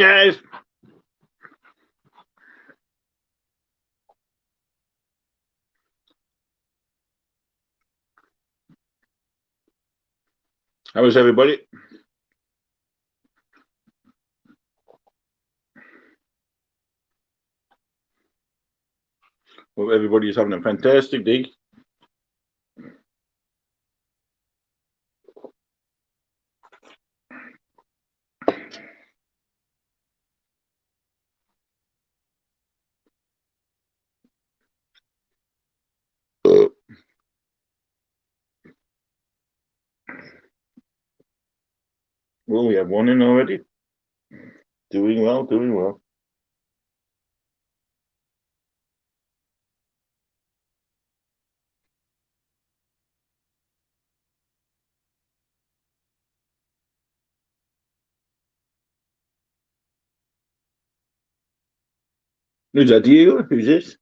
Yes. How is everybody? Hope everybody is having a fantastic day. Well, we have one in already. Doing well, doing well. Who's that, Diego? Who's this?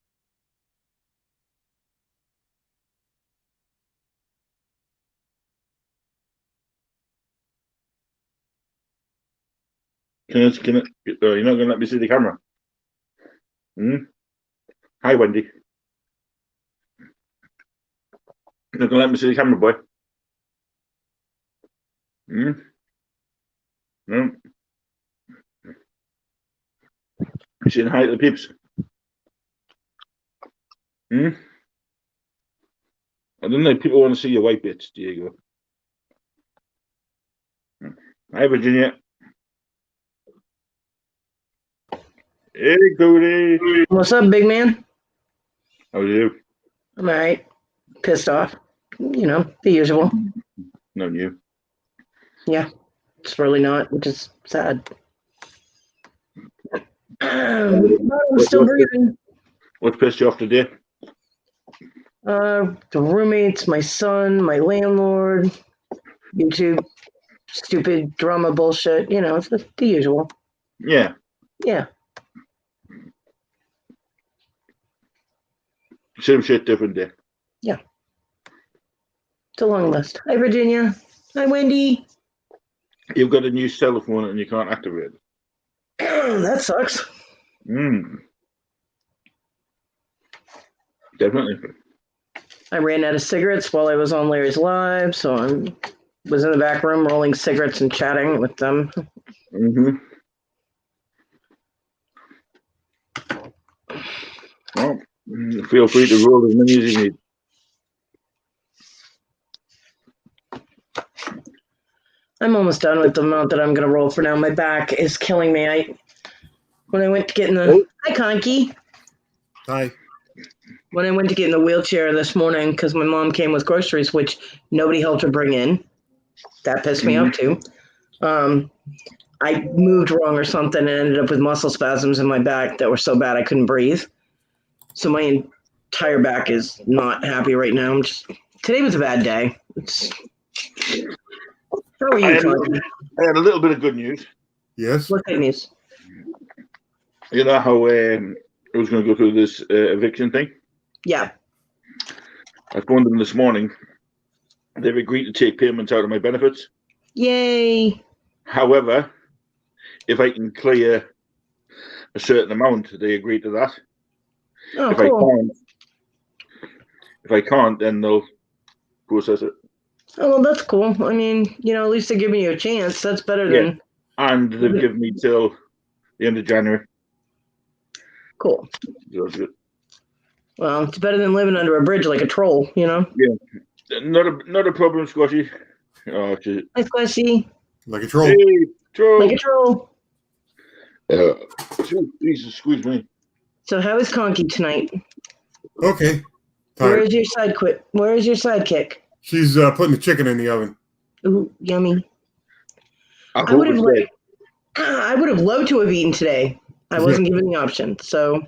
You're not going to let me see the camera? Hi, Wendy. You're not going to let me see the camera, boy? No. You saying hi to the peeps? I don't know. People want to see your white bits, Diego. Hi, Virginia. Hey, Cody. What's up, big man? How are you? I'm all right. Pissed off. You know, the usual. No, you. Yeah, it's really not, which is sad. I'm still breathing. What's pissed you off today? The roommates, my son, my landlord, YouTube, stupid drama bullshit. You know, it's the usual. Yeah. Yeah. Same shit, different day. Yeah. It's a long list. Hi, Virginia. Hi, Wendy. You've got a new cell phone and you can't activate it. That sucks. Definitely. I ran out of cigarettes while I was on Larry's Live, so I was in the back room rolling cigarettes and chatting with them. Well, feel free to roll as many as you need. I'm almost done with the amount that I'm going to roll for now. My back is killing me. When I went to get in the... Hi, Conky. Hi. When I went to get in the wheelchair this morning, because my mom came with groceries, which nobody helped her bring in. That pissed me off, too. I moved wrong or something and ended up with muscle spasms in my back that were so bad I couldn't breathe. So my entire back is not happy right now. Today was a bad day. How are you, Conky? I had a little bit of good news. Yes. What good news? You know how I was going to go through this eviction thing? Yeah. I phoned them this morning. They've agreed to take payments out of my benefits. Yay. However, if I can clear a certain amount, they agree to that. Oh, cool. If I can't, then they'll process it. Oh, well, that's cool. I mean, you know, at least they're giving you a chance. That's better than... And they've given me till the end of January. Cool. That's good. Well, it's better than living under a bridge like a troll, you know? Yeah. Not a problem, Squashy. Oh, shit. Hi, Squashy. Like a troll. Hey, troll. Like a troll. Jesus, squeeze me. So how is Conky tonight? Okay. Where is your sidekick? She's putting the chicken in the oven. Ooh, yummy. I would have loved to have eaten today. I wasn't given the option, so.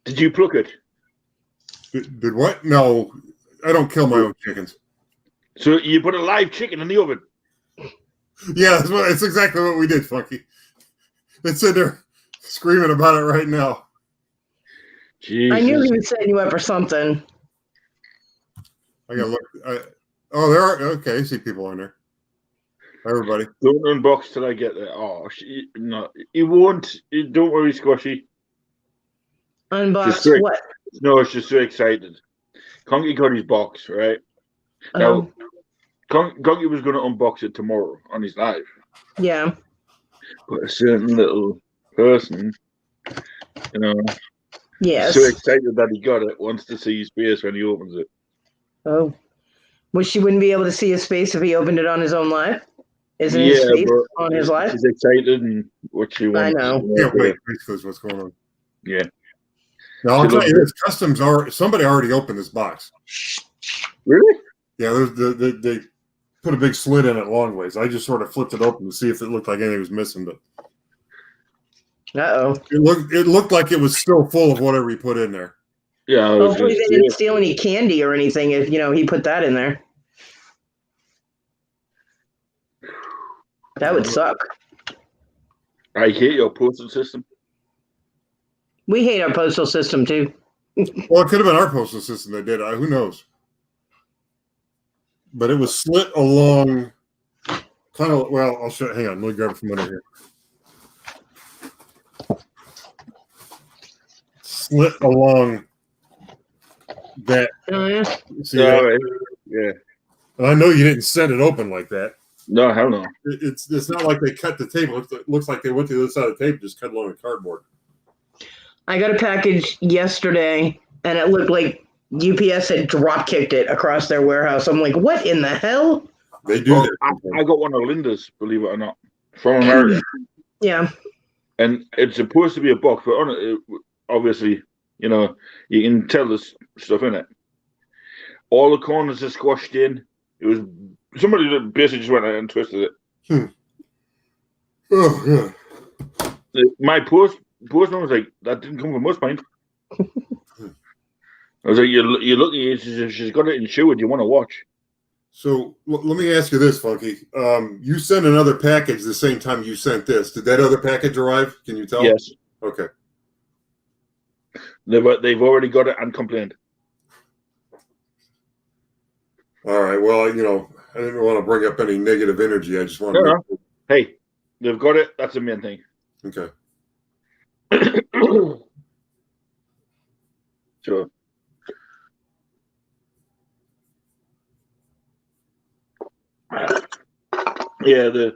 Did you pluck it? Did what? No, I don't kill my own chickens. So you put a live chicken in the oven? Yeah, that's exactly what we did, Funky. It's in there screaming about it right now. Jesus. I knew he was setting you up or something. I gotta look. There are. Okay, I see people on there. Everybody. Don't unbox till I get there. Oh, no, he won't. Don't worry, Squashy. Unbox so, what? No, she's so excited. Conky got his box, right? Oh, Now, Conky was going to unbox it tomorrow on his live. yeah. But a certain little person, Yes. so excited that he got it, wants to see his face when he opens it. Oh. Which she wouldn't be able to see his face if he opened it on his own live? Isn't his face on his live? She's excited and what she wants. I know. Yeah, wait, because what's going on? Yeah. Now, I'll tell you this. Somebody already opened this box. Really? Yeah, they put a big slit in it long ways. I just sort of flipped it open to see if it looked like anything was missing, but Uh-oh. it looked like it was still full of whatever he put in there. Yeah. Hopefully they didn't steal any candy or anything if, he put that in there. That would suck. I hate your postal system. We hate our postal system, too. Well, it could have been our postal system that did it. Who knows? But it was slit along kind of, well, I'll show. Hang on. Let me grab it from under here. Slit along that. Oh, yeah. See that? Right. Yeah. And I know you didn't set it open like that. No, hell no. It's not like they cut the table. It looks like they went to the other side of the table, just cut along the cardboard. I got a package yesterday, and it looked like UPS had drop kicked it across their warehouse. I'm like, what in the hell? They do that. I got one of Linda's, believe it or not, from America. Yeah. And it's supposed to be a box, but on it, obviously, you can tell there's stuff in it. All the corners are squashed in. It was somebody that basically just went out and twisted it. Oh, yeah. My postman was like, that didn't come from us, mate. I was like, you're looking, she's got it insured, you want to watch. So let me ask you this, Funky. You sent another package the same time you sent this. Did that other package arrive? Can you tell? Yes. Okay. They've already got it and complained. All right. Well, I didn't want to bring up any negative energy. I just want to. Hey, they've got it. That's the main thing. Okay. Sure. Yeah,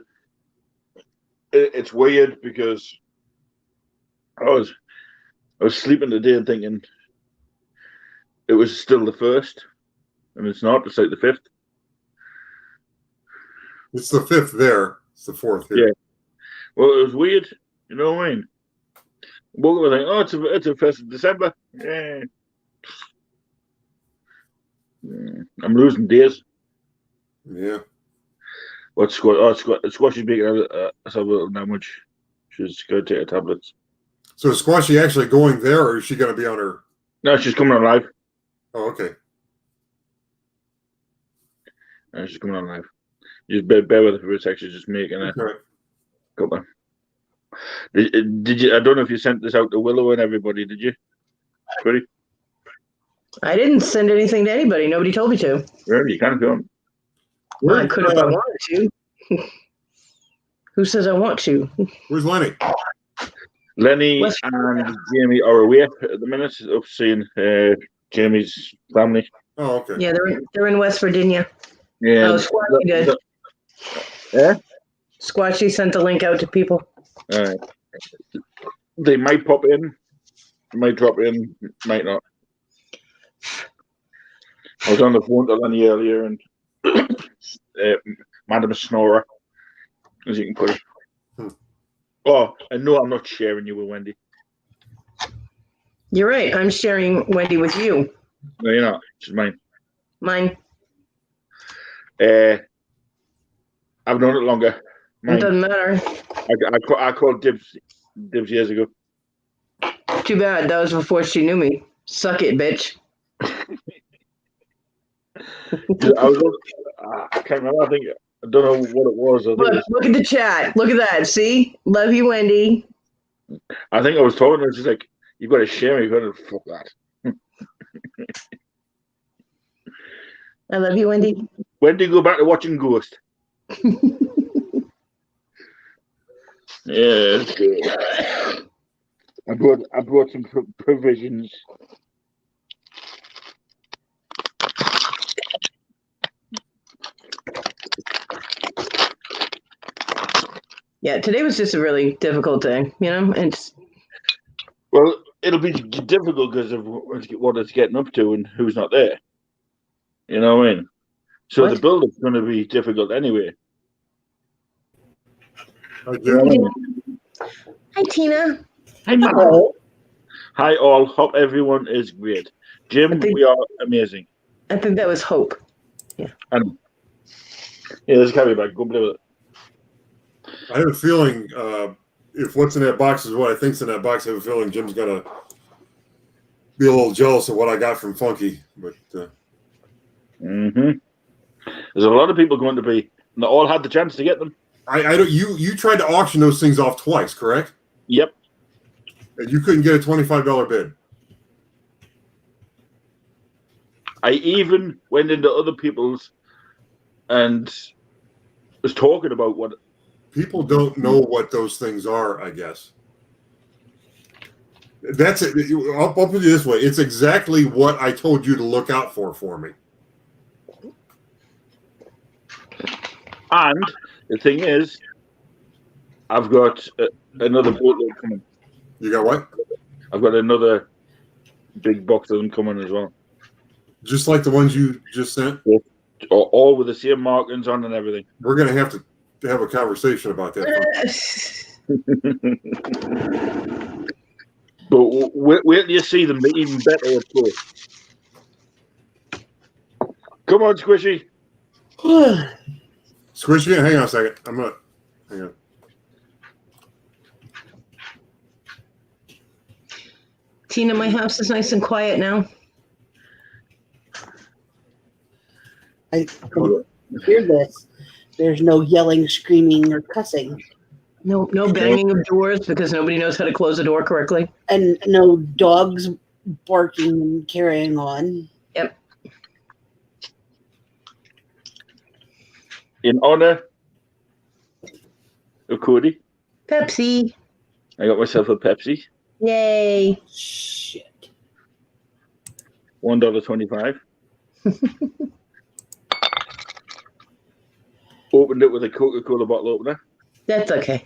it's weird because I was sleeping today and thinking it was still the first, and it's not. It's like the fifth. It's the fifth there. It's the fourth here. Yeah. Well, it was weird. You know what I mean? Woke up and think, oh, it's a 1st of December. Yeah. I'm losing days. Yeah. What's Squashy's making us a little sandwich. She's going to take her tablets. So is Squashy actually going there, or is she going to be on her? No, she's coming on live. Oh, okay. She's coming on live. Just bear with her for a sec. She's just making a couple. Did you? I don't know if you sent this out to Willow and everybody. Did you? Pretty. I didn't send anything to anybody. Nobody told me to. Really? You can't go on. Well, I could if I wanted to. Who says I want to? Where's Lenny? Lenny and Jamie are away at the minute, up seeing Jamie's family. Oh, okay. Yeah, they're in West Virginia. Yeah. Oh, Squatchy did. Yeah. Squatchy sent the link out to people. They might pop in, might drop in, might not. I was on the phone to Lenny earlier, and Madam Snorer, as you can put it. Oh, and no, I'm not sharing you with Wendy. You're right. I'm sharing Wendy with you. No, you're not. She's mine. Mine. I've known it longer. Mine. It doesn't matter. I called dibs years ago. Too bad. That was before she knew me. Suck it, bitch. I can't remember. I don't know what it was. Look at the chat. Look at that. See? Love you, Wendy. I think I was talking to her. She's like, you've got to share me. You've got to fuck that. I love you, Wendy. When do you go back to watching Ghost? Yeah, it's good. I brought some provisions. Yeah, today was just a really difficult day. It's Well, it'll be difficult because of what it's getting up to and who's not there. You know what I mean? So What? the build-up's going to be difficult anyway. Hi, You know Jim. what I mean? Hi, Tina. Hi, Mama. Hello. Hi, all. Hope everyone is great. Jim, we are amazing. I think that was Hope. And yeah, there's a carry bag. Go play with it. I have a feeling if what's in that box is what I think's in that box, I have a feeling Jim's gonna be a little jealous of what I got from Funky. But There's a lot of people going to be. And they all had the chance to get them. I don't. You tried to auction those things off twice, correct? Yep. And you couldn't get a $25 bid. I even went into other people's and was talking about what. People don't know what those things are, I guess. That's it. I'll put it this way. It's exactly what I told you to look out for me. And the thing is, I've got another boatload coming. You got what? I've got another big box of them coming as well. Just like the ones you just sent? All with the same markings on and everything. We're going to have a conversation about that. But wait till you see them, they're even better, of course. Come on, Squishy. Squishy, hang on a second. Hang on. Tina, my house is nice and quiet now. I can hear this. There's no yelling, screaming, or cussing. No banging of doors because nobody knows how to close a door correctly. And no dogs barking and carrying on. Yep. In honor of Cody, Pepsi. I got myself a Pepsi. Yay. Shit. $1.25. Opened it with a Coca-Cola bottle opener. That's okay.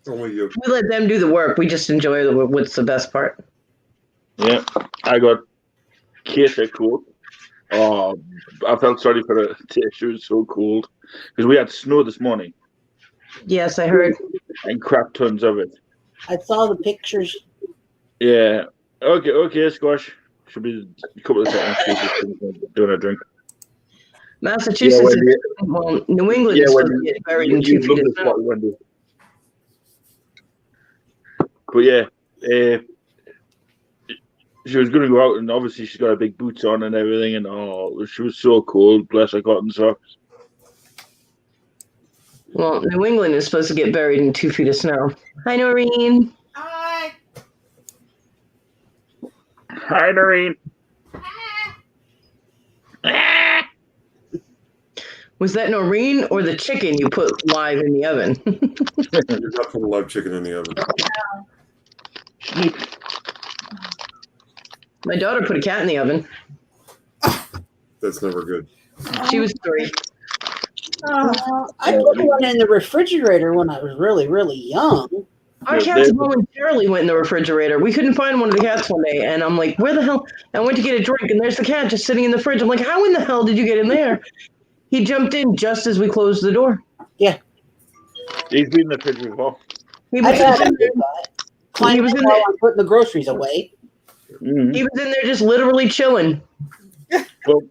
Only you. We let them do the work. We just enjoy what's the best part. Yeah, I got Kate Coke. Oh, I felt sorry for her. She was so cold because we had snow this morning Yes, I heard. and crap tons of it. I saw the pictures. Yeah. Okay, Squash. Should be a couple of seconds. Doing a drink. Massachusetts Wendy. well, New England is supposed to get buried in 2 feet of snow. Wendy. But yeah, she was going to go out, and obviously she's got her big boots on and everything, and she was so cold. Bless her cotton socks. Well, New England is supposed to get buried in 2 feet of snow. Hi, Noreen. Hi. Hi, Noreen. Was that Noreen or the chicken you put live in the oven? You're not putting live chicken in the oven. My daughter put a cat in the oven. That's never good. She was 3. I put one in the refrigerator when I was really, really young. Our cats voluntarily went in the refrigerator. We couldn't find one of the cats one day, and I'm like, where the hell? I went to get a drink, and there's the cat just sitting in the fridge. I'm like, how in the hell did you get in there? He jumped in just as we closed the door. Yeah. He's been in the fridge before. He I was, thought in I there, did that. Climbed was in while there. I'm putting the groceries away. Mm-hmm. He was in there just literally chilling. Well,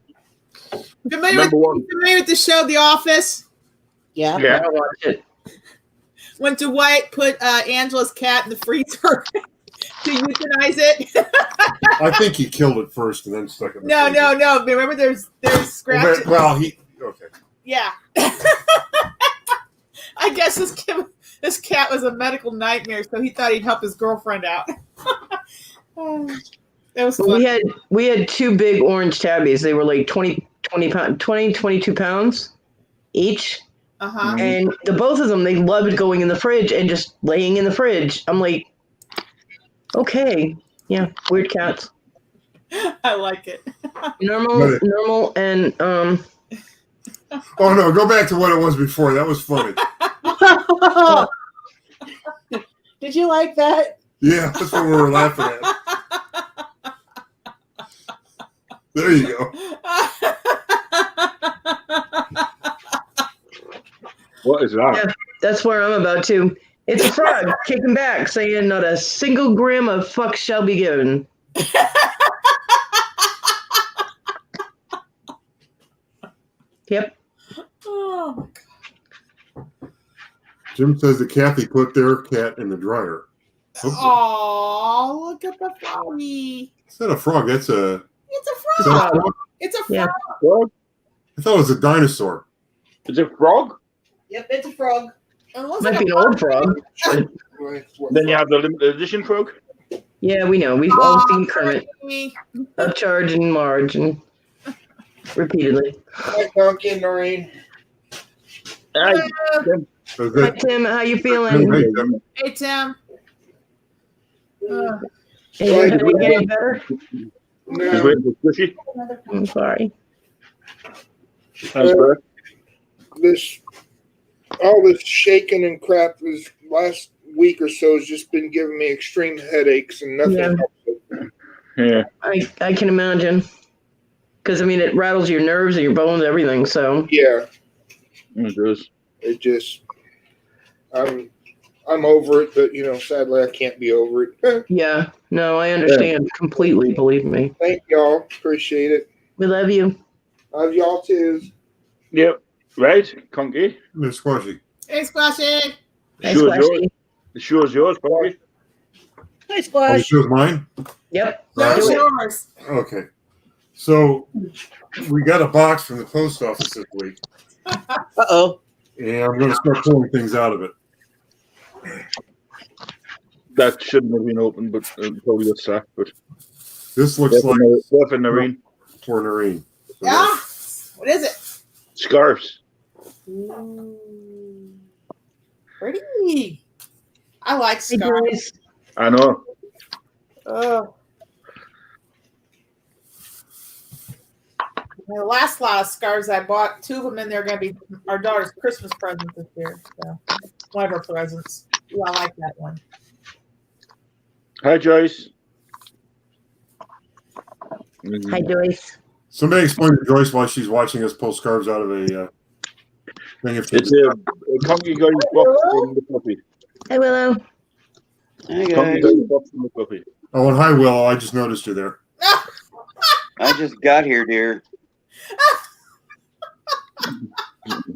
Familiar number one. with the show The Office? Yeah. Yeah. I watched it. When Dwight put Angela's cat in the freezer to euthanize it. I think he killed it first and then stuck it in the No. freezer. Remember, there's scratches. Well, okay. Yeah. I guess this cat was a medical nightmare, so he thought he'd help his girlfriend out. That was fun. We had 2 big orange tabbies. They were like 22 pounds each. Uh-huh. And the both of them, they loved going in the fridge and just laying in the fridge. I'm like, okay, yeah, weird cats. I like it. Normal, and Oh no, go back to what it was before. That was funny. Did you like that? Yeah, that's what we were laughing at. There you go. What is that? yeah, that's where I'm about to. It's a frog kicking back, saying not a single gram of fuck shall be given. Yep. Oh my God. Jim says that Kathy put their cat in the dryer. Oh, look at the froggy. It's not a frog. That's a. It's a Is that a frog. frog? It's a frog. Yeah. Frog? I thought it was a dinosaur. Is it frog? Yep, it's a frog. It looks Might like be a an old frog. Then you have the limited edition frog. Yeah, we know. We've all seen Kermit froggy. upcharge and Marge and repeatedly. Hi, Pumpkin, Noreen. Hey, Is Hi, that- Tim. How you Hey, feeling? Tim. Hey, Tim. Hey, you feeling any better? he's No, waiting for Squishy. I'm sorry. That's correct. all this shaking and crap this last week or so has just been giving me extreme headaches and nothing Yeah. helps it. Yeah. I can imagine. Because, I mean, it rattles your nerves and your bones, everything, so. Yeah, It does. it just, I'm over it, but sadly I can't be over it. Yeah. No, I understand completely, believe me. Thank y'all, appreciate it. We love you. Love y'all too. Yep. Right, Conky. Miss Squashy. Hey, Squashy. The Hi, show is yours. Squashy. The show is yours, Conky. Hi, Oh, Squash. this was mine? Yep. That was Do it. yours. Okay. So we got a box from the post office this week, Uh-oh. and I'm going to start pulling things out of it. That shouldn't have been open, but probably got sacked. But This looks like definitely Noreen. for Noreen. So Yeah. What is it? Scarves. Ooh, pretty. I like Hey, scarves. Joyce. I know. Oh. The last lot of scarves I bought, 2 of them in there are going to be our daughter's Christmas present this year. So one of her presents. Ooh, I like that one. Hi, Joyce. Hi, Joyce. Somebody explain to Joyce why she's watching us pull scarves out of a thing. If It's a Conky got his box from the puppy. Hi, Willow. Hey Conky guys, got his box from the puppy. Oh, and hi, Willow. I just noticed you there. I just got here, dear.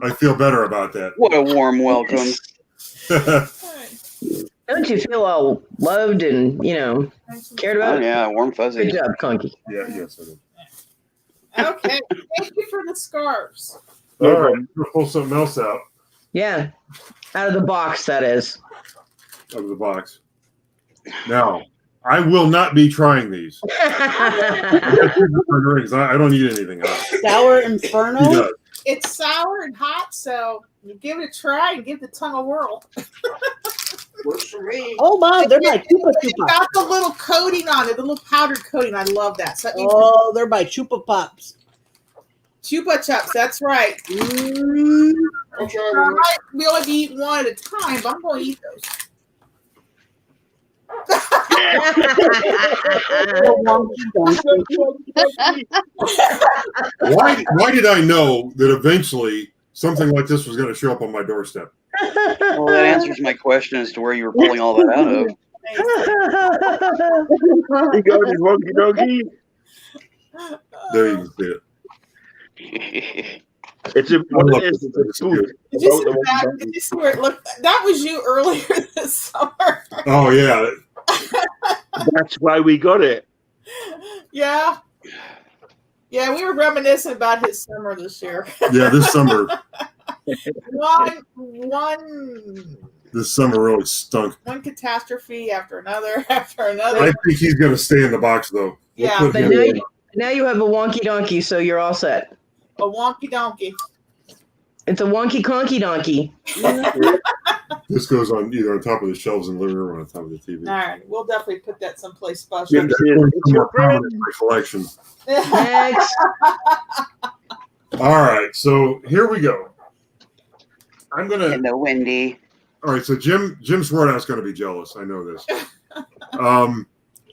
I feel better about that. What a warm welcome. Don't you feel all loved and, cared Oh about? yeah, warm Good fuzzies. job, Conky. Yeah, yes, I do. Okay. Thank you for the scarves. All right, we'll pull something else out Yeah. Out of the box, that is. of the box. Now, I will not be trying these. I don't need anything else. Sour He Inferno? does. It's sour and hot, so you give it a try and give the tongue a whirl. Works for me. Oh, Mom, they're my Chupa It's Chupa. got the little coating on it, the little powdered coating. I love that. So that means Oh, they're my Chupa Pops. Chupa Chups, that's right. I'll try one. We only be eating one at a time, but I'm going to eat those. Why did I know that eventually something like this was going to show up on my doorstep? Well, that answers my question as to where you were pulling all that out of. He got his wonky donkey. There you can see it. It's a what it is. It's a food. Did you, see About the that? wonky Did donkey. you see where it looked? That was you earlier this summer. Oh, yeah. That's why we got it. Yeah. Yeah, we were reminiscing about his summer this year. Yeah, this summer really stunk. One catastrophe after another after I another. think he's going to stay in the box, though. Yeah, put But him now you have a wonky donkey, so you're all set. A wonky donkey. It's a wonky conky donkey. This goes on either on top of the shelves in the living room or on top of the TV. All right, we'll definitely put that someplace special. Yeah, that's one more prominent in my collection. Next. All right, so here we go. I'm gonna. Hello, Wendy. All right, so Jim Swarthout's going to be jealous. I know this.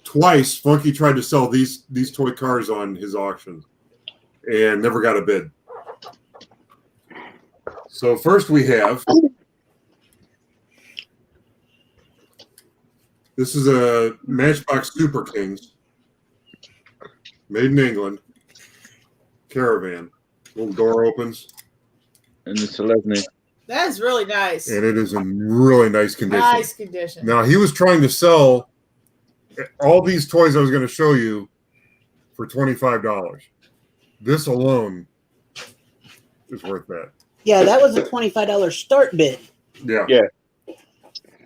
Twice, Funky tried to sell these toy cars on his auction, and never got a bid. So first we have. This is a Matchbox Super Kings, made in England. Caravan, little door opens, And it's a Lesney. That is really nice. and it is in really nice condition. Nice condition. Now he was trying to sell all these toys I was going to show you for $25. This alone is worth that. Yeah, that was a $25 start bid, Yeah.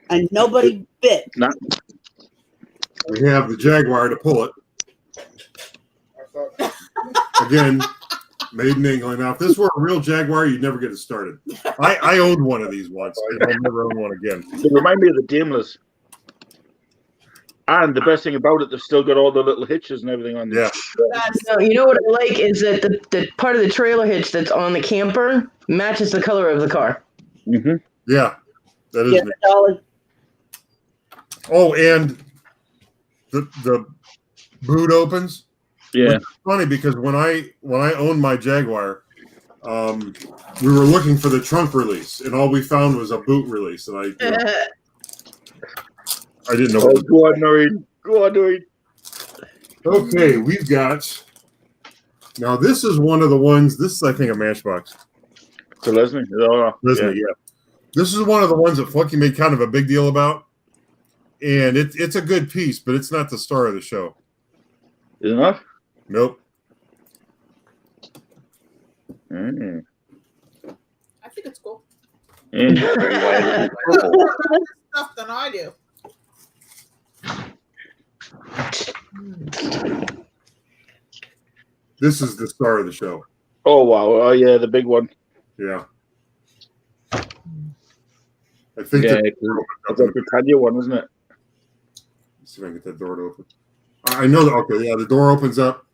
and nobody bid. Not We have the Jaguar to pull it. I thought Again, made in England. Now, if this were a real Jaguar, you'd never get it started. I owned one of these once, and I'll never own one again. They remind me of the Daimlers. And the best thing about it, they've still got all the little hitches and everything on them. Yeah. That's- No, you know what I like is that the part of the trailer hitch that's on the camper matches the color of the car. Mm-hmm. Yeah, that is Yeah, neat. Dolly. Oh, and the boot opens. Yeah. Which is funny because when I owned my Jaguar, we were looking for the trunk release, and all we found was a boot release, and I didn't know. Oh, go on, Noreen. Go on, Noreen. Okay, we've got. Now this is one of the ones. This is, I think, a Matchbox. It's a Lesney. Oh, Isn't it? Yeah. This is one of the ones that Funky made kind of a big deal about, and it's a good piece, but it's not the star of the show. Is it not? Nope. Mm. I think it's cool. Mm. Very white and More purple. stuff than I do. This is the star of the show. Oh, wow. Oh, yeah, the big one. Yeah. I think. Yeah, that- it's the Britannia one, isn't it? Let's see if I can get that door to open. I know that. Okay, yeah, the door opens up.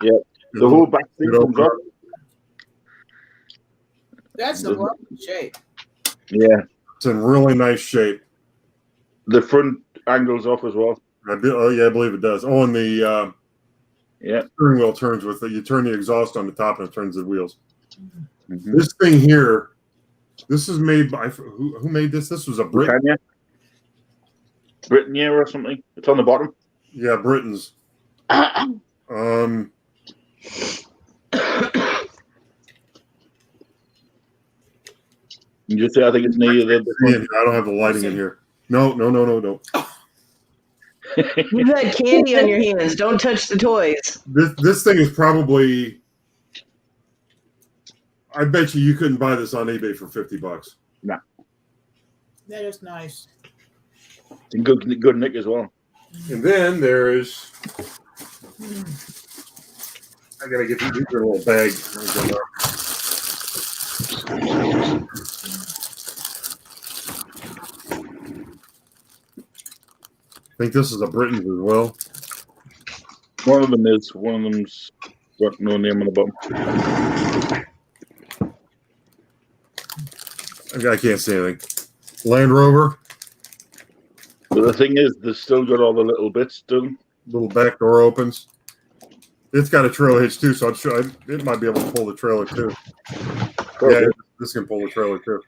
Yeah. The whole back thing comes up. That's the lovely shape. Yeah. It's in really nice shape. The front angles off as well. I believe it does. Oh, and the Yeah. steering wheel turns with it. You turn the exhaust on the top and it turns the wheels. Mm-hmm. This thing here, this is made by who made this? This was a Brit. Britannia. Britannia or something. It's on the bottom. Yeah, Britain's. You just say I think it's near the I don't have the lighting in here. No. You've had candy on your hands. Don't touch the toys. This thing is probably. I bet you couldn't buy this on eBay for $50. That is nice. It's in good nick as well. And then there's. I gotta get these in a little bag. I think this is a Britain's as well. One of them is. One of them's got no name on the bottom. I can't say anything. Land Rover, But the thing is, they've still got all the little bits still. little back door opens. It's got a trailer hitch too, so I'm sure it might be able to pull the trailer too. Yeah, this can pull the trailer too.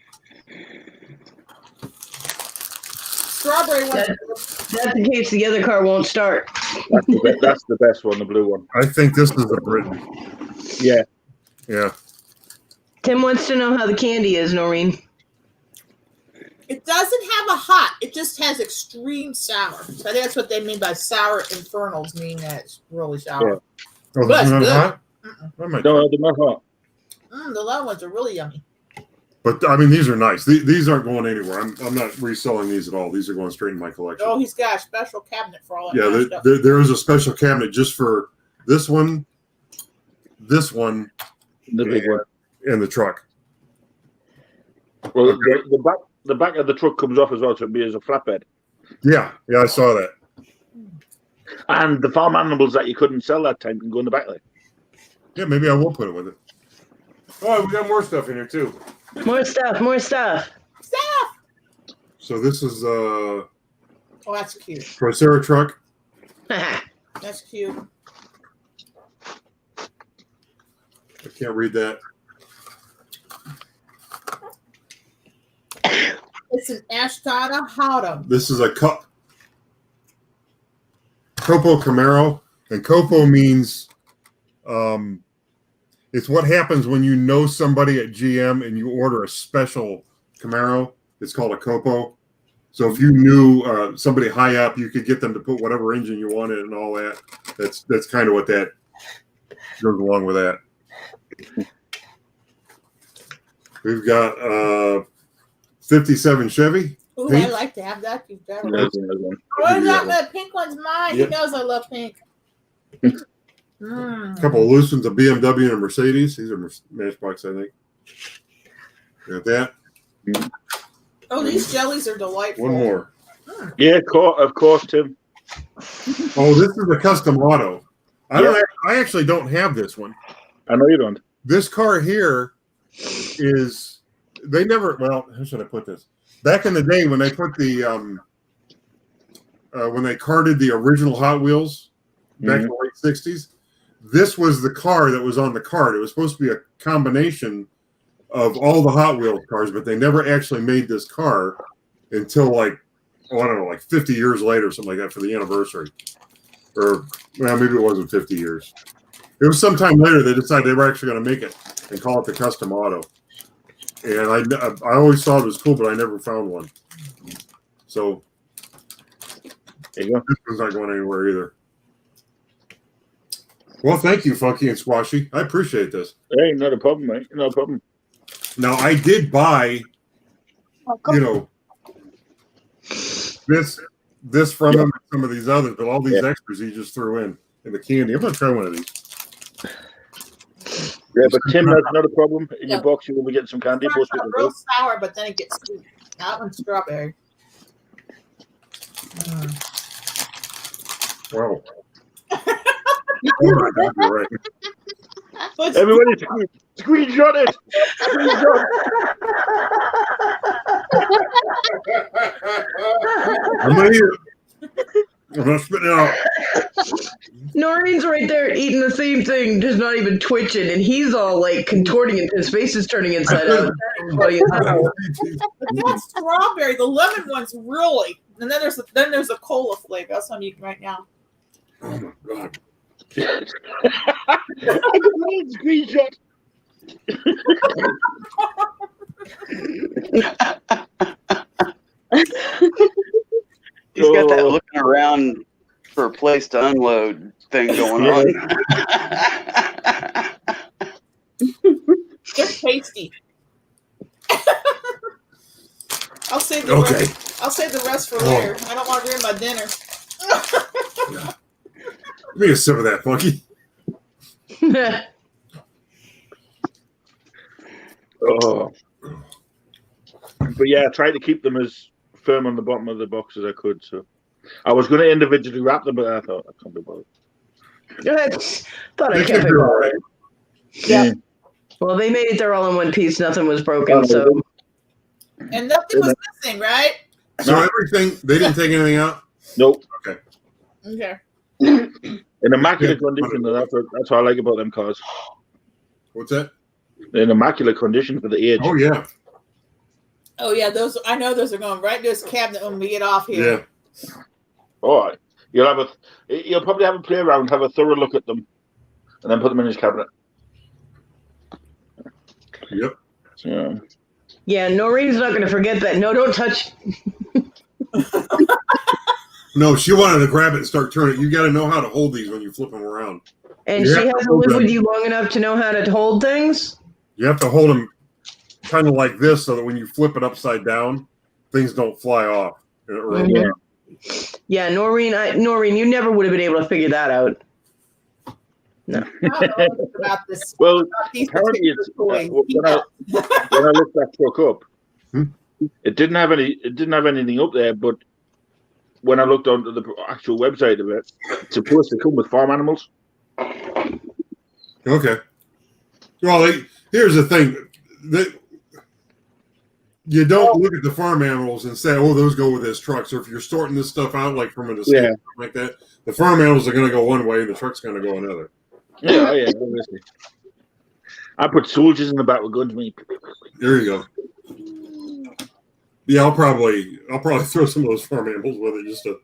Strawberry one. That's in case the other car won't start. That's the best one, the blue one. I think this is a Britain. Yeah. Yeah. Tim wants to know how the candy is, Noreen. It doesn't have a hot. It just has extreme sour. So I think that's what they mean by sour infernals, meaning that it's really sour. Oh, But this is not it's good. hot? I might- No, they're not hot. The other ones are really yummy. But I mean, these are nice. These aren't going anywhere. I'm not reselling these at all. These are going straight in my collection. Oh, he's got a special cabinet for all that Yeah, kind of stuff. there is a special cabinet just for this one, The big one. and the truck. Well, the back of the truck comes off as well, so it'd be as a flatbed. Yeah, I saw that. And the farm animals that you couldn't sell that time can go in the back there. Yeah, maybe I will put it with it. Oh, we got more stuff in here too. More stuff. Stop! So this is Oh, that's cute. Procera truck. That's cute. I can't read that. It's an Ashtana Hautum. This is a Copo Camaro, and Copo means it's what happens when you know somebody at GM and you order a special Camaro. It's called a Copo. So if you knew somebody high up, you could get them to put whatever engine you wanted and all that. That's kind of what that goes along with that. We've got 57 Chevy. Ooh, Pink? I like to have that. You've got There's another one. what is that? The pink one's mine. Yep. He knows I love pink. A couple of loose ones, a BMW and a Mercedes. These are Matchbox, I think. Got that. Oh, these jellies are delightful. One more. Yeah, of course, Tim. Oh, this is a custom auto. I actually don't have this one. I know you don't. This car here is well, how should I put this? Back in the day when they put the when they carted the original Hot Wheels back in the late 60s, this was the car that was on the cart. It was supposed to be a combination of all the Hot Wheels cars, but they never actually made this car until like 50 years later, something like that, for the anniversary. Or well, maybe it wasn't 50 years. It was sometime later they decided they were actually going to make it and call it the custom auto. And I always thought it was cool, but I never found one. So there you go. This one's not going anywhere either. Well, thank you, Funky and Squashy. I appreciate this. Hey, not a problem, mate. No problem. Now, I did buy, this from him and some of these others, but all these extras he just threw in the candy. I'm going to try one of these. Yeah, but Tim, that's not a problem. In your box, you will be getting some candy. It's real sour, but then it gets sweet. That one's strawberry. Wow. Oh my God, you're right. Everybody screenshot it. Screenshot. I'm going to eat it. I'm going to spit it out. Noreen's right there eating the same thing, just not even twitching, and he's all like contorting and his face is turning inside out. But that's strawberry. The lemon one's really, and then there's a cola flavor. That's what I'm eating right now. Oh my God. Screenshot. He's got that looking around for a place to unload thing going on. They're tasty. I'll save the rest. I'll save the rest for later. I don't want to ruin my dinner. Give me a sip of that, Funky. Oh. But yeah, I tried to keep them as firm on the bottom of the box as I could. So I was going to individually wrap them, but I thought I can't be bothered. Thought I kept it all right. Yeah. Well, they made it there all in one piece. Nothing was broken, so. And nothing was missing, right? So everything, they didn't take anything out? Nope. Okay. Okay. In immaculate condition, that's what I like about them cars. What's that? In immaculate condition for the age. Oh yeah. Oh yeah, those I know those are going right to this cabinet when we get off here. Yeah. All right. You'll probably have a play around, have a thorough look at them, and then put them in his cabinet. Yep. Yeah. Yeah, Noreen's not going to forget that. No, don't touch. No, she wanted to grab it and start turning it. You got to know how to hold these when you flip them around. And she hasn't lived with you long enough to know how to hold things? You have to hold them kind of like this so that when you flip it upside down, things don't fly off. Mm-hmm. Yeah, Noreen, you never would have been able to figure that out. No. I don't know about this. Well, about these apparently particular toys. when I looked that truck up, It didn't have anything up there, but when I looked onto the actual website of it, it's supposed to come with farm animals. Okay. Well, here's the thing. You don't look at the farm animals and say, "Oh, those go with this truck." So if you're sorting this stuff out, like from an estate like that, the farm animals are going to go one way, and the truck's going to go another. Yeah, obviously. I put soldiers in the back with guns. Me. There you go. Yeah, I'll probably throw some of those farm animals with it just to.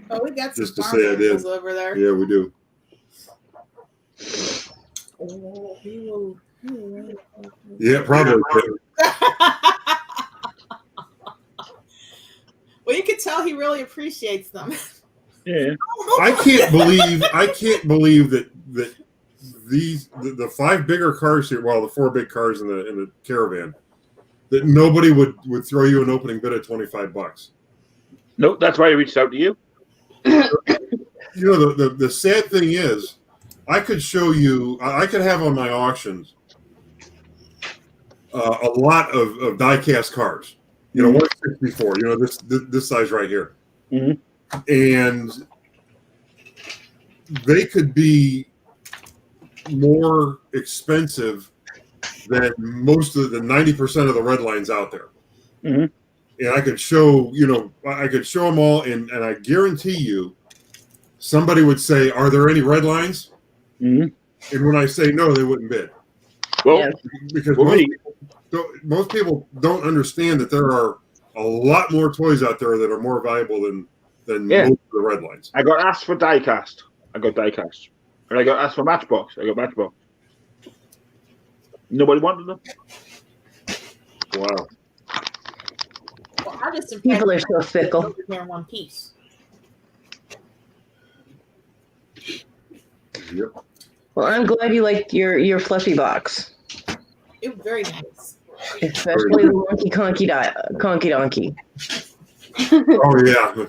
Oh, we got some Just to farm say I did. animals over there. Yeah, we do. Oh, Yeah, probably. well, you can tell he really appreciates them. Yeah. I can't believe that the 5 bigger cars here, well, the 4 big cars in the caravan, that nobody would throw you an opening bid of $25. No, that's why I reached out to you. You know, the sad thing is, I could show you. I could have on my auctions a lot of die-cast cars. You know, 164. You know, this size right here, and they could be more expensive than most of the 90% of the red lines out there. And I could show, them all, and I guarantee you, somebody would say, "Are there any red lines?" And when I say no, they wouldn't bid. Well, because most people don't understand that there are a lot more toys out there that are more valuable than most of the red lines. I got asked for die-cast. I got die-cast. And I got asked for Matchbox. I got Matchbox. Nobody wanted them. Wow. Well, I just People are so fickle. They're in one piece. Yep. Well, I'm glad you liked your fluffy box, It was very nice. especially the wonky conky donkey. Oh yeah.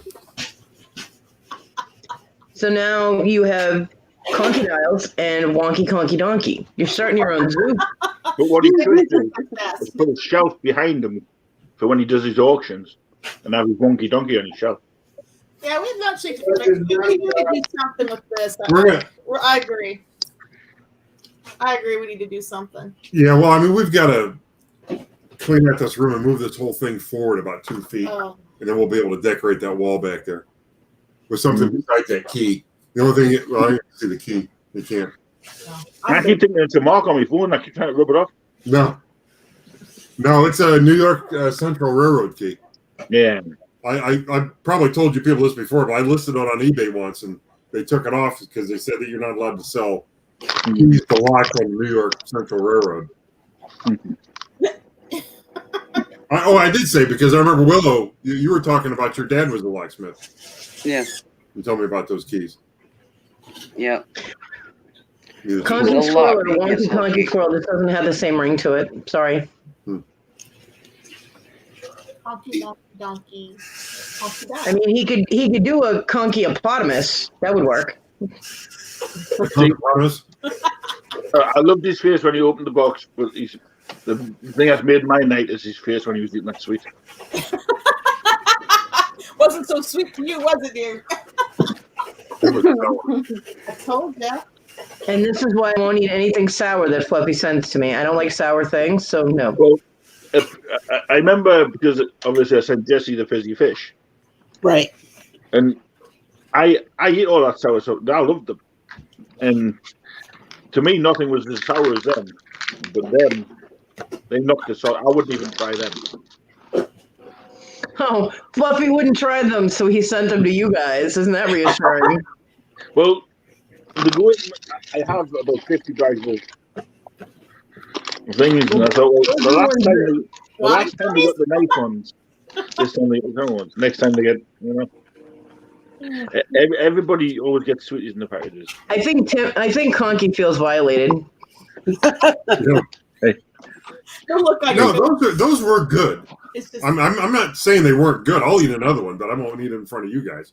So now you have conky dials and wonky conky donkey. You're starting your own zoo. But what he should do is put a shelf behind him for when he does his auctions and have his wonky donkey on his shelf. Yeah, we've not checked. We need to do something with this. I agree. We need to do something. Yeah, well, I mean, we've got to clean out this room and move this whole thing forward about 2 feet, and then we'll be able to decorate that wall back there with something besides that key. The only thing, I can see the key. You can't. I keep thinking it's a mark on my phone. I keep trying to rub it off. No, it's a New York Central Railroad key. Yeah. I probably told you people this before, but I listed it on eBay once, and they took it off because they said that you're not allowed to sell keys to lock on the New York Central Railroad. I did say, because I remember, Willow, you were talking about your dad was a locksmith. Yeah. You told me about those keys. Yeah. Conky squirrel or wonky conky squirrel. This doesn't have the same ring to it. Sorry. Donkey. I mean, he could do a conky hippopotamus. That would work. I loved his face when he opened the box, but the thing that's made my night is his face when he was eating that sweet. Wasn't so sweet to you, was it, dear? I told you. And this is why I won't eat anything sour that Fluffy sends to me. I don't like sour things, so no. Well, I remember, because obviously I sent Jesse the fizzy fish. Right. And I eat all that sour stuff. I loved them. And to me, nothing was as sour as them. But then, they knocked us out. I wouldn't even try them. Oh, Fluffy wouldn't try them, so he sent them to you guys. Isn't that reassuring? Well, I have about 50 bags of things, and I thought, well, the last time they got the nice ones, this time they get the other ones. Next time they get, everybody always gets sweeties in the packages. I think Conky feels violated. Hey. Those were good. I'm not saying they weren't good. I'll eat another one, but I won't eat it in front of you guys.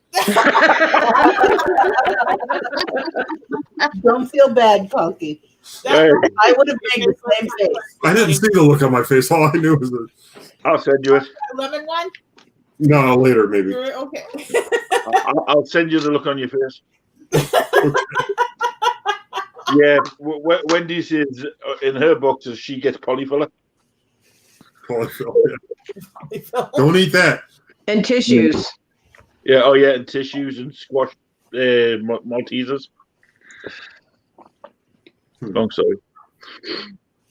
Don't feel bad, Conky. Hey, I would have made the same face. I didn't see the look on my face. All I knew was that. I'll send you it. Lemon one? No, later maybe. Okay. I'll send you the look on your face. Yeah, Wendy says in her boxes she gets polyfiller. Polyfill, yeah. Don't eat that. And tissues. Yeah, oh yeah, and tissues and squash Maltesers. Long story.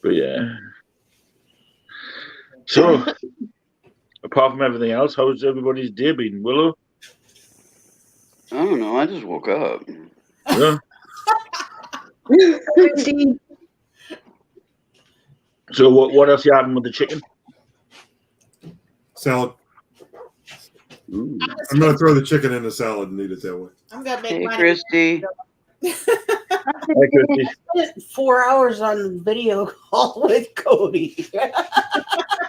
But yeah. So, apart from everything else, how's everybody's day been? Willow? I don't know. I just woke up. Yeah. Steve, So what else you having with the chicken? Salad. Ooh. I'm going to throw the chicken in the salad and eat it that way. I'm gonna make Hey, mine. Christy. Hey, Christy. Spent 4 hours on video call with Cody.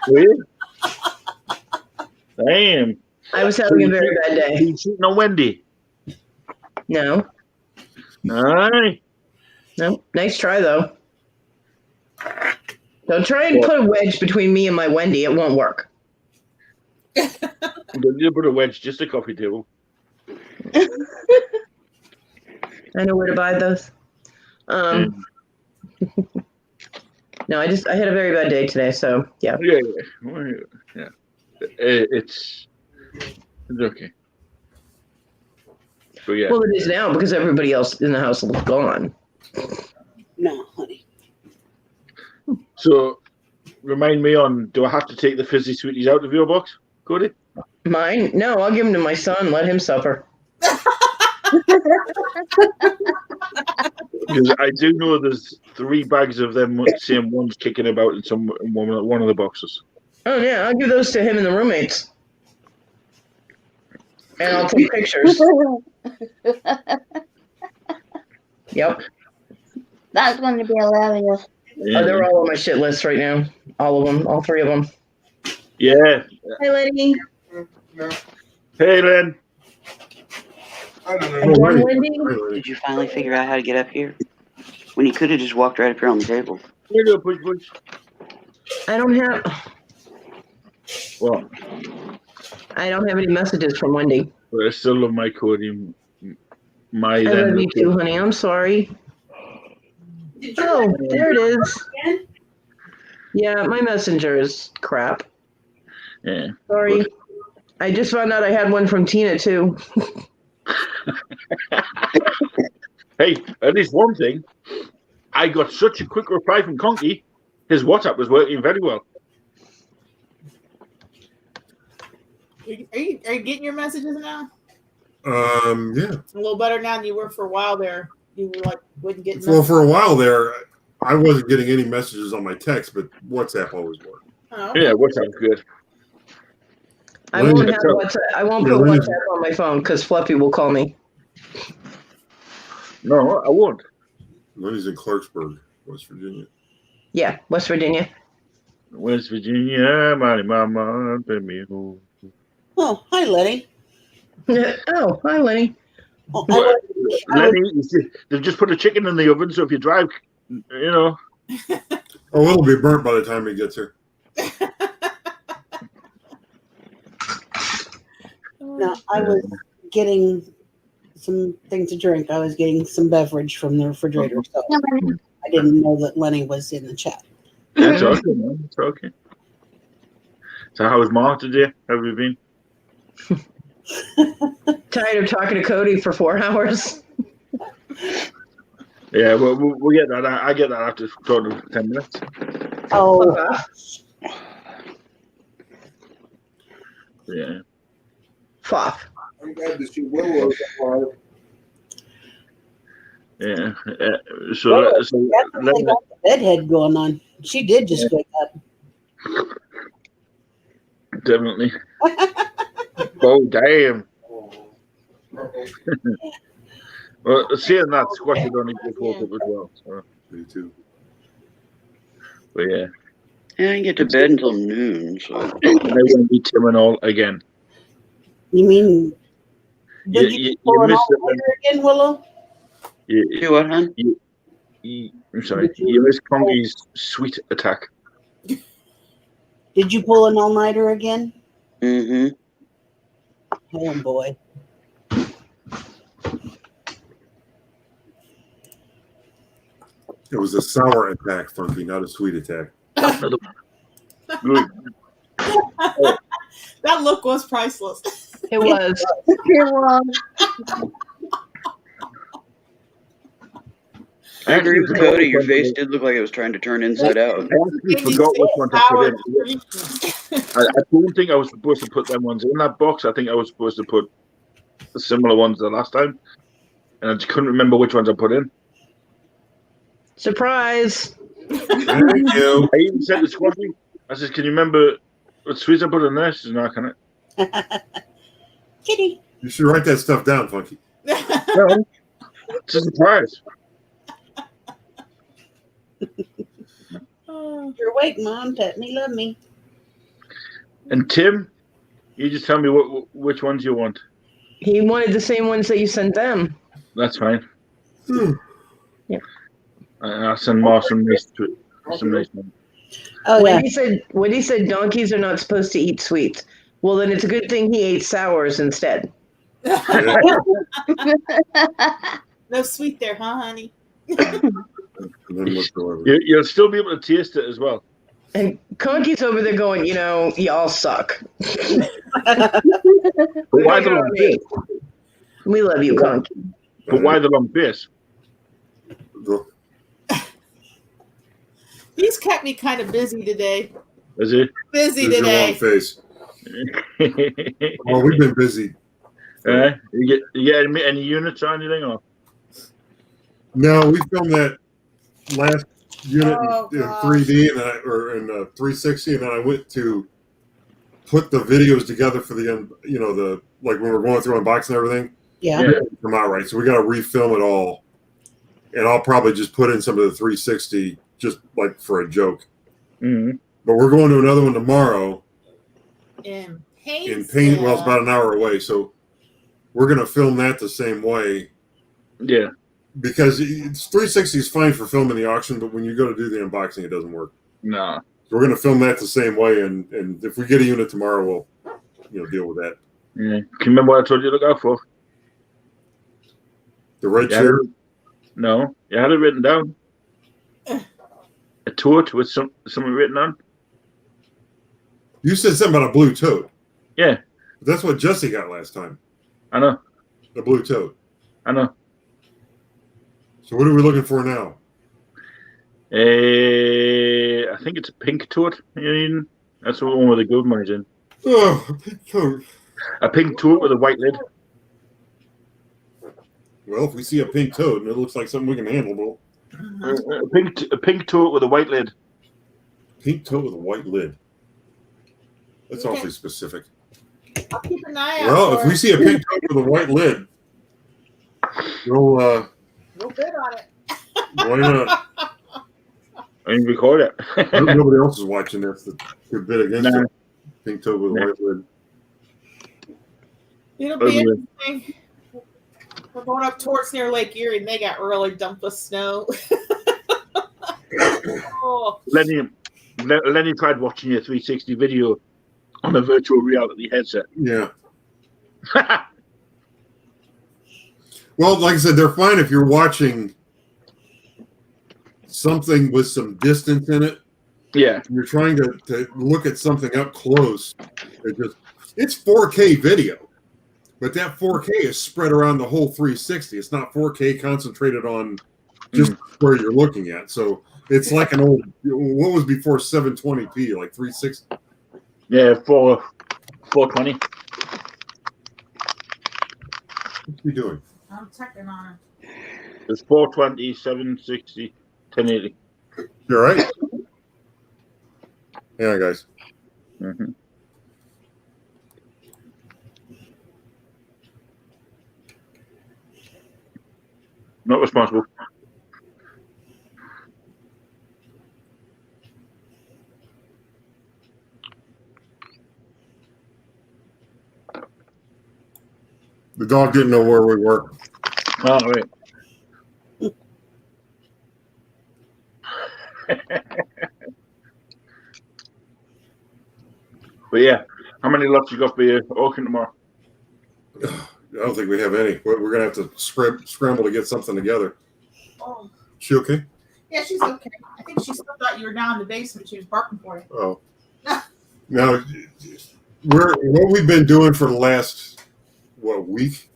Really? Damn. I was having a very bad day. You cheating on Wendy? No. Aye. No. Nice try, though. Don't try and put a wedge between me and my Wendy. It won't work. You put a wedge, just a coffee table. I know where to buy those. No, I had a very bad day today, so yeah. Yeah. It's okay. But yeah. Well, it is now because everybody else in the house is gone. No, honey. So, remind me on, do I have to take the fizzy sweeties out of your box, Cody? Mine? No, I'll give them to my son. Let him suffer. Because I do know there's 3 bags of them same ones kicking about in one of the boxes. Oh yeah, I'll give those to him and the roommates. And I'll take pictures. Yep. That's going to be hilarious. Yeah. Oh, they're all on my shit list right now. All of them. All 3 of them. Yeah. Hi, Lenny. No, Hey, Len. I don't know. And John wait. Wendy. Did you finally figure out how to get up here? When you could have just walked right up here on the table. Here you go, push. I don't have Well, I don't have any messages from Wendy. but I still love my Cody. My I love you too, honey. I'm sorry. Oh, there it is. Yeah, my messenger is crap. Yeah. Sorry. I just found out I had one from Tina too. Hey, at least one thing. I got such a quick reply from Conky. His WhatsApp was working very well. Are you getting your messages now? Yeah. A little better now than you were for a while there. You were like wouldn't get. Well, for a while there, I wasn't getting any messages on my text, but WhatsApp always worked. Oh. Yeah, WhatsApp's good. I won't Lenny- have WhatsApp. I won't Yeah, put Lenny's- WhatsApp on my phone because Fluffy will call me. No, I won't. Lenny's in Clarksburg, West Virginia. Yeah, West Virginia. West Virginia, my mama, take me home. Oh, hi, Lenny. Oh, hi, Lenny. Oh, What? I Lenny, you see, they've just put a chicken in the oven, so if you drive, you know. Oh, it'll be burnt by the time he gets here. No, I was getting some thing to drink. I was getting some beverage from the refrigerator, so I didn't know that Lenny was in the chat. It's okay, man. It's okay. So how was Mark today? How have you been? Tired of talking to Cody for 4 hours. Yeah, well, we'll get that. I get that after talking for 10 minutes. Oh, Yeah. Fuff. I'm glad to see Willow alive. Yeah. Willow So definitely got the bedhead going on. She did just wake up. definitely. Oh, damn. Well, seeing that squash it on equal fourth up as well. So, Me too. but yeah. Yeah, I didn't get to bed until noon, so I won't be Tim and all again. You mean did you You pull an missed it. all-nighter again, Willow? You, do what, hon? I'm sorry. You missed Conky's sweet attack. Did you pull an all-nighter again? Mm-hmm. Oh, boy. It was a sour attack, Funky, not a sweet attack. Good. That look was priceless. It was. It was. I agree with forgot Cody. which Your one face to- did look like it was trying to turn inside out. I actually forgot which one to put in. I don't think I was supposed to put them ones in that box. I think I was supposed to put the similar ones the last time, and I just couldn't remember which ones I put in. Surprise. Thank you. I even said to Squaddy, I said, "Can you remember what sweets I put in there?" She said, "No, I can't." Kitty. You should write that stuff down, Funky. No, it's a surprise. You're awake, Mom. Pet me, love me. And Tim, you just tell me which ones you want. He wanted the same ones that you sent them. That's fine. Yeah. I'll send more some nice to it. Some nice ones. Oh, yeah. When he said donkeys are not supposed to eat sweets, well, then it's a good thing he ate sours instead. No sweet there, huh, honey? None whatsoever. You'll still be able to taste it as well. And Conky's over there going, y'all suck. But why the long face? We love you, Conky. But why the long face? He's kept me kind of busy today. Is it? Busy There's your long today. face. Well, we've been busy. You get any units or anything? Or? No, we filmed that last unit Oh, in gosh. 3D or in 360, and then I went to put the videos together for the like when we're going through unboxing and everything. Yeah. Yeah. Come out right, so we got to refilm it all, and I'll probably just put in some of the 360 just like for a joke. Mm-hmm. But we're going to another one tomorrow In in Paint. Well, it's about an hour away, so we're going to film that the same way. Yeah. Because 360 is fine for filming the auction, but when you go to do the unboxing, it doesn't work. No. So we're going to film that the same way, and if we get a unit tomorrow, we'll deal with that. Yeah. Can you remember what I told you to look out for? The red Yeah. chair. No, you had it written down. A tote with something written on. You said something about a blue tote. Yeah, That's what Jesse got last time. I know. The blue tote. I know. So what are we looking for now? I think it's a pink tote. That's the one with the gold money's in. Oh, a pink tote. A pink tote with a white lid. Well, if we see a pink tote and it looks like something we can handle, well, A pink tote with a white lid. pink tote with a white lid. That's Okay. awfully specific. I'll keep an eye out. Well, for if we it. see a pink tote with a white lid, we'll We'll bid on it. why not? I can record it. Nobody else is watching this that could bid against Nah. it. Pink tote with a Nah. white lid. It'll be interesting. We're going up towards near Lake Erie, and they got really dumped with snow. Oh, Lenny tried watching your 360 video on a virtual reality headset. Yeah. Well, like I said, they're fine if you're watching something with some distance in it. Yeah. You're trying to look at something up close. It's 4K video, but that 4K is spread around the whole 360. It's not 4K concentrated on just where you're looking at. So it's like an old, what was before 720p, like 360. Yeah, 420. What's he doing? I'm checking on it. It's 420, 760, 1080. You all right? Yeah, guys. Mm-hmm. Not responsible. The dog didn't know where we were. Oh, right. But yeah, how many lots you got for your auction tomorrow? I don't think we have any. We're gonna have to scramble to get something together. Oh, She okay? yeah, she's okay. I think she still thought you were down in the basement. She was barking for you. Oh. Now, what we've been doing for the last week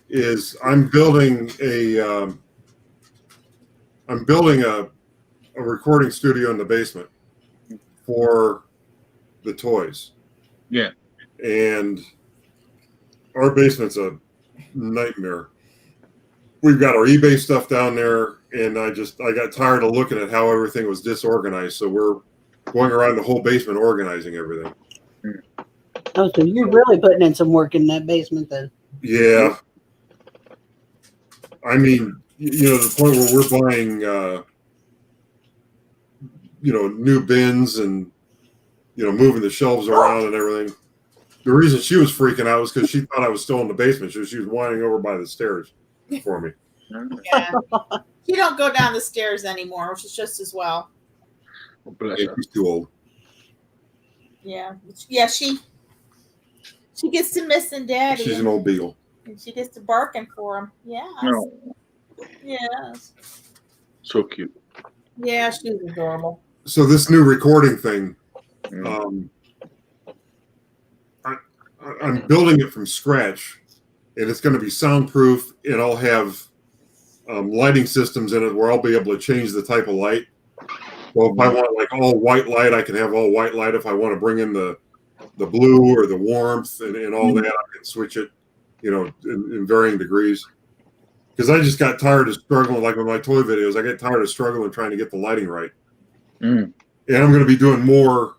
is I'm building a recording studio in the basement for the toys. Yeah. And our basement's a nightmare. We've got our eBay stuff down there, and I got tired of looking at how everything was disorganized. So we're going around the whole basement organizing everything. Oh, so you're really putting in some work in that basement then? Yeah. I mean, to the point where we're buying, new bins and, moving the shelves around and everything. The reason she was freaking out was because she thought I was still in the basement. She was whining over by the stairs for me. Yeah. You don't go down the stairs anymore, which is just as well. Bless Yeah, her. she's too old. Yeah. Yeah, she gets to missing Daddy. She's an old beagle. And she gets to barking for him. Yeah. No, Yes. so cute. Yeah, she's adorable. So this new recording thing, I'm building it from scratch, and it's going to be soundproof, and I'll have lighting systems in it where I'll be able to change the type of light. Well, if I want like all white light, I can have all white light. If I want to bring in the blue or the warmth and all that, I can switch it, in varying degrees. Because I just got tired of struggling, like with my toy videos, I get tired of struggling trying to get the lighting right. And I'm going to be doing more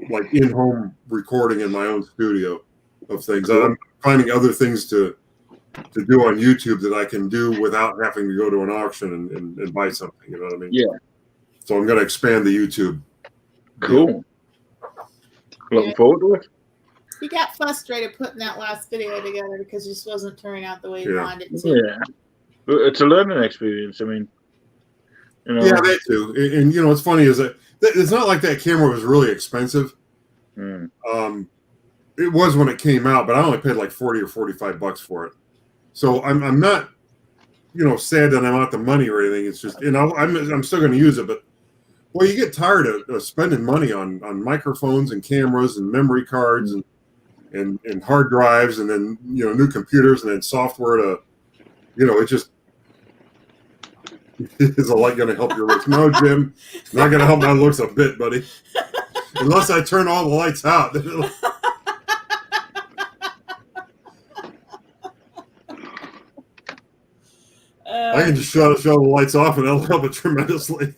like in-home recording in my own studio of things. I'm finding other things to do on YouTube that I can do without having to go to an auction and buy something. You know what I mean? Yeah. So I'm going to expand the YouTube. Cool. Looking forward to it. He got frustrated putting that last video together because it just wasn't turning out the way he wanted it to. Yeah. But it's a learning experience. I mean, Yeah, that too. And what's funny is that it's not like that camera was really expensive. It was when it came out, but I only paid like $40 or $45 for it. So I'm not, sad that I'm out the money or anything. It's just, I'm still going to use it, but well, you get tired of spending money on microphones and cameras and memory cards and hard drives, and then new computers and then software to, it just. Is a light going to help your looks? No, Jim, not going to help my looks a bit, buddy. Unless I turn all the lights out. I can just shut the lights off, and that'll help it tremendously.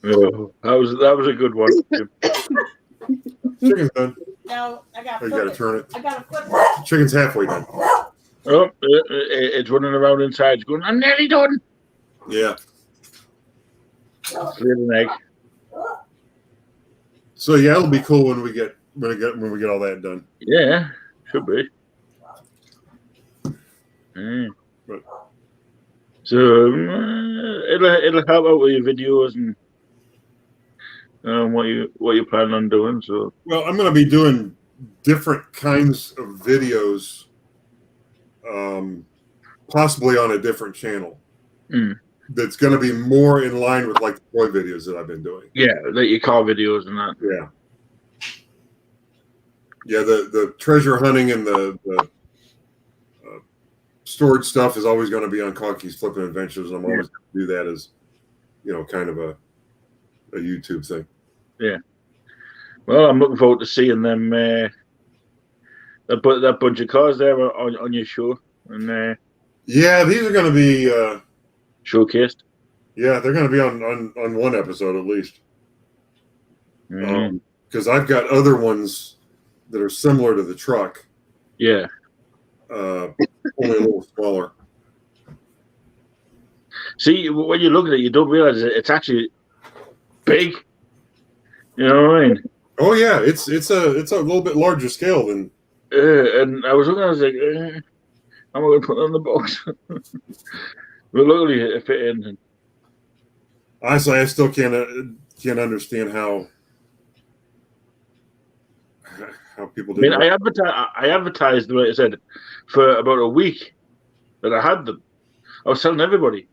Oh, that was a good one. Chicken's done. No, I got. Oh, you got to turn it. I got to flip it. Chicken's halfway done. Oh, it's running around inside. It's going, I'm nearly done. Yeah. Laid an egg. So yeah, it'll be cool when we get all that done. Yeah, should be. But so it'll help out with your videos and what you plan on doing. So well, I'm going to be doing different kinds of videos. Possibly on a different channel that's going to be more in line with like the toy videos that I've been doing. Yeah, like your car videos and that. Yeah. The treasure hunting and the storage stuff is always going to be on Conky's Flippin' Adventures. I'm always going to do that as kind of a YouTube thing. Yeah. Well, I'm looking forward to seeing them. That bunch of cars there on your show, and yeah, these are going to be showcased. Yeah, they're going to be on one episode at least. Because I've got other ones that are similar to the truck. Yeah. Only a little smaller. See, when you look at it, you don't realize it's actually big. You know what I mean? Oh yeah, it's a little bit larger scale than. And I was looking, I was like, I'm going to put it on the box. But luckily, it fit in. And Honestly, I still can't understand how people I mean, didn't. I advertised, like I said, for about a week that I had them. I was telling everybody.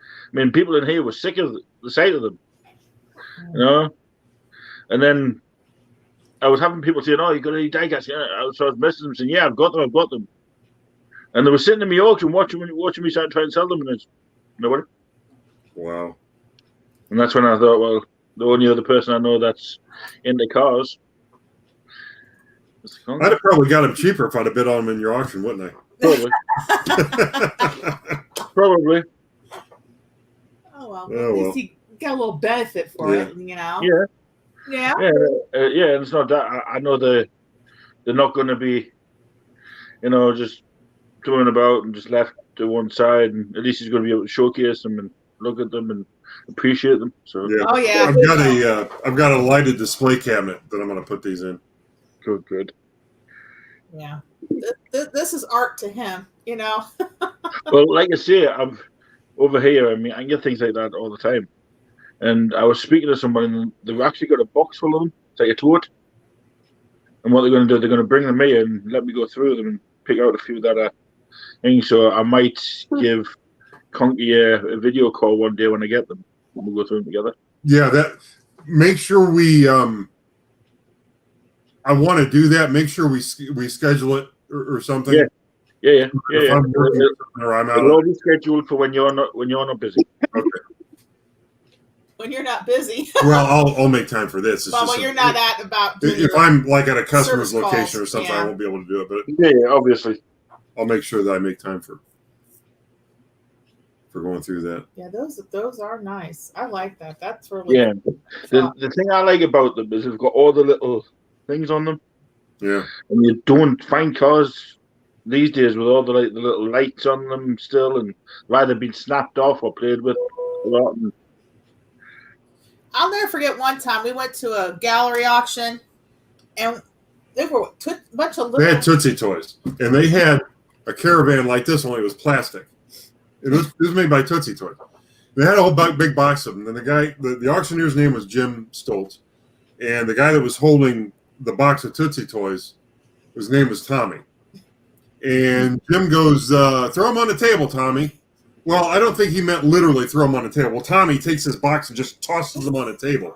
I mean, people in here were sick of the sight of them, you know. And then I was having people saying, "Oh, you got any diecast?" Yeah, so I was messaging them saying, "Yeah, I've got them." And they were sitting in my auction watching me try and sell them, and it's nobody. Wow. And that's when I thought, well, the only other person I know that's into cars. I'd have probably got them cheaper if I'd have bid on them in your auction, wouldn't Probably. I? Probably. Oh well, Oh, at least well. he got a little benefit for Yeah. it, you know. Yeah. Yeah. Yeah. And it's not that I know they're not going to be, you know, just throwing about and just left to one side. And at least he's going to be able to showcase them and look at them and appreciate them. So Yeah. Oh yeah. I've got a lighted display cabinet that I'm going to put these in. good. Yeah. This is art to him, you know. Well, like I say, I'm over here. I mean, I get things like that all the time. And I was speaking to someone, and they've actually got a box full of them. It's like a tote. And what they're going to do, they're going to bring them here and let me go through them and pick out a few that are things. So I might give Conky a video call one day when I get them. We'll go through them together. Yeah, make sure we I want to do that. Make sure we schedule it or something. Yeah. If I'm working or I'm out. It'll all be scheduled for when you're not busy. Okay. When you're not busy. Well, I'll make time for this. Well, when you're not at about doing if your I'm like at a customer's service location calls, or something, yeah. I won't be able to do it. But Yeah, obviously. I'll make sure that I make time for going through that. Yeah, those are nice. I like that. That's really The thing I like about them is they've got all the little things on them. Yeah. And you don't find cars these days with all the little lights on them still, and they've either been snapped off or played with a lot. And I'll never forget one time we went to a gallery auction, and there were a bunch of little. They had Tootsie Toys, and they had a caravan like this, only it was plastic. It was made by Tootsie Toys. They had a whole big box of them. And the guy, the auctioneer's name was Jim Stoltz, and the guy that was holding the box of Tootsie Toys, his name was Tommy. And Jim goes, "Throw them on the table, Tommy." Well, I don't think he meant literally throw them on the table. Well, Tommy takes his box and just tosses them on the table,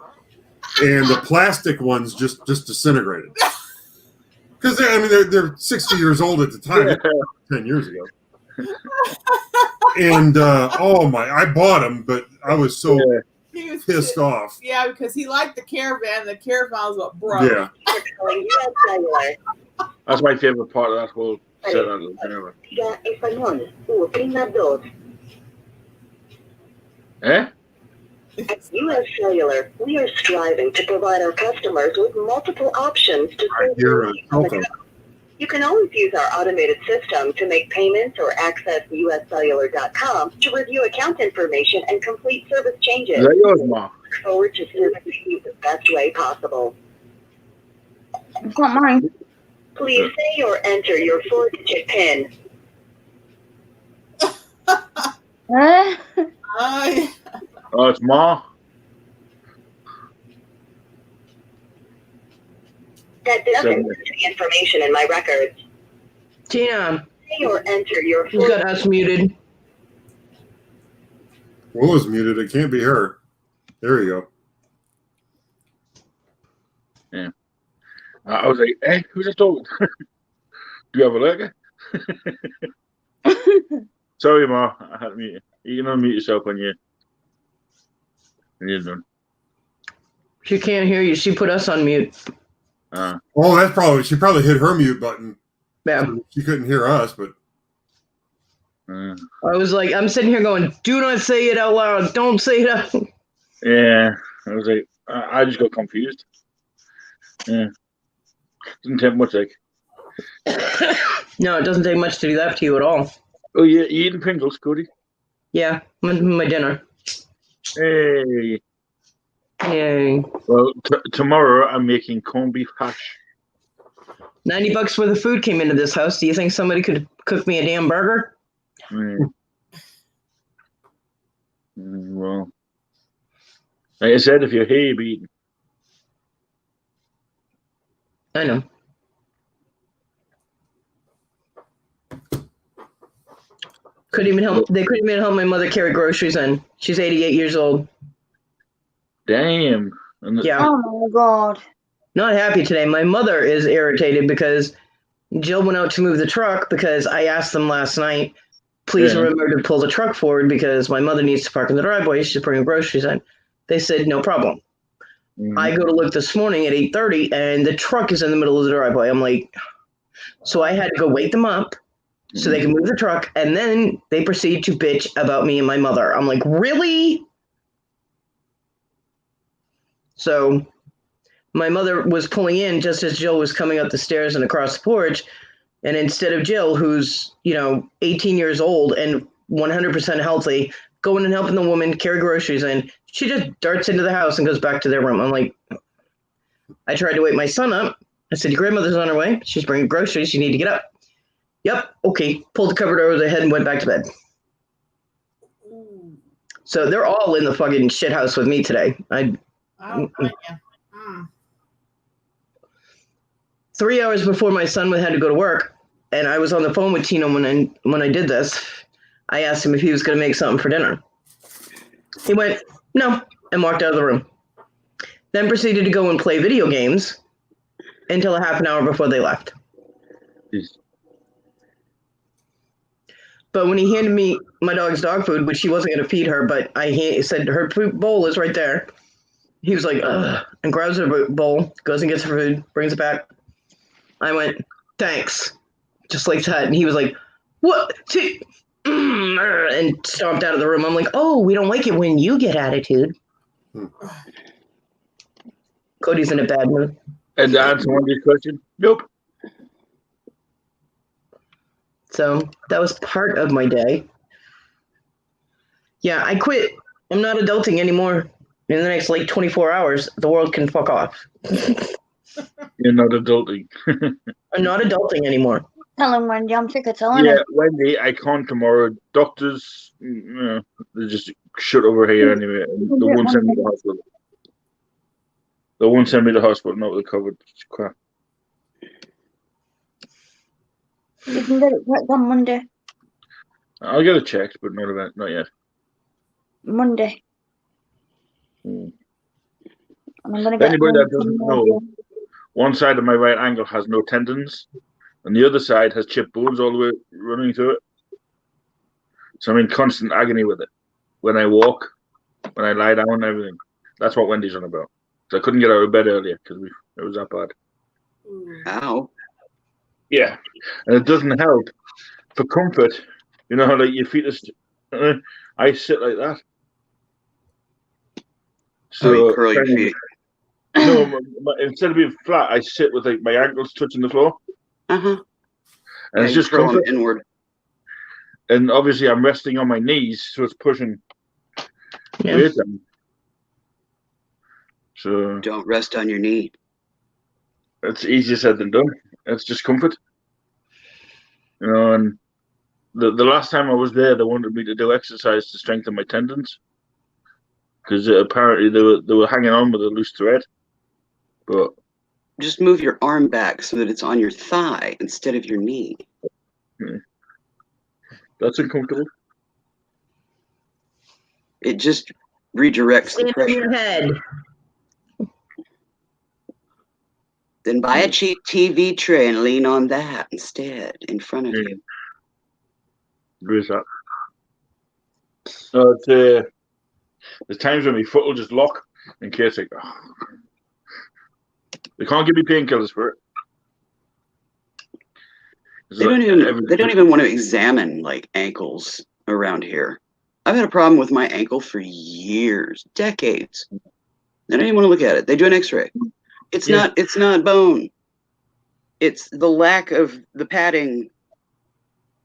and the plastic ones just disintegrated. Because they're 60 years old at the time, 10 years ago. And I bought them, but I was so pissed off. Yeah, because he liked the caravan. The caravan was what broke. Yeah. that's my favorite part of that whole set. Eh? At U.S. Cellular, we are striving to provide our customers with multiple options to serve their needs on the go. You can always use our automated system to make payments or access uscellular.com to review account information and complete service changes. Is that yours, Ma? Look forward to servicing you the best way possible. It's not mine. Please say or enter your 4-digit PIN. Oh, it's Ma. That doesn't match the information in my records. Tina, Say or enter your who's got us muted? What was muted? It can't be her. There you go. Yeah. I was like, "Hey, who's that talking? Do you have a lurker?" Sorry, Ma. I had to mute you. You can unmute yourself when you're done. She can't hear you. She put us on mute. Oh, she probably hit her mute button. Yeah. So she couldn't hear us, but I was like, I'm sitting here going, do not say it out loud. Don't say it out. Yeah. I was like, I just got confused. Yeah. Doesn't take much, like. No, it doesn't take much to do that to you at all. Oh, yeah. You eating Pringles, Cody? Yeah, my dinner. Hey. Yay. Well, tomorrow I'm making corned beef hash. $90 worth of food came into this house. Do you think somebody could cook me a damn burger? Well, like I said, if you're here, you're beaten. I know. Couldn't even help. They couldn't even help my mother carry groceries in. She's 88 years old. Damn. Yeah. Oh my god. Not happy today. My mother is irritated because Jill went out to move the truck because I asked them last night, please remember to pull the truck forward because my mother needs to park in the driveway. She's bringing groceries in. They said, no problem. I go to look this morning at 8:30 and the truck is in the middle of the driveway. I'm like, so I had to go wake them up so they can move the truck. And then they proceed to bitch about me and my mother. I'm like, really? So my mother was pulling in just as Jill was coming up the stairs and across the porch. And instead of Jill, who's, 18 years old and 100% healthy, going and helping the woman carry groceries in, she just darts into the house and goes back to their room. I'm like, I tried to wake my son up. I said, your grandmother's on her way. She's bringing groceries. You need to get up. Yep. Okay. Pulled the cupboard over their head and went back to bed. So they're all in the fucking shit house with me today. I don't blame you. 3 hours before my son had to go to work, and I was on the phone with Tino when I did this, I asked him if he was going to make something for dinner. He went, no, and walked out of the room. Then proceeded to go and play video games until a half an hour before they left. Jeez. But when he handed me my dog's dog food, which he wasn't going to feed her, but I said, her food bowl is right there. He was like, ugh, and grabs her bowl, goes and gets her food, brings it back. I went, thanks, just like that. And he was like, what? And stomped out of the room. I'm like, oh, we don't like it when you get attitude. Cody's in a bad mood. And to answer one of your questions, nope. So that was part of my day. Yeah, I quit. I'm not adulting anymore. In the next 24 hours, the world can fuck off. You're not adulting. I'm not adulting anymore. Tell him, Wendy. I'm sick of telling Yeah, him. Wendy, I can't tomorrow. Doctors, they just shut over here anyway. And they won't send me to the hospital. They won't send me to the hospital. No, they're covered. It's crap. You can get it checked on Monday. I'll get it checked, but not yet. Monday. And I'm gonna get Anybody that doesn't know, one side of my right ankle has no tendons, and the other side has chipped bones all the way running through it. So I'm in constant agony with it. When I walk, when I lie down, and everything. That's what Wendy's on about. So I couldn't get out of bed earlier because it was that bad. Ow. Yeah, and it doesn't help for comfort. You know how like your feet are. I sit like that. So you curl your feet. No, instead of being flat, I sit with like my ankles touching the floor. And it's just curl them comfort. inward. And obviously, I'm resting on my knees, so it's pushing weight down. So don't rest on your knee. It's easier said than done. It's just comfort. And the last time I was there, they wanted me to do exercise to strengthen my tendons because apparently they were hanging on with a loose thread. But just move your arm back so that it's on your thigh instead of your knee. That's uncomfortable. It just redirects the pressure. In your head. Then buy a cheap TV tray and lean on that instead in front of you. There's that. No, there's times when my foot will just lock in case they can't give me painkillers for it. They don't even want to examine like ankles around here. I've had a problem with my ankle for years, decades. They don't even want to look at it. They do an X-ray. It's not bone. It's the lack of the padding,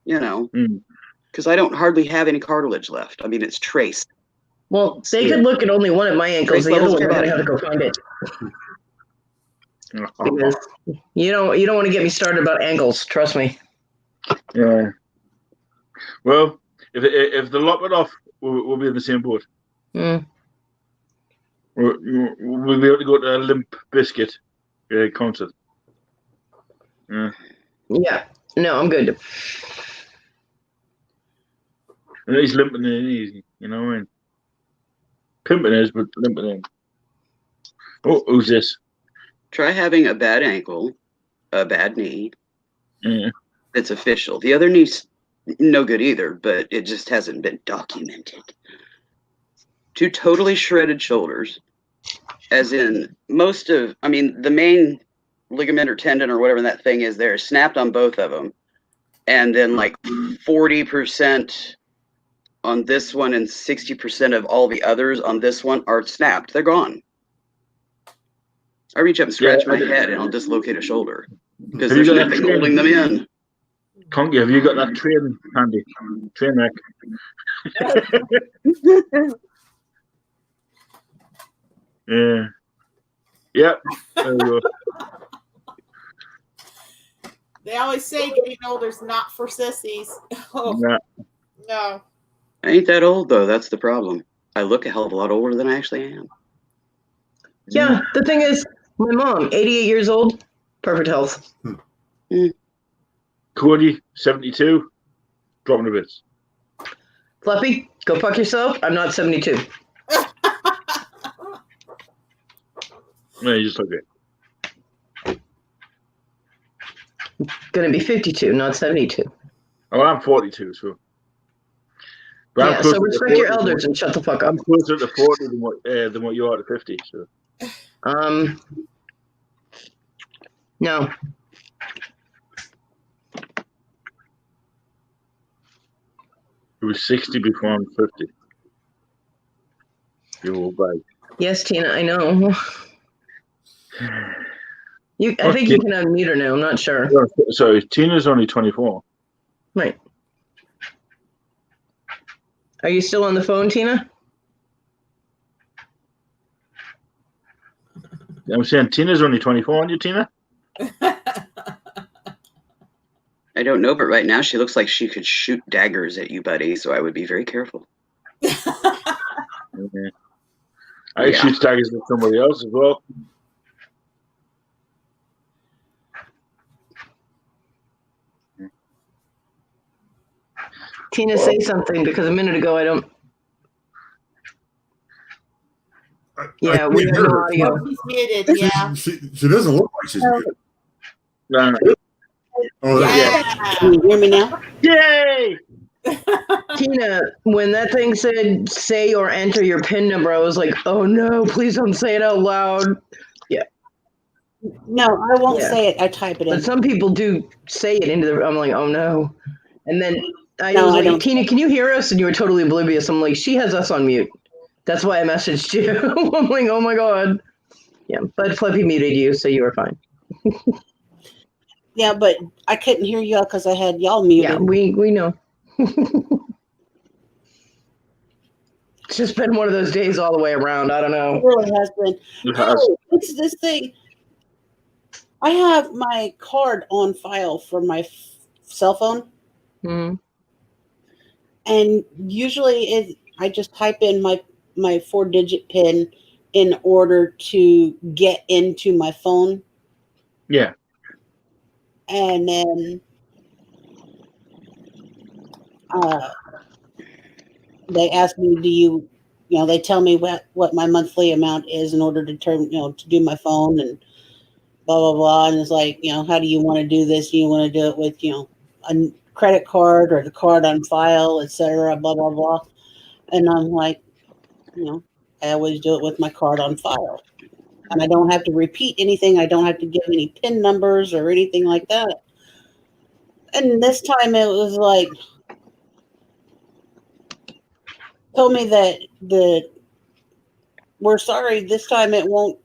because I don't hardly have any cartilage left. I mean, it's traced. Well, they could look at only one of my ankles. The other one, I'm gonna have to go find it. Because you don't want to get me started about ankles. Trust me. Yeah. Well, if they lop it off we'll be in the same boat. Mm. We'll be able to go to a Limp Biscuit concert. Yeah. Yeah. No, I'm good. And he's limping in easy, you know what I mean? Pimping is, but limping in. Oh, who's this? Try having a bad ankle, a bad knee. Yeah. It's official. The other knee's no good either, but it just hasn't been documented. 2 totally shredded shoulders, as in the main ligament or tendon or whatever that thing is there, snapped on both of them. And then like 40% on this one and 60% of all the others on this one are snapped. They're gone. I reach up and scratch my head and I'll dislocate a shoulder because there's nothing holding them in. Conky, have you got that train handy? Train wreck. Yeah. Yep. There we go. They always say getting older is not for sissies. Oh, Yeah. no. I ain't that old though. That's the problem. I look a hell of a lot older than I actually am. Yeah, the thing is, my mom, 88 years old, perfect health. Cody, 72, dropping a bit. Fluffy, go fuck yourself. I'm not 72. No, you just look it. Gonna be 52, not 72. Oh, I'm 42, so. But Yeah, so respect your elders and shut the fuck up. I'm closer to 40 than what you are to 50. So. No. It was 60 before I'm 50. You old bag. Yes, Tina, I know. I think you can unmute her now. I'm not sure. Sorry, Tina's only 24. Right. Are you still on the phone, Tina? I'm saying Tina's only 24, aren't you, Tina? I don't know, but right now she looks like she could shoot daggers at you, buddy, so I would be very careful. Okay. I shoot daggers at somebody else as well. Tina, say something, because a minute ago I don't. Yeah, we have no audio. He's muted, yeah. She doesn't look like she's good. No. Oh, Yeah. Can you hear me now? Yay! Tina, when that thing said say or enter your PIN number, I was like, oh no, please don't say it out loud. Yeah. No, I won't say it. I type it in. But some people do say it into the. I'm like, oh no. And then I No, was I like, don't. Tina, can you hear us? And you were totally oblivious. I'm like, she has us on mute. That's why I messaged you. I'm like, oh my God. Yeah, but Flippy muted you, so you were fine. Yeah, but I couldn't hear y'all because I had y'all muted. Yeah, we know. It's just been one of those days all the way around. I don't know. It really has been. It has. Oh, it's this thing. I have my card on file for my cell phone. Mm-hmm. And usually I just type in my 4-digit PIN in order to get into my phone. Yeah. And then they ask me, they tell me what my monthly amount is in order to to do my phone and blah, blah, blah. And it's like, how do you want to do this? Do you want to do it with, a credit card or the card on file, etc., blah, blah, blah. And I'm like, I always do it with my card on file. And I don't have to repeat anything. I don't have to give any PIN numbers or anything like that. And this time it was like, told me that we're sorry, this time it wouldn't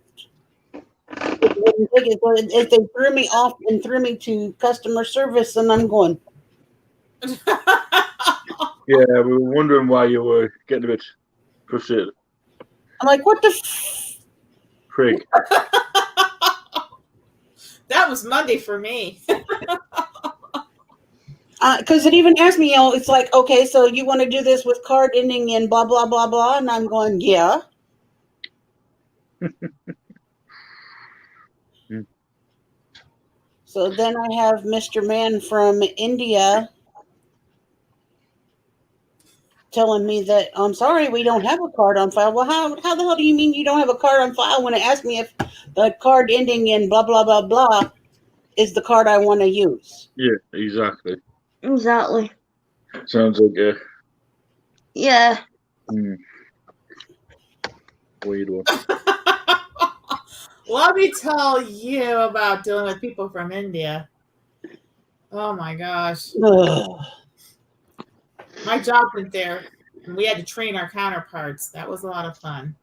take it. But if they threw me off and threw me to customer service, and I'm going. Yeah, we were wondering why you were getting a bit frustrated. I'm like, what the Frig. That was Monday for me. Because it even asked me, it's like, okay, so you want to do this with card ending in blah, blah, blah, blah. And I'm going, yeah. So then I have Mr. Man from India telling me that, I'm sorry, we don't have a card on file. Well, how the hell do you mean you don't have a card on file when it asked me if the card ending in blah, blah, blah, blah is the card I want to use? Yeah, exactly. Exactly. Sounds like a Yeah. weird one. Let me tell you about dealing with people from India. Oh my gosh. My job went there, and we had to train our counterparts. That was a lot of fun.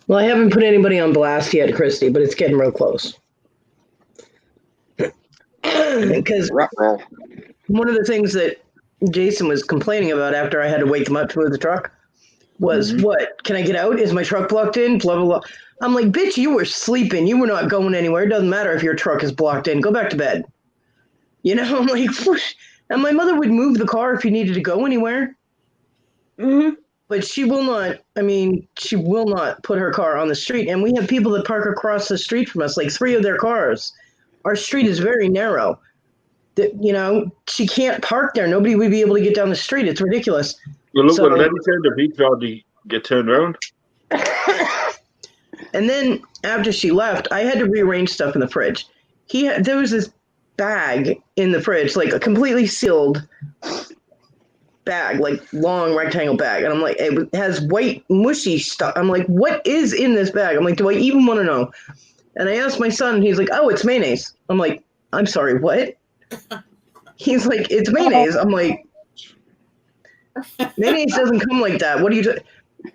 Well, I haven't put anybody on blast yet, Christy, but it's getting real close. Because one of the things that Jason was complaining about after I had to wake them up to move the truck was, what? Can I get out? Is my truck blocked in? Blah, blah, blah. I'm like, bitch, you were sleeping. You were not going anywhere. It doesn't matter if your truck is blocked in. Go back to bed. You know, I'm like, whoosh. And my mother would move the car if you needed to go anywhere. But she will not, she will not put her car on the street. And we have people that park across the street from us, like 3 of their cars. Our street is very narrow. She can't park there. Nobody would be able to get down the street. It's ridiculous. Well, look, when Lenny turned the beat valve to get turned around. And then after she left, I had to rearrange stuff in the fridge. There was this bag in the fridge, like a completely sealed bag, like long rectangle bag. And I'm like, it has white mushy stuff. I'm like, what is in this bag? I'm like, do I even want to know? And I asked my son, and he's like, oh, it's mayonnaise. I'm like, I'm sorry, what? He's like, it's mayonnaise. I'm like, mayonnaise doesn't come like that. What do you do?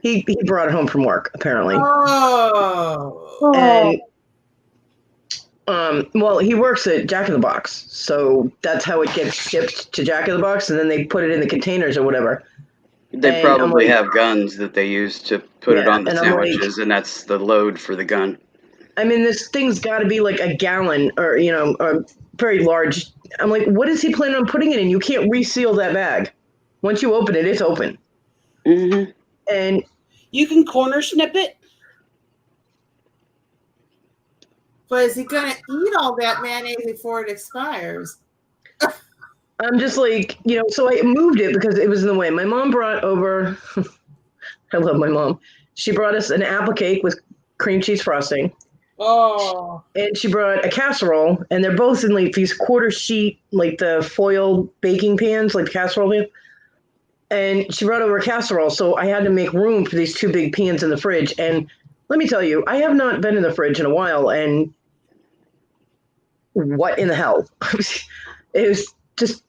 He brought it home from work, apparently. Oh. And well, he works at Jack in the Box, so that's how it gets shipped to Jack in the Box, and then they put it in the containers or whatever. They probably have guns that they use to put it on the sandwiches, and that's the load for the gun. This thing's got to be like a gallon or, a very large. I'm like, what is he planning on putting it in? You can't reseal that bag. Once you open it, it's open. And you can corner snip it. But is he going to eat all that mayonnaise before it expires? I'm just like, so I moved it because it was in the way. My mom brought over, I love my mom. She brought us an apple cake with cream cheese frosting. Oh. And she brought a casserole, and they're both in like these quarter sheet, like the foil baking pans, like the casserole pan. And she brought over a casserole, so I had to make room for these 2 big pans in the fridge. And let me tell you, I have not been in the fridge in a while, and what in the hell? It was just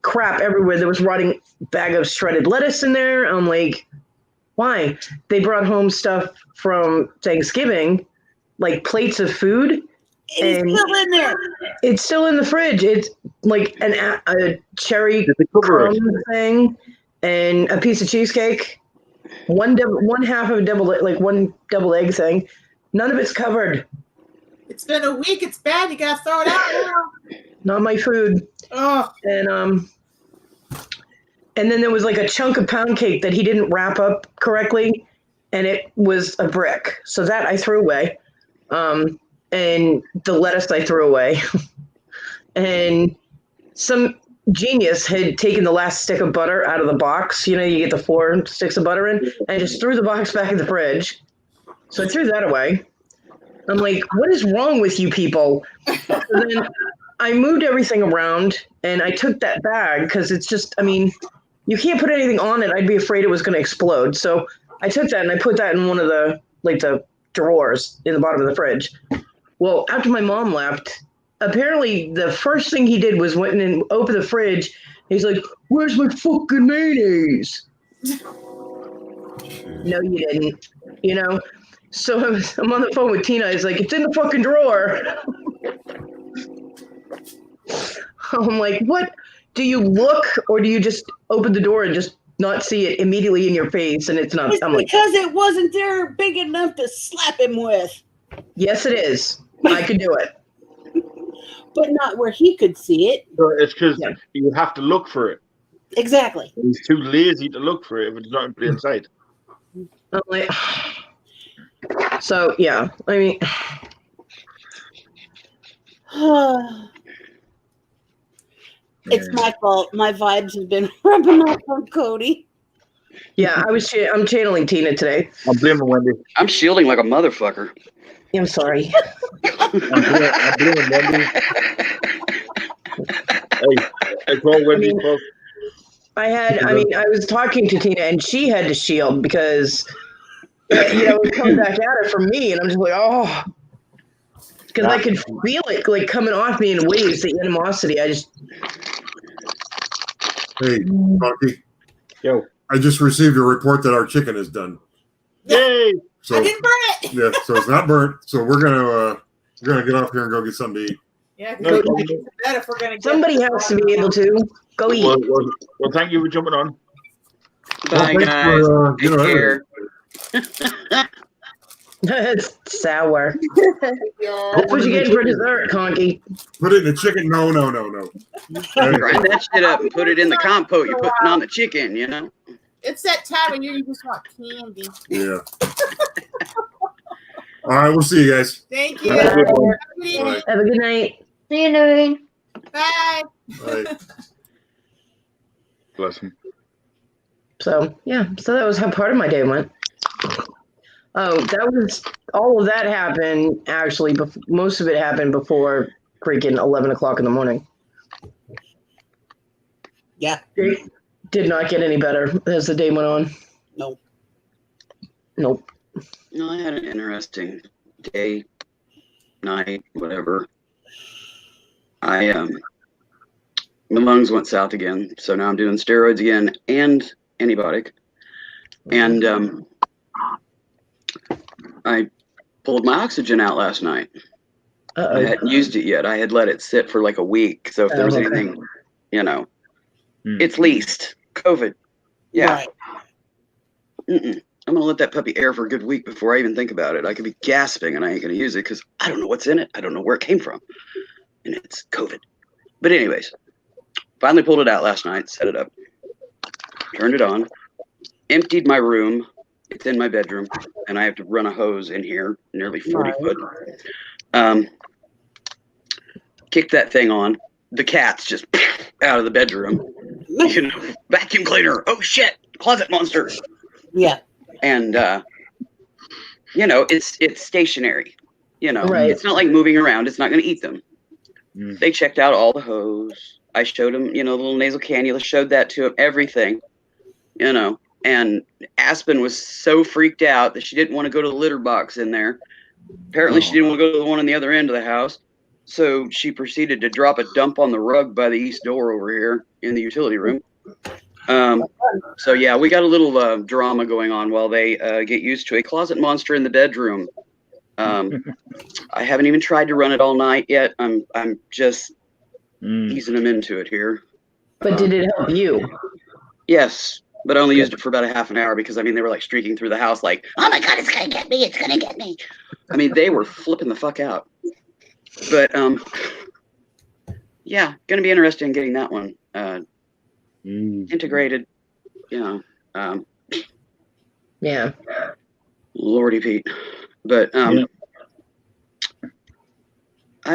crap everywhere. There was rotting bag of shredded lettuce in there. I'm like, why? They brought home stuff from Thanksgiving, like plates of food. It's still in there. It's still in the fridge. It's like a cherry crumb thing and a piece of cheesecake. One half of one double egg thing. None of it's covered. It's been a week. It's bad. You got to throw it out now. Not my food. Oh. And then there was like a chunk of pound cake that he didn't wrap up correctly, and it was a brick. So that I threw away. And the lettuce I threw away. And some genius had taken the last stick of butter out of the box. You get the 4 sticks of butter in, and just threw the box back in the fridge. So I threw that away. I'm like, what is wrong with you people? So then I moved everything around, and I took that bag because it's just, you can't put anything on it. I'd be afraid it was going to explode. So I took that and I put that in one of the drawers in the bottom of the fridge. Well, after my mom left, apparently the first thing he did was went and opened the fridge. He's like, where's my fucking mayonnaise? No, you didn't. So I'm on the phone with Tina. He's like, it's in the fucking drawer. I'm like, what? Do you look, or do you just open the door and just not see it immediately in your face? And it's not. It's because it wasn't there big enough to slap him with. Yes, it is. I could do it. but not where he could see it. So it's because Yeah. you have to look for it. Exactly. He's too lazy to look for it if it's not in plain sight. I'm like, so yeah, I mean, It's my fault. My vibes have been rubbing off on Cody. yeah, I'm channeling Tina today. I'm blaming Wendy. I'm shielding like a motherfucker. I'm sorry. I'm blaming Wendy. Hey, it's all Wendy's fault. I was talking to Tina and she had to shield because, it was coming back at her from me, and I'm just like, oh, because I could feel it like coming off me in waves, the animosity. I just. Hey, Bucky. Yo. I just received a report that our chicken is done. Yay! So I didn't burn it. yeah, so it's not burnt. So we're gonna get off here and go get something to eat. Yeah, No, go eat to bed if we're gonna. Somebody has to be able to go eat. Well, thank you for jumping on. Bye, thanks guys. for, Take care. It's sour. Yeah. That's what you get for dessert, Conky. Put it in the chicken. No. Hey, Grind that shit up and put it in the compote you're putting on the chicken, It's that time of year you just want candy. yeah. All right, we'll see you guys. Thank you. Have a good one. Have a good evening. Have a good night. See you, Noreen. Bye. Bye. Bless him. So that was how part of my day went. Oh, all of that happened actually. Most of it happened before freaking 11 o'clock in the morning. Yeah. It did not get any better as the day went on. Nope. Nope. No, I had an interesting day, night, whatever. My lungs went south again, so now I'm doing steroids again and antibiotic. And I pulled my oxygen out last night. Uh-oh. I hadn't used it yet. I had let it sit for like a week. So if there was anything, it's leased. COVID. Yeah. Right. I'm going to let that puppy air for a good week before I even think about it. I could be gasping and I ain't going to use it because I don't know what's in it. I don't know where it came from. And it's COVID. But anyways, finally pulled it out last night, set it up, turned it on, emptied my room. It's in my bedroom, and I have to run a hose in here, nearly 40 foot. Kick that thing on. The cat's just out of the bedroom. Vacuum cleaner. Oh, shit. Closet monster. Yeah. And, it's stationary. Right. It's not like moving around. It's not going to eat them. They checked out all the hose. I showed them, the little nasal cannula, showed that to them, everything, And Aspen was so freaked out that she didn't want to go to the litter box in there. Apparently, she didn't want to go to the one on the other end of the house. So she proceeded to drop a dump on the rug by the east door over here in the utility room. So, yeah, we got a little drama going on while they get used to a closet monster in the bedroom. I haven't even tried to run it all night yet. I'm just easing them into it here. But did it help you? Yes. But I only used it for about a half an hour because, they were like streaking through the house like, oh my God, it's going to get me. It's going to get me. They were flipping the fuck out. But, yeah, going to be interesting getting that one integrated, Yeah. Lordy Pete. But I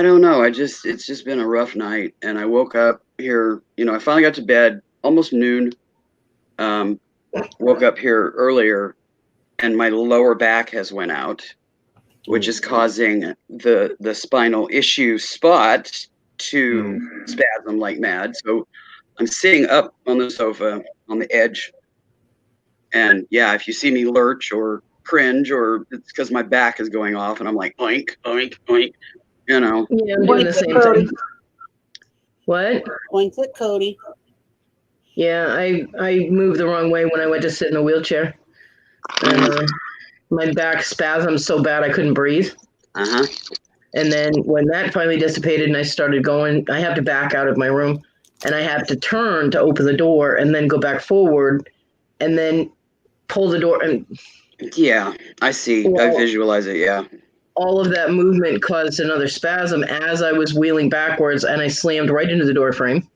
don't know. It's just been a rough night. And I woke up here, I finally got to bed almost noon. Woke up here earlier and my lower back has went out, which is causing the spinal issue spot to spasm like mad. So I'm sitting up on the sofa on the edge. And yeah, if you see me lurch or cringe, or it's because my back is going off and I'm like, oink, oink, oink, Yeah, I'm doing the same thing. What? Points at Cody. Yeah, I moved the wrong way when I went to sit in the wheelchair. And my back spasmed so bad I couldn't breathe. Uh-huh. And then when that finally dissipated and I started going, I have to back out of my room and I have to turn to open the door and then go back forward and then pull the door. And yeah, I see. I visualize it. Yeah. all of that movement caused another spasm as I was wheeling backwards, and I slammed right into the door frame.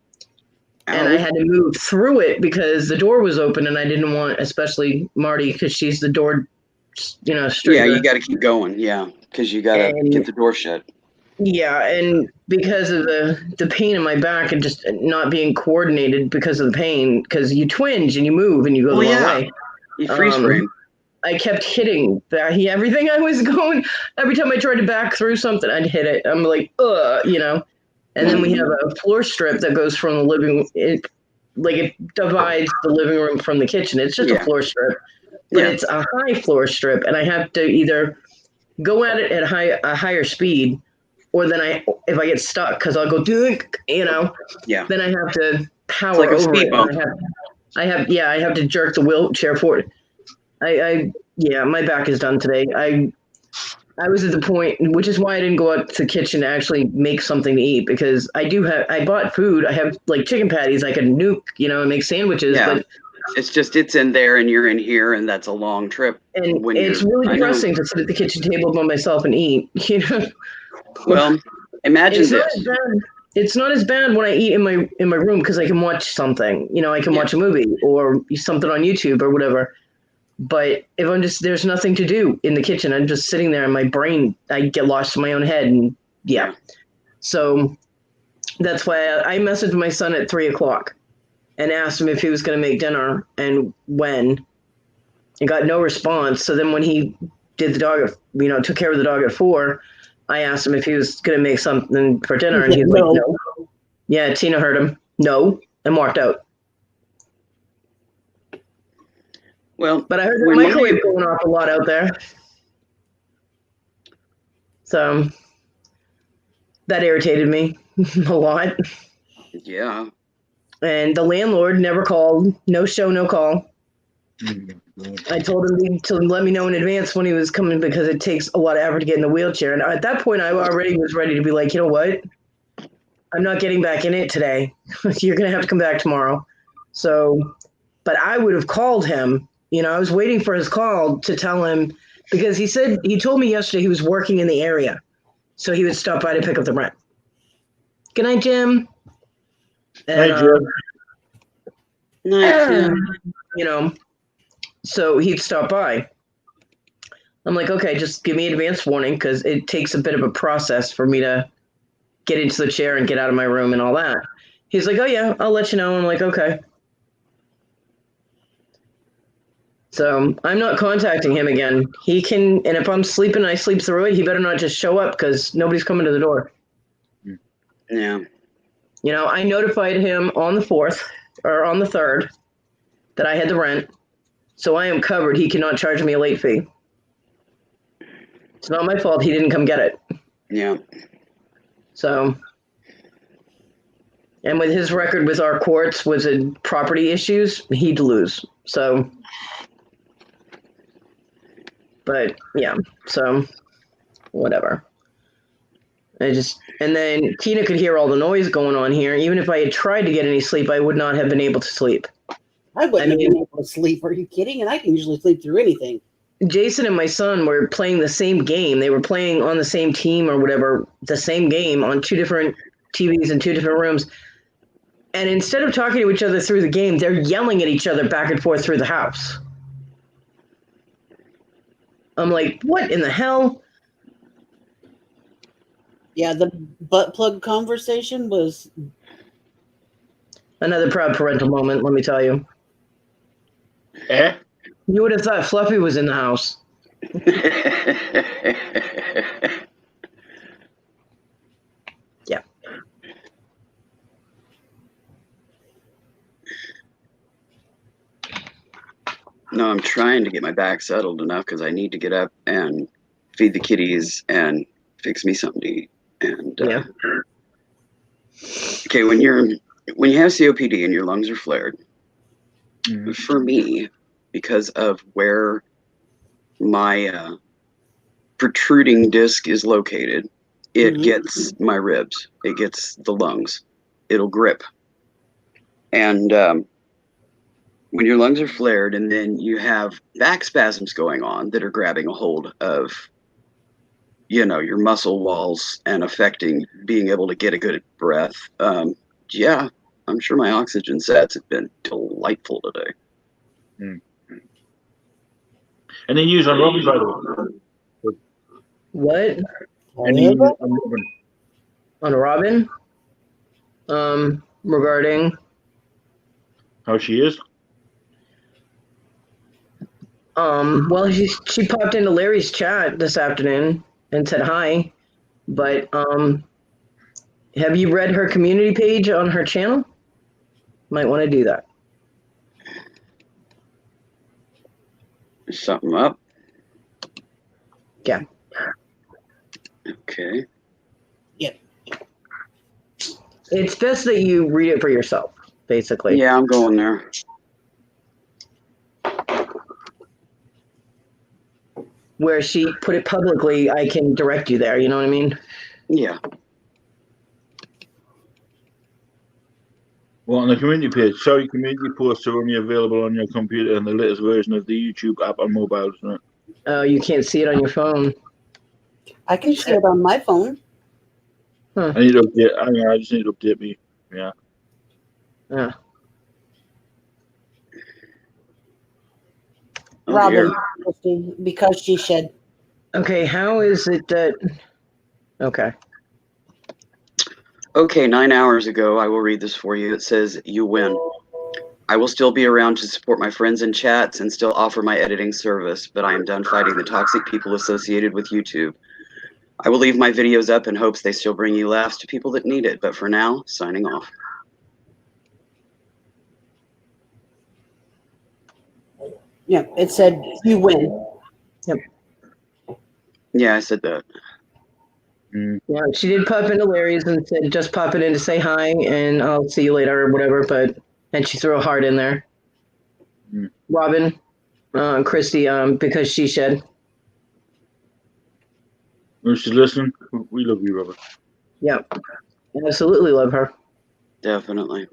And I had to move through it because the door was open, and I didn't want, especially Marty, because she's the door, straight. Yeah, you got to keep going. Yeah, because you got to get the door shut. Yeah, and because of the pain in my back and just not being coordinated because of the pain, because you twinge and you move and you go the wrong way. You freeze frame. I kept hitting everything I was going. Every time I tried to back through something, I'd hit it. I'm like, And then we have a floor strip that goes from the living. It divides the living room from the kitchen. It's just a floor strip, but it's a high floor strip, and I have to either go at it at a higher speed, or then if I get stuck, because I'll go then I have to power like over it. Bump. I have to jerk the wheelchair forward. My back is done today. I was at the point, which is why I didn't go out to the kitchen to actually make something to eat, because I bought food. I have like chicken patties I can nuke, and make sandwiches. Yeah. But it's in there and you're in here, and that's a long trip. And it's really depressing to sit at the kitchen table by myself and eat, Well, imagine it's this. It's not as bad when I eat in my room because I can watch something. I can watch a movie or something on YouTube or whatever. But if there's nothing to do in the kitchen, I'm just sitting there and my brain, I get lost in my own head. And so that's why I messaged my son at 3:00 and asked him if he was going to make dinner and when, and got no response. So then when he did the dog, took care of the dog at 4, I asked him if he was going to make something for dinner. And he's like, no. Yeah, Tina heard him. No, and walked out. Well, but I heard the microwave going off a lot out there. So that irritated me a lot. Yeah. And the landlord never called. No show, no call. I told him to let me know in advance when he was coming because it takes a lot of effort to get in the wheelchair. And at that point, I already was ready to be like, you know what? I'm not getting back in it today. You're going to have to come back tomorrow. So, but I would have called him. I was waiting for his call to tell him, because he told me yesterday he was working in the area. So he would stop by to pick up the rent. Good night, Jim. Night, Jim. Night, Jim. So he'd stop by. I'm like, okay, just give me advance warning, because it takes a bit of a process for me to get into the chair and get out of my room and all that. He's like, oh, yeah, I'll let you know. I'm like, okay. So I'm not contacting him again. He can, and if I'm sleeping and I sleep through it, he better not just show up because nobody's coming to the door. Yeah. I notified him on the 4th or on the 3rd that I had the rent. So I am covered. He cannot charge me a late fee. It's not my fault he didn't come get it. Yeah. So, and with his record with our courts was in property issues, he'd lose. So, but yeah, so whatever. And then Tina could hear all the noise going on here. Even if I had tried to get any sleep, I would not have been able to sleep. I wouldn't have been able to sleep. Are you kidding? And I can usually sleep through anything. Jason and my son were playing the same game. They were playing on the same team or whatever, the same game on 2 different TVs in 2 different rooms. And instead of talking to each other through the game, they're yelling at each other back and forth through the house. I'm like, what in the hell? Yeah, the butt plug conversation was another proud parental moment, let me tell you. Eh? You would have thought Fluffy was in the house. Yeah. No, I'm trying to get my back settled enough because I need to get up and feed the kitties and fix me something to eat. And okay, when you have COPD and your lungs are flared, for me, because of where my protruding disc is located, it gets my ribs, it gets the lungs, it'll grip. And when your lungs are flared and then you have back spasms going on that are grabbing a hold of your muscle walls and affecting being able to get a good breath. Yeah, I'm sure my oxygen sats have been delightful today. And then use on Robin, by the way. What? Any on Robin? On Robin? Regarding How she is? well, she popped into Larry's chat this afternoon and said hi, but have you read her community page on her channel? Might want to do that. Is something up? Yeah. Okay. Yep. It's best that you read it for yourself, basically. Yeah, I'm going there. Where she put it publicly, I can direct you there. You know what I mean? Yeah. Well, on the community page, sorry, community posts are only available on your computer and the latest version of the YouTube app on mobile, isn't it? Oh, you can't see it on your phone. I can see it on my phone. Huh. I need to update. I just need to update me. Yeah. Yeah. Oh, Robin, dear. because she said. Okay, how is it that? Okay. Okay, 9 hours ago, I will read this for you. It says, "You win. I will still be around to support my friends in chats and still offer my editing service, but I am done fighting the toxic people associated with YouTube. I will leave my videos up in hopes they still bring you laughs to people that need it, but for now, signing off." Yeah, it said you win. Yep. Yeah, I said that. Yeah, she did pop into Larry's and said, just pop it in to say hi and I'll see you later or whatever, and she threw a heart in there. Robin, Christy, because she said. When she's listening, we love you, Robert. Yep. Absolutely love her. Definitely.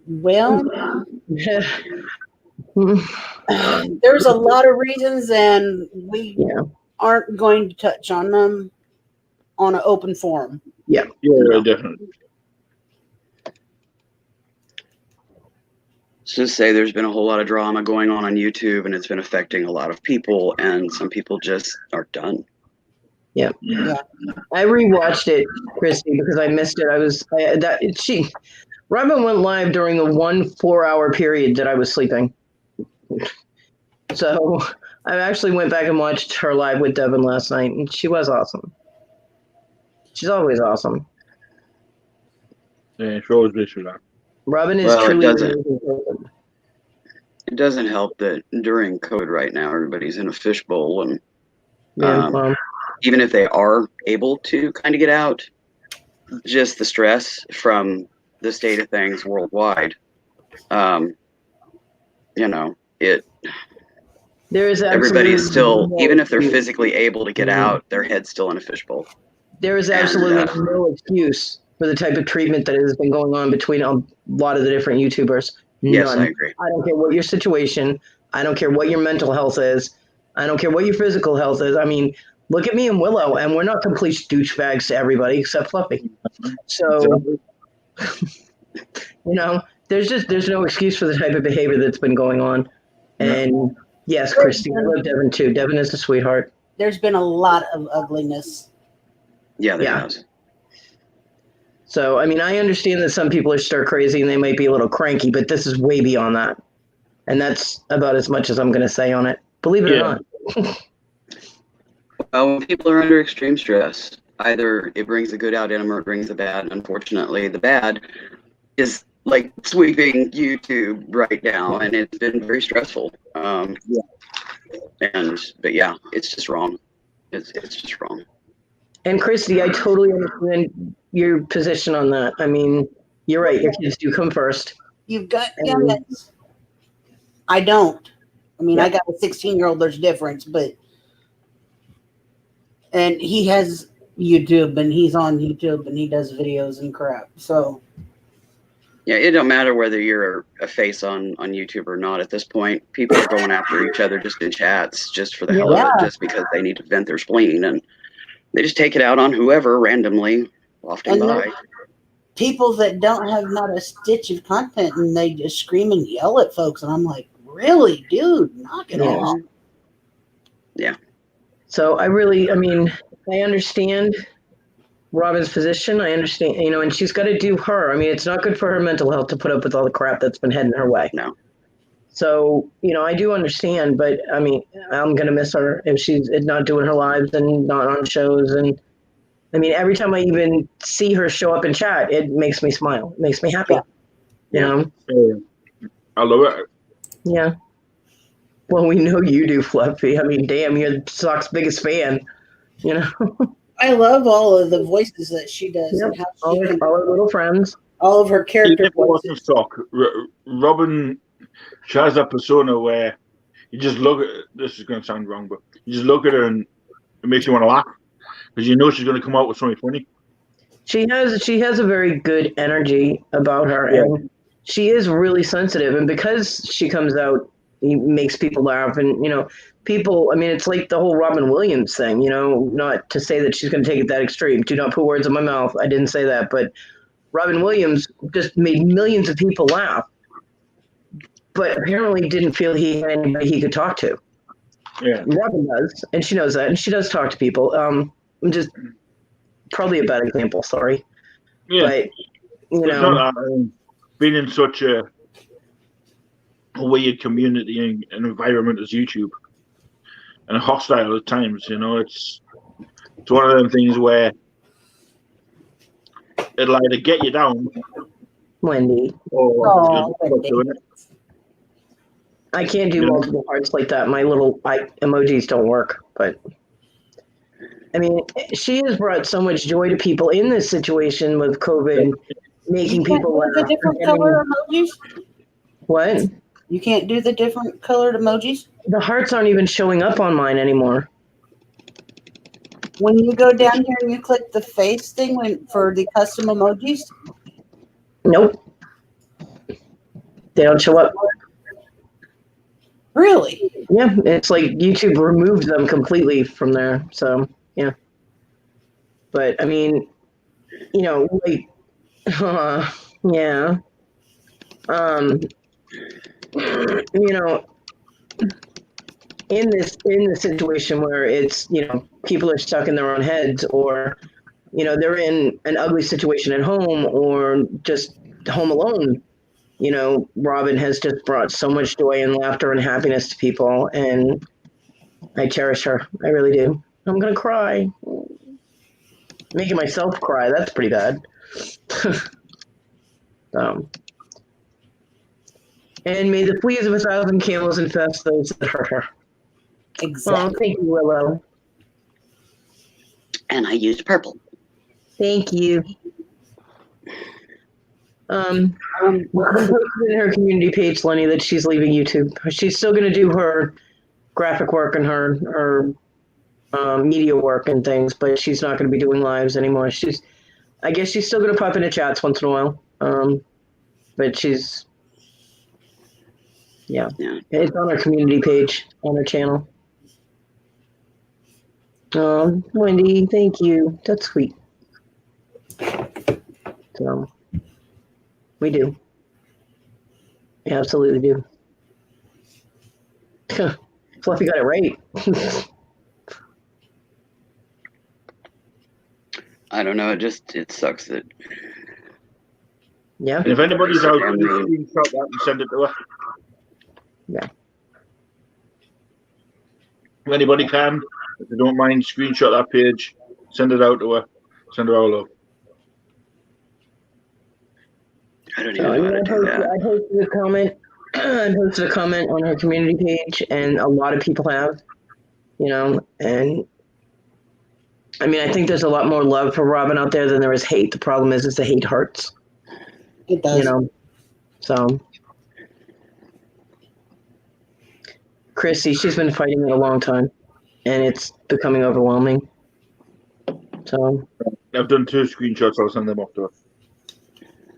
Well, there's a lot of reasons, and we aren't going to touch on them on an open forum. Yeah. Yeah, definitely. Just say there's been a whole lot of drama going on YouTube, and it's been affecting a lot of people, and some people just are done. Yeah. I rewatched it, Christy, because I missed it. Robin went live during the 1 4-hour period that I was sleeping. So I actually went back and watched her live with Devin last night, and she was awesome. She's always awesome. Yeah, she always makes you laugh. Robin is truly amazing. It doesn't help that during COVID right now, everybody's in a fishbowl, and even if they are able to kind of get out, just the stress from the state of things worldwide, there is everybody's still, even if they're physically able to get out, their head's still in a fishbowl. There is absolutely no excuse for the type of treatment that has been going on between a lot of the different YouTubers. None. Yes, I agree. I don't care what your situation. I don't care what your mental health is. I don't care what your physical health is. I mean, look at me and Willow, and we're not complete douchebags to everybody except Fluffy. So, there's no excuse for the type of behavior that's been going on. And yes, Christy, I love Devin too. Devin is a sweetheart. There's been a lot of ugliness. Yeah, there has. So, I mean, I understand that some people are stir crazy and they might be a little cranky, but this is way beyond that. And that's about as much as I'm going to say on it. Believe it or not. Well, when people are under extreme stress, either it brings the good out in them or it brings the bad. Unfortunately, the bad is like sweeping YouTube right now, and it's been very stressful. But yeah, it's just wrong. It's just wrong. And Christy, I totally understand your position on that. I mean, you're right. Your kids do come first. You've got youngins. I don't. I mean, I got a 16-year-old. There's difference, and he has YouTube, and he's on YouTube, and he does videos and crap. So Yeah, it don't matter whether you're a face on YouTube or not at this point. People are going after each other just in chats, just for the hell of it, just because they need to vent their spleen, and they just take it out on whoever randomly wafting And by. people that don't have not a stitch of content, and they just scream and yell at folks, and I'm like, really, dude, knock it off. Yeah. So I mean, I understand Robin's position. I understand, and she's got to do her. I mean, it's not good for her mental health to put up with all the crap that's been heading her way. No. So, I do understand, but I mean, I'm going to miss her if she's not doing her lives and not on shows. And I mean, every time I even see her show up in chat, it makes me smile. It makes me happy. You know? I love it. Yeah. Well, we know you do, Fluffy. I mean, damn, you're Sock's biggest fan. I love all of the voices that she does. Yep. And how All her little friends. All of her character voices. Robin, she has that persona where you just look at, this is going to sound wrong, but you just look at her and it makes you want to laugh because you know she's going to come out with something funny. She has a very good energy about her, and she is really sensitive. And because she comes out, he makes people laugh, and people. I mean, it's like the whole Robin Williams thing. Not to say that she's going to take it that extreme. Do not put words in my mouth. I didn't say that, but Robin Williams just made millions of people laugh, but apparently didn't feel he had anybody he could talk to. Yeah, Robin does, and she knows that, and she does talk to people. I'm just probably a bad example. Sorry. Yeah. But being in such a weird community and environment as YouTube, and hostile at times, it's one of them things where it'll either get you down, Wendy. Or I can't do multiple hearts like that. My little emojis don't work, but I mean, she has brought so much joy to people in this situation with COVID, making people laugh. The different color emojis? What? You can't do the different colored emojis? The hearts aren't even showing up on mine anymore. When you go down here and you click the face thing for the custom emojis? Nope. They don't show up. Really? Yeah, it's like YouTube removed them completely from there. So, yeah. But, I mean, like, yeah. In this situation where it's, people are stuck in their own heads, or, they're in an ugly situation at home, or just home alone, Robin has just brought so much joy and laughter and happiness to people, and I cherish her. I really do. I'm gonna cry. Making myself cry, that's pretty bad. And may the fleas of 1,000 camels infest those that hurt her. Exactly. Oh, thank you, Willow. And I used purple. Thank you. We posted in her community page, Lenny, that she's leaving YouTube. She's still going to do her graphic work and her media work and things, but she's not going to be doing lives anymore. I guess she's still going to pop into chats once in a while. But she's, yeah, it's on her community page on her channel. Wendy, thank you. That's sweet. So, we do. We absolutely do. Fluffy got it right. I don't know. It sucks that. Yeah. And if anybody's out, screenshot that and send it to her. Yeah. If anybody can, if they don't mind, screenshot that page, send it out to her, send her our love. I don't even know how to do that. I posted a comment. I posted a comment on her community page, and a lot of people have, and I mean, I think there's a lot more love for Robin out there than there is hate. The problem is the hate hurts. It does. So Chrissy, she's been fighting it a long time, and it's becoming overwhelming. So I've done 2 screenshots. I'll send them off to her.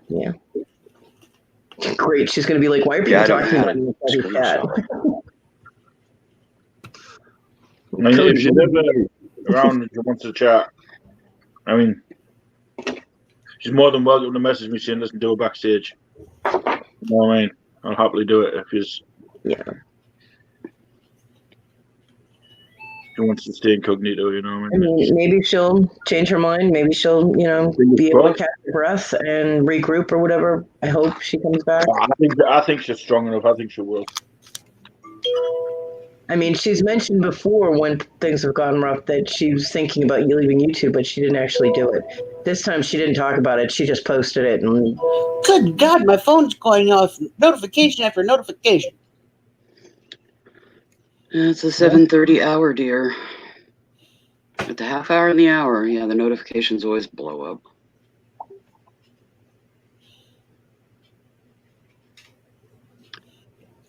Yeah. Great. She's going to be like, why are people Yeah, I don't talking know how about to me? screw myself. I mean, if she's ever around and she wants to chat, I mean, she's more than welcome to message me saying, listen, do it backstage. You know what I mean? I'll happily do it if she's. Yeah. She wants to stay incognito, you know what I I mean? mean, maybe she'll change her mind. Maybe she'll, be able to catch her breath and regroup or whatever. I hope she comes back. I think she's strong enough. I think she will. I mean, she's mentioned before when things have gone rough that she was thinking about leaving YouTube, but she didn't actually do it. This time she didn't talk about it. She just posted it. And Good God, my phone's going off notification after notification. It's a 7:30 hour, dear. At the half hour and the hour, yeah, the notifications always blow up.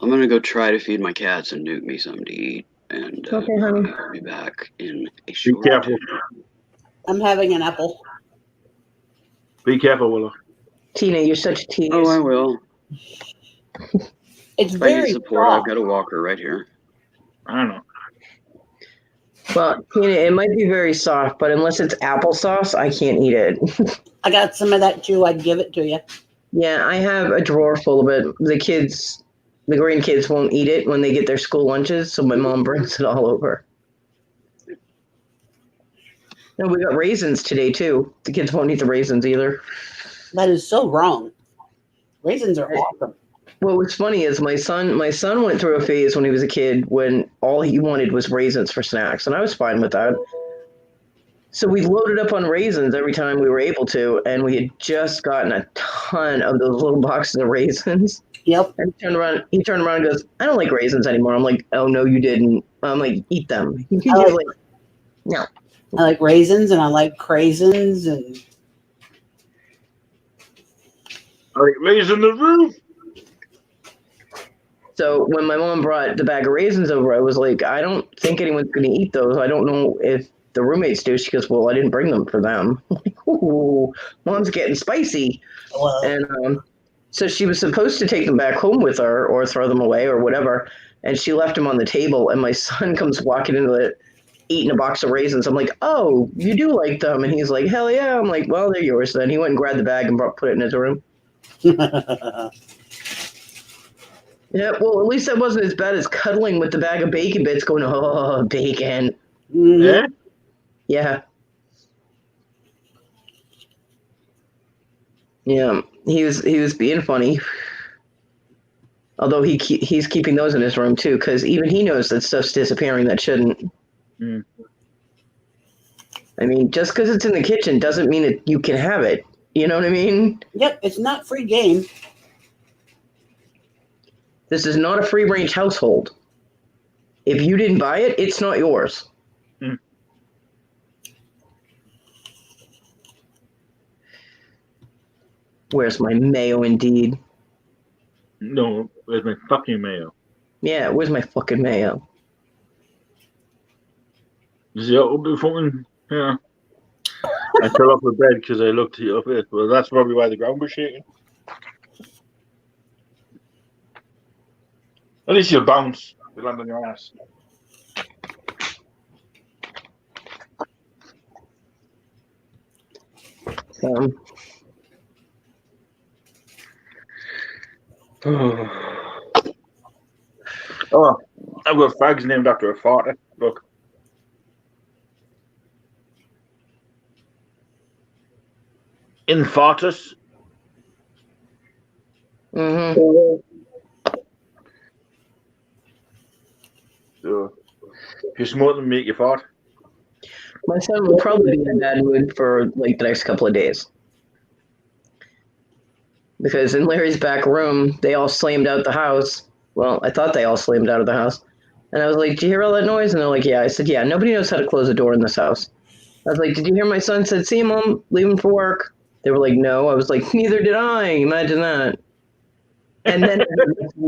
I'm gonna go try to feed my cats and nuke me something to eat, and okay, honey. I'll be back in a Be short careful. I'm having an apple. Be careful, Willow. Tina, you're such a tease. Oh, I will. It's If I need very support, soft. I've got a walker right here. I don't know. Well, Tina, it might be very soft, but unless it's applesauce, I can't eat it. I got some of that too. I'd give it to you. Yeah, I have a drawer full of it. The grandkids won't eat it when they get their school lunches, so my mom brings it all over. No, we got raisins today too. The kids won't eat the raisins either. That is so wrong. Raisins are awesome. What was funny is my son went through a phase when he was a kid when all he wanted was raisins for snacks, and I was fine with that. So we loaded up on raisins every time we were able to, and we had just gotten a ton of those little boxes of raisins. Yep. And he turned around and goes, I don't like raisins anymore. I'm like, oh, no, you didn't. I'm like, eat them. He's like, no. I like raisins and I like craisins and I like raising the roof. So when my mom brought the bag of raisins over, I was like, I don't think anyone's going to eat those. I don't know if the roommates do. She goes, well, I didn't bring them for them. I'm like, ooh, mom's getting spicy. well, And so she was supposed to take them back home with her or throw them away or whatever. And she left them on the table. And my son comes walking into it, eating a box of raisins. I'm like, oh, you do like them? And he's like, hell yeah. I'm like, well, they're yours then. He went and grabbed the bag and put it in his room. Yeah, well, at least that wasn't as bad as cuddling with the bag of bacon bits going, oh, bacon. Yeah? Yeah. Yeah, he was being funny. Although he's keeping those in his room too, because even he knows that stuff's disappearing that shouldn't. Mm. I mean, just because it's in the kitchen doesn't mean that you can have it. You know what I mean? Yep, it's not free game. This is not a free range household. If you didn't buy it, it's not yours. Mm. Where's my mayo indeed? No, where's my fucking mayo? Yeah, where's my fucking mayo? Is it up the fucking, yeah. I fell off the bed because I looked at up it. Well, that's probably why the ground was shaking. At least you'll bounce. You'll land on your ass. Oh, I've got fags named after a farter. Look. Infartus. Mm-hmm. So, if you smoke them, make you fart. My son will probably be in a bad mood for like the next couple of days. Because in Larry's back room, they all slammed out the house. Well, I thought they all slammed out of the house. And I was like, did you hear all that noise? And they're like, yeah. I said, yeah, nobody knows how to close a door in this house. I was like, did you hear my son said, see, Mom, leaving for work? They were like, no. I was like, neither did I. Imagine that. And then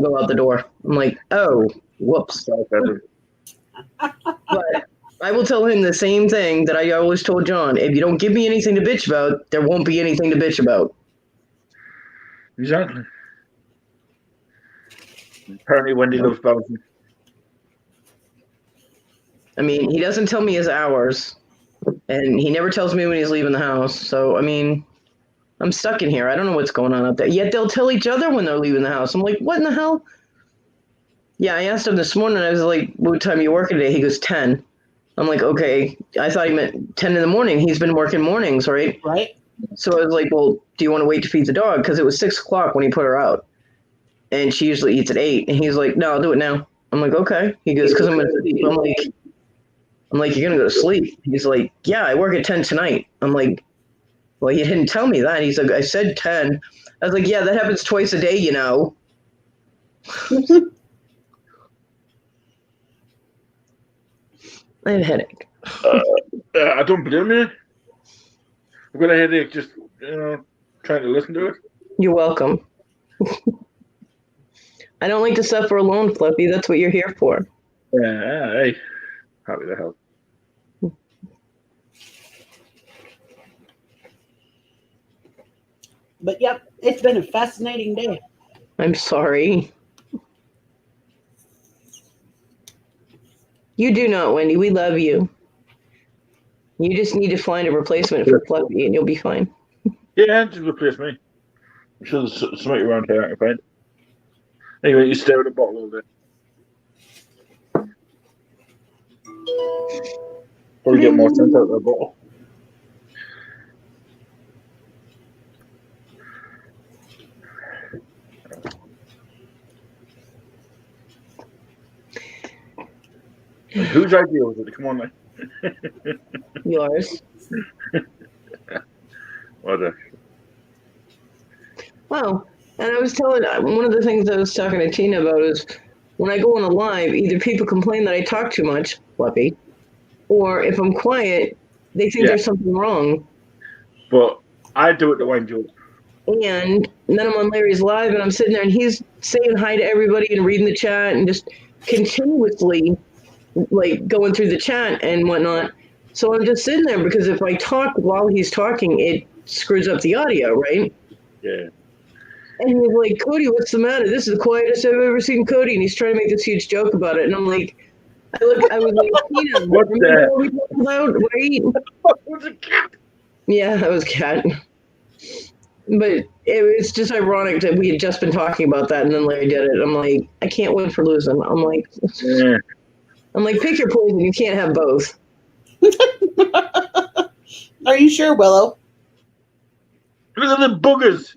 go out the door. I'm like, oh, whoops. But I will tell him the same thing that I always told John. If you don't give me anything to bitch about, there won't be anything to bitch about. Exactly. Apparently, Wendy loves bouncing. I mean, he doesn't tell me his hours, and he never tells me when he's leaving the house. So, I mean, I'm stuck in here. I don't know what's going on out there. Yet they'll tell each other when they're leaving the house. I'm like, what in the hell? Yeah, I asked him this morning. I was like, what time are you working today? He goes, 10. I'm like, okay. I thought he meant 10 in the morning. He's been working mornings, right? Right. So I was like, well, do you want to wait to feed the dog? Because it was 6 o'clock when he put her out. And she usually eats at 8. And he's like, no, I'll do it now. I'm like, okay. He goes, because I'm going to sleep. I'm like, you're going to go to sleep? He's like, yeah, I work at 10 tonight. I'm like, well, you didn't tell me that. He's like, I said 10. I was like, yeah, that happens twice a day, you know. I have a headache. I don't blame you. I've got a headache just, trying to listen to it. You're welcome. I don't like to suffer alone, Fluffy. That's what you're here for. Yeah, hey. Happy to help. But yep, it's been a fascinating day. I'm sorry. You do not, Wendy. We love you. You just need to find a replacement for Fluffy and you'll be fine. Yeah, just replace me. I'm sure there's something around here I can find. Anyway, you stare at the bottle all day. Probably get more sense out of the bottle. And whose idea was it? Come on, like. Yours. What the? Wow. And I was telling, one of the things I was talking to Tina about is when I go on a live, either people complain that I talk too much, Fluffy, or if I'm quiet, they think there's something wrong. But I do it the way I do it. And then I'm on Larry's live and I'm sitting there and he's saying hi to everybody and reading the chat and just continuously like going through the chat and whatnot. So I'm just sitting there because if I talk while he's talking, it screws up the audio, right? Yeah. And he's like, Cody, what's the matter? This is the quietest I've ever seen Cody. And he's trying to make this huge joke about it. And I'm like, I was like, Tina, what the? What we talking about, right? Was a cat? Yeah, that was Cat. But it's just ironic that we had just been talking about that and then Larry did it. I'm like, I can't win for losing. I'm like, pick your poison. You can't have both. Are you sure, Willow? Look at the boogers.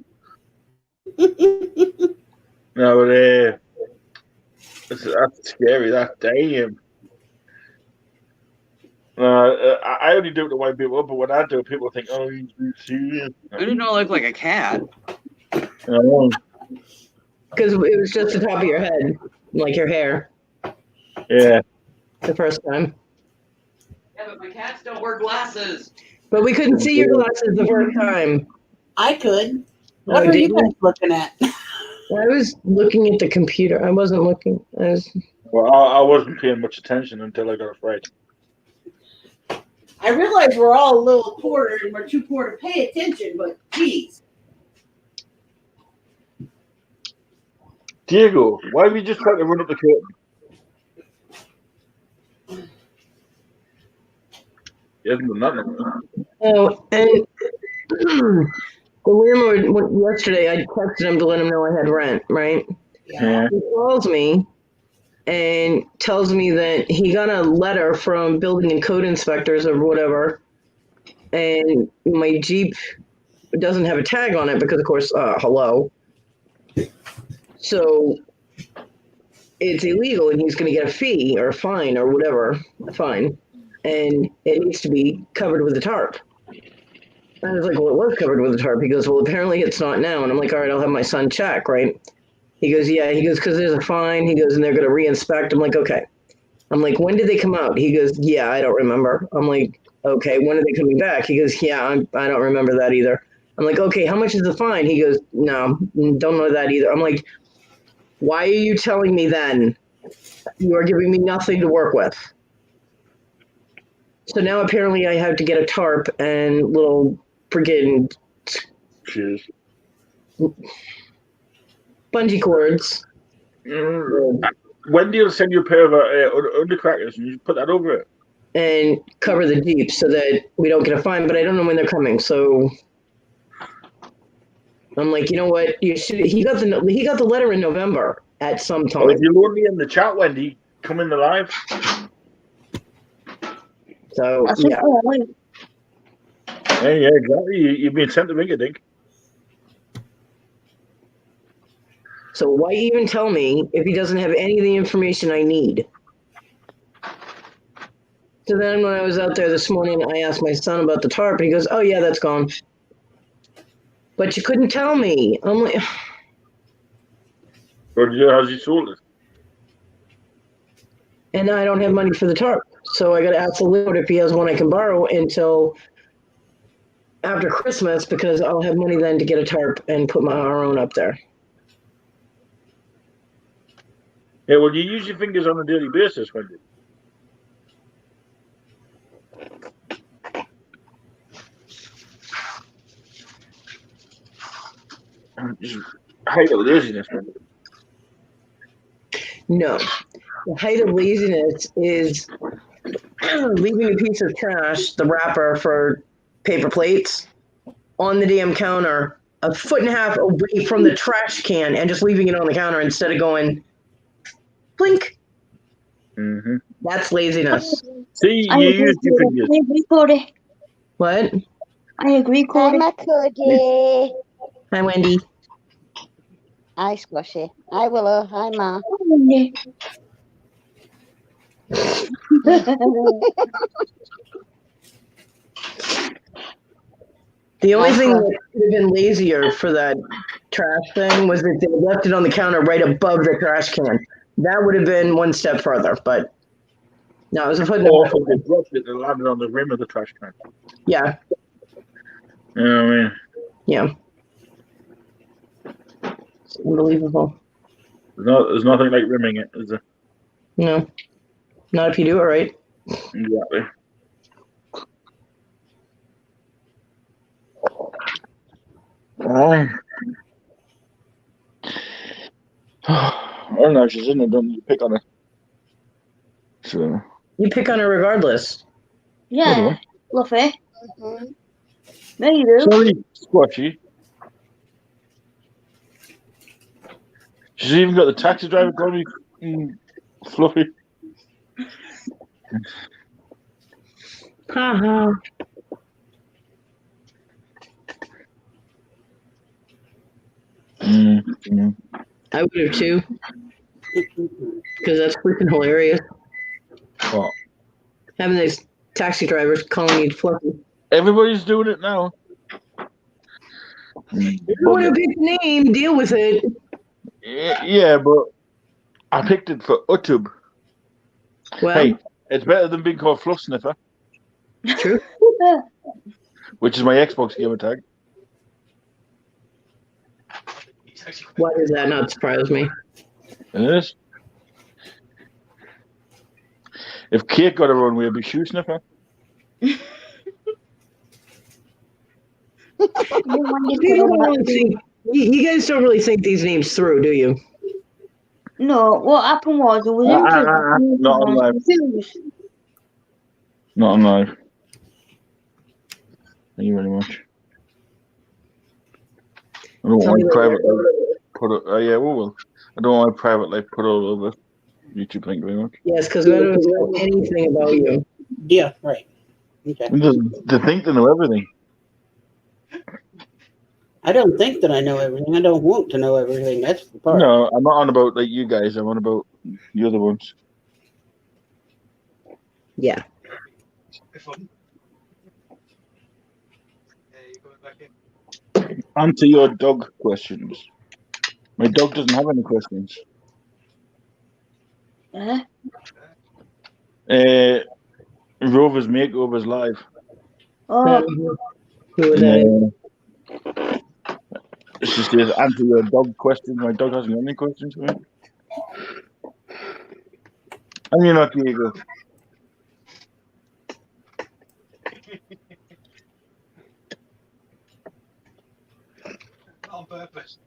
No, but that's scary. That damn. I only do it the way people, but when I do it, people think, "Oh, he's serious." I didn't know it looked like a cat. Because it was just the top of your head, like your hair. Yeah. The first time. Yeah, but my cats don't wear glasses. But we couldn't see your glasses the first time. I could. What are you guys looking at? I was looking at the computer. I wasn't looking. Well, I wasn't paying much attention until I got afraid. I realize we're all a little poor and we're too poor to pay attention, but geez. Diego, why have you just tried to run up the curtain? He hasn't done nothing. Oh, and the landlord, yesterday I texted him to let him know I had rent, right? Yeah. He calls me and tells me that he got a letter from building and code inspectors or whatever, and my Jeep doesn't have a tag on it because, of course, hello. So it's illegal, and he's going to get a fee or a fine or whatever, a fine, and it needs to be covered with a tarp. I was like, well, it was covered with a tarp. He goes, well, apparently it's not now. And I'm like, all right, I'll have my son check, right? He goes, yeah. He goes, because there's a fine. He goes, and they're going to re-inspect. I'm like, okay. I'm like, when did they come out? He goes, yeah, I don't remember. I'm like, okay, when are they coming back? He goes, yeah, I don't remember that either. I'm like, okay, how much is the fine? He goes, no, don't know that either. I'm like, why are you telling me then? You are giving me nothing to work with. So now apparently I have to get a tarp and little friggin' bungee cords Wendy will send you a pair of undercrackers and you put that over it. And cover the Jeep so that we don't get a fine, but I don't know when they're coming. So I'm like, you know what? You should. He got the letter in November at some time. Or if you load me in the chat, Wendy, come in the live. So yeah. Yeah, exactly. You've been sent the ring, I think. So why even tell me if he doesn't have any of the information I need? So then when I was out there this morning, I asked my son about the tarp, and he goes, "Oh yeah, that's gone." But you couldn't tell me. I'm like, How's he sold it? and I don't have money for the tarp, so I got to ask the landlord if he has one I can borrow until after Christmas, because I'll have money then to get a tarp and put our own up there. Yeah, well, you use your fingers on a daily basis, Wendy. Just height of laziness, Wendy. No, the height of laziness is leaving a piece of trash, the wrapper for paper plates, on the damn counter, a foot and a half away from the trash can, and just leaving it on the counter instead of going blink. Mm-hmm. That's laziness. See, you used your fingers. I agree, Cody. What? I agree, Cody. Hi, Cody. Hi, Wendy. Hi, Squashy. Hi, Willow. Hi, Ma. The only thing that could have been lazier for that trash thing was that they left it on the counter right above the trash can. That would have been one step further, but no, it was a foot and a half. Or they dropped it and landed on the rim of the trash can. Yeah. You know what I mean? Yeah. It's unbelievable. There's nothing like rimming it, is there? No. Not if you do it right. Exactly. Oh no, she's in it, don't you pick on her. So you pick on her regardless. Yeah, Fluffy. There you do. Sorry, Squatchy. She's even got the taxi driver calling me Fluffy. Haha. I would have too. Because that's freaking hilarious. What? Having these taxi drivers calling you Fluffy. Everybody's doing it now. You want to pick a name, deal with it. Yeah, but I picked it for Utub. Well, hey, it's better than being called Fluff Sniffer. True. Which is my Xbox gamer tag. Why does that not surprise me? It is. If Kate got her own way, it'd be Shoe Sniffer. You guys don't really think these names through, do you? No, what happened was it was interesting. Not on live. Not on live. Thank you very much. I don't want my private life put it. Yeah, we will. I don't want my private life put all over YouTube. Thank you very much. Yes, because we don't know anything about you. Yeah, right. Okay. They think they know everything. I don't think that I know everything. I don't want to know everything. That's the part. No, I'm not on about like you guys. I'm on about the other ones. Yeah. Answer your dog questions. My dog doesn't have any questions. Rover's Makeover's live. Oh. It's just to answer your dog questions. My dog hasn't got any questions for me. And you're not Diego. On purpose.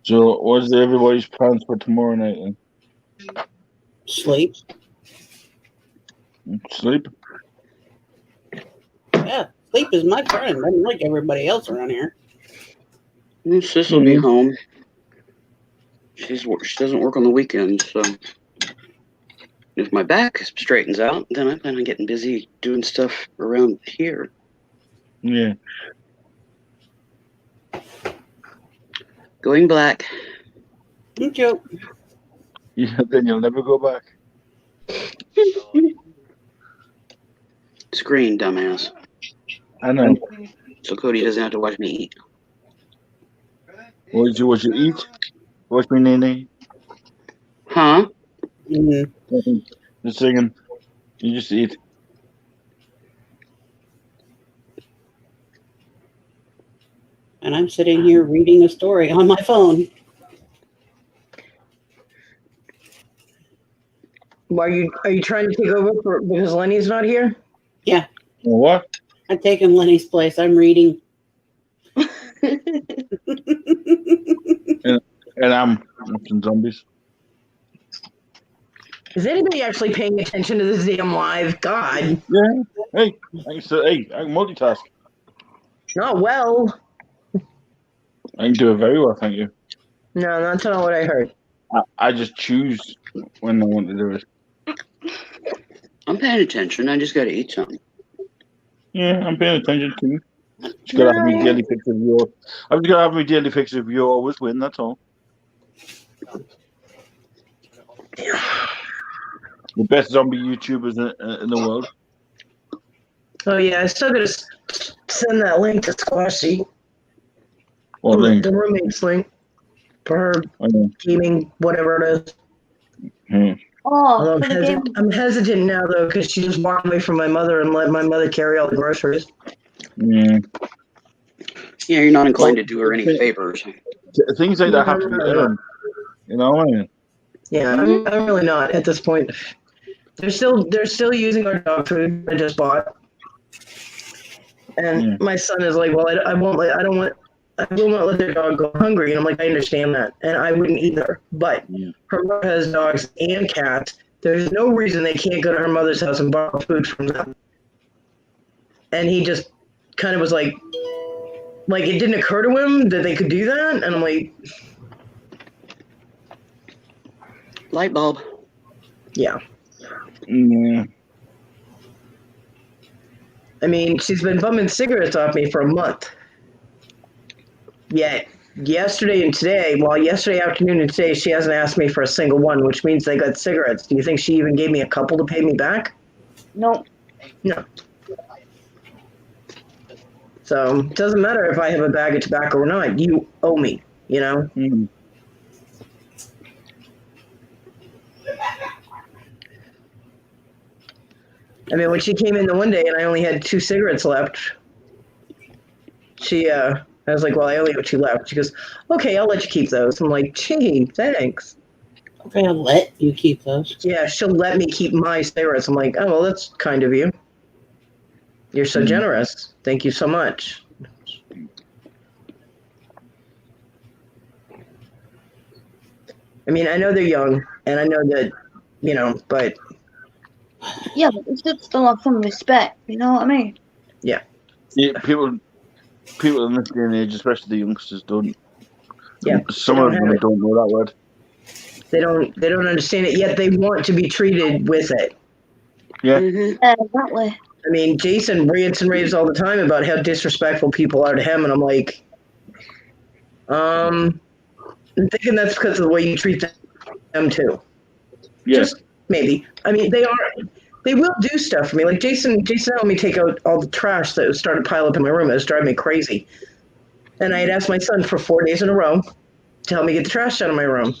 So, what's everybody's plans for tomorrow night? Then? Sleep. Sleep. Yeah, sleep is my friend. I'm like everybody else around here. Sis will be home. She doesn't work on the weekends, so if my back straightens out, then I plan on getting busy doing stuff around here. Yeah. Going black. Thank you. Yeah. Then you'll never go back. Screen, dumbass. I know. So Cody doesn't have to watch me eat. What you eat? Watch me, Nene. Huh? Mm-hmm. Just singing. You just eat. And I'm sitting here reading a story on my phone. Why are you trying to take over because Lenny's not here? Yeah. What? I'm taking Lenny's place. I'm reading. And I'm watching zombies. Is anybody actually paying attention to this damn live? God. Yeah. Hey, I can multitask. Not well. I can do it very well, thank you. No, that's not what I heard. I just choose when I want to do it. I'm paying attention. I just got to eat something. Yeah, I'm paying attention too. Just gotta have me daily fix of your. I'm just gonna have me daily fix of you always win. That's all. The best zombie YouTubers in the world. Oh yeah, I still gotta send that link to Squashy. What link? The roommate's link for her gaming, whatever it is. Oh, I'm hesitant now though because she just walked away from my mother and let my mother carry all the groceries. Yeah. Yeah, you're not inclined to do her any favors. Things like that have to be earned. You know what I mean? Yeah, I'm really not at this point. They're still using our dog food I just bought, and my son is like, "Well, I will not let their dog go hungry." And I'm like, "I understand that, and I wouldn't either." But her mother has dogs and cats. There's no reason they can't go to her mother's house and borrow food from them. And he just kind of was like it didn't occur to him that they could do that, and I'm like, light bulb. Yeah. Yeah. I mean, she's been bumming cigarettes off me for a month. Yet, yesterday afternoon and today, she hasn't asked me for a single one, which means they got cigarettes. Do you think she even gave me a couple to pay me back? No. No. So, it doesn't matter if I have a bag of tobacco or not. You owe me, you know? Mm-hmm. I mean, when she came in the one day and I only had 2 cigarettes left, I was like, well, I only have 2 left. She goes, okay, I'll let you keep those. I'm like, gee, thanks. Okay, I'll let you keep those. Yeah, she'll let me keep my cigarettes. I'm like, oh, well, that's kind of you. You're so generous. Thank you so much. I mean, I know they're young, and I know that, but... Yeah, but they should still have some respect, you know what I mean? Yeah. Yeah, people in this day and age, especially the youngsters, don't. Yeah. Some of them don't know that word. They don't understand it, yet they want to be treated with it. Yeah. Exactly. I mean, Jason rants and raves all the time about how disrespectful people are to him, and I'm like, I'm thinking that's because of the way you treat them too. Yeah. Just maybe. I mean, they will do stuff for me. Like Jason helped me take out all the trash that started piling up in my room. It was driving me crazy. And I had asked my son for 4 days in a row to help me get the trash out of my room.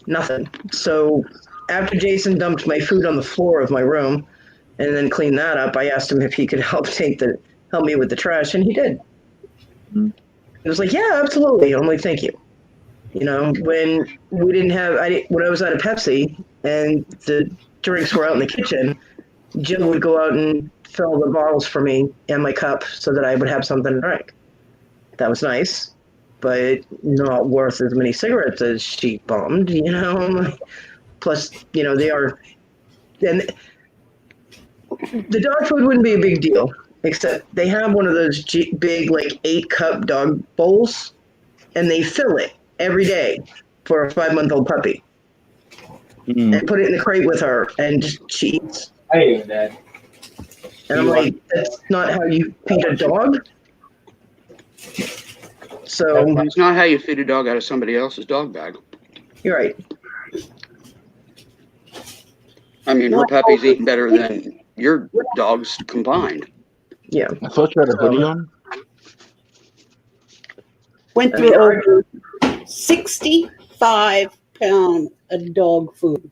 Nothing. So after Jason dumped my food on the floor of my room and then cleaned that up, I asked him if he could help me with the trash, and he did. He was like, yeah, absolutely. I'm like, thank you. When when I was out of Pepsi and the drinks were out in the kitchen, Jill would go out and fill the bottles for me and my cup so that I would have something to drink. That was nice. but not worth as many cigarettes as she bummed, you know? Plus, you know, they are, and the dog food wouldn't be a big deal, except they have one of those big, like 8-cup dog bowls, and they fill it every day for a 5-month-old puppy. And put it in the crate with her, and she eats. Hey, Dad. And I'm like, that's not how you feed a dog. So it's not how you feed a dog out of somebody else's dog bag. You're right. I mean, her puppy's eating better than your dogs combined. Yeah. I thought you had a hoodie on. Went through over 65 pounds of dog food.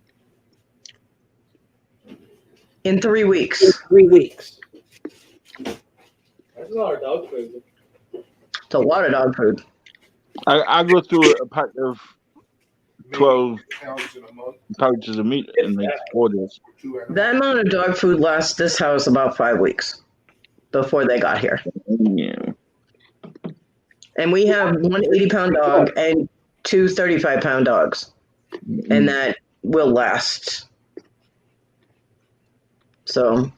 In 3 weeks. In 3 weeks. That's a lot of dog food. It's a lot of dog food. I go through a pack of 12 pouches of meat in like 4 days. That amount of dog food lasts this house about 5 weeks before they got here. Yeah. And we have one 80-pound dog and two 35-pound dogs. And that will last. So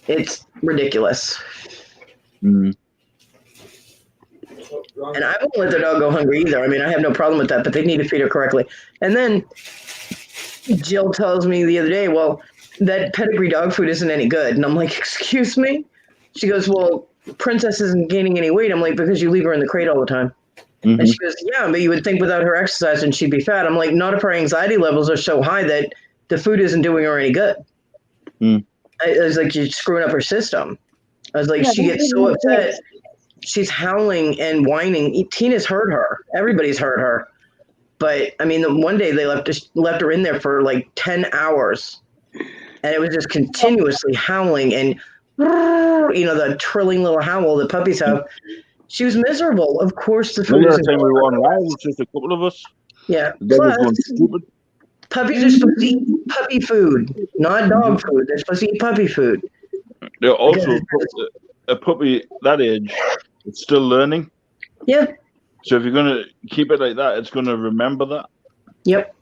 it's ridiculous. Mm-hmm. And I won't let the dog go hungry either. I mean, I have no problem with that, but they need to feed her correctly. And then Jill tells me the other day, well, that pedigree dog food isn't any good. And I'm like, excuse me? She goes, well, Princess isn't gaining any weight. I'm like, because you leave her in the crate all the time. Mm-hmm. And she goes, yeah, but you would think without her exercise and she'd be fat. I'm like, not if her anxiety levels are so high that the food isn't doing her any good. I was like, you're screwing up her system. I was like, she gets so upset. She's howling and whining. Tina's heard her. Everybody's heard her. But, I mean, one day they left her in there for like 10 hours. And it was just continuously howling and, you know, the trilling little howl that puppies have. She was miserable. Of course, the food isn't we were online, it's just a couple of us. Yeah. Plus, going stupid. Puppies are supposed to eat puppy food, not dog food. They're supposed to eat puppy food. They're also a puppy that age, it's still learning. Yeah. So if you're going to keep it like that, it's going to remember that. Yep.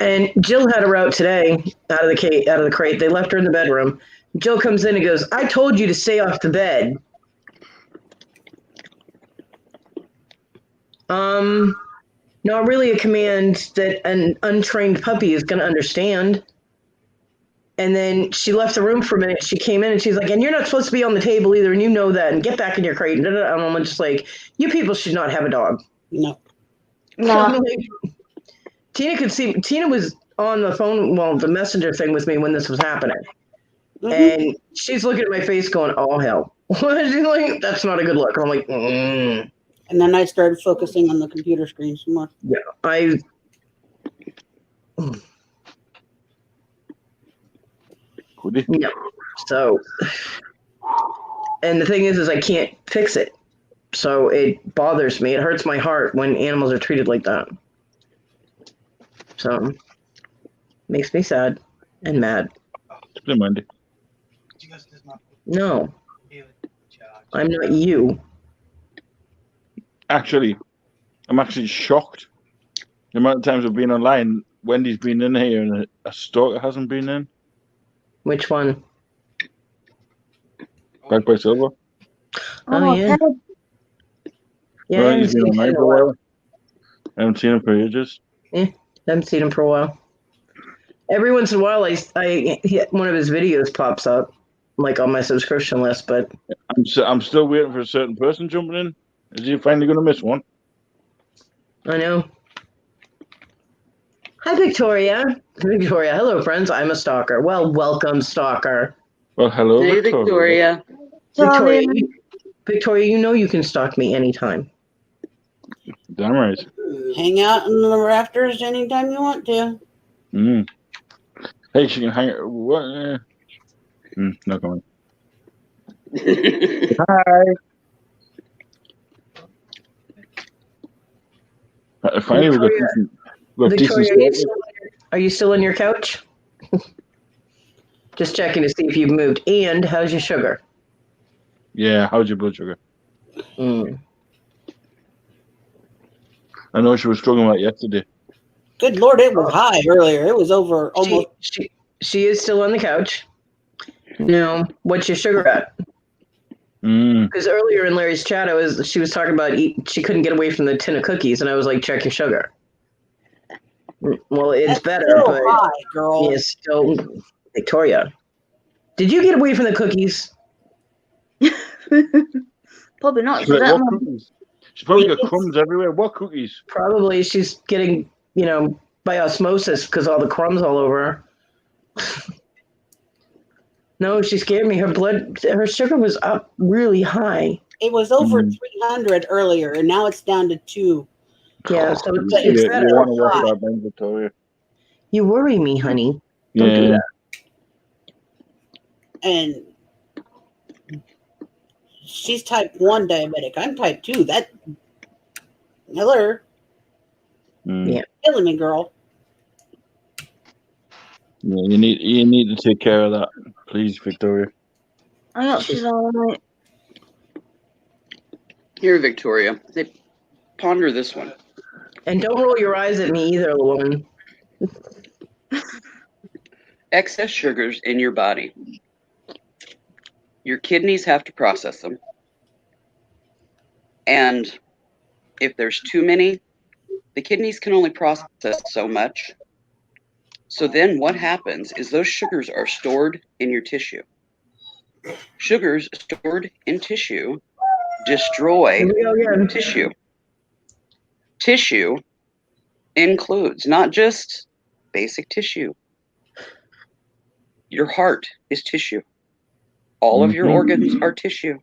And Jill had her out today out of the crate. They left her in the bedroom. Jill comes in and goes, I told you to stay off the bed. Not really a command that an untrained puppy is going to understand. And then she left the room for a minute. She came in and she's like, and you're not supposed to be on the table either. And you know that. And get back in your crate. And I'm just like, you people should not have a dog. No. No. Tina could see. Tina was on the phone, well, the messenger thing with me when this was happening. Mm-hmm. And she's looking at my face going, oh, hell. She's like, that's not a good look. And I'm like, And then I started focusing on the computer screen some more. Yeah, yeah. So, and the thing is I can't fix it. So it bothers me. It hurts my heart when animals are treated like that. So, makes me sad and mad. No, I'm not you. Actually, I'm actually shocked. The amount of times I've been online, Wendy's been in here and a stalker hasn't been in. Which one? Back by Silver. Oh, yeah. Yeah, well, he's been online for a while. I haven't seen him for ages. Yeah, haven't seen him for a while. Every once in a while, one of his videos pops up, like on my subscription list. But I'm still waiting for a certain person jumping in. Is he finally going to miss one? I know. Hi, Victoria. Victoria, hello, friends. I'm a stalker. Well, welcome, stalker. Well, hello, Hey, Victoria. Victoria, you know you can stalk me anytime. Damn right. Hang out in the rafters anytime you want to. Hey, she can hang. What? Not going. Hi. Finally, Victoria, are you still on your couch? Just checking to see if you've moved. And how's your sugar? Yeah, how's your blood sugar? Mm. I know she was talking about yesterday. Good Lord, it was high earlier. It was over almost. She is still on the couch. Now, what's your sugar at? Because earlier in Larry's chat, she was talking about she couldn't get away from the tin of cookies, and I was like, check your sugar. Well, it's That's better, still but high, girl. it's still Victoria. Did you get away from the cookies? Probably not. She's like, what cookies? She's probably got crumbs everywhere. What cookies? Probably she's getting, by osmosis because all the crumbs all over her. No, she scared me. Her sugar was up really high. It was over 300 earlier, and now it's down to 2. Yeah, so it's You better. want to watch that, then, Victoria? You worry me, honey. Don't do that. And she's type 1 diabetic. I'm type 2. That Miller. Yeah. Killing me, girl. Yeah, you need to take care of that, please, Victoria. I got she's all right. Here, Victoria. Ponder this one. And don't roll your eyes at me either, woman. Excess sugars in your body. Your kidneys have to process them. And if there's too many, the kidneys can only process so much. So then what happens is those sugars are stored in your tissue. Sugars stored in tissue destroy tissue. Tissue includes not just basic tissue. Your heart is tissue. All of your organs are tissue.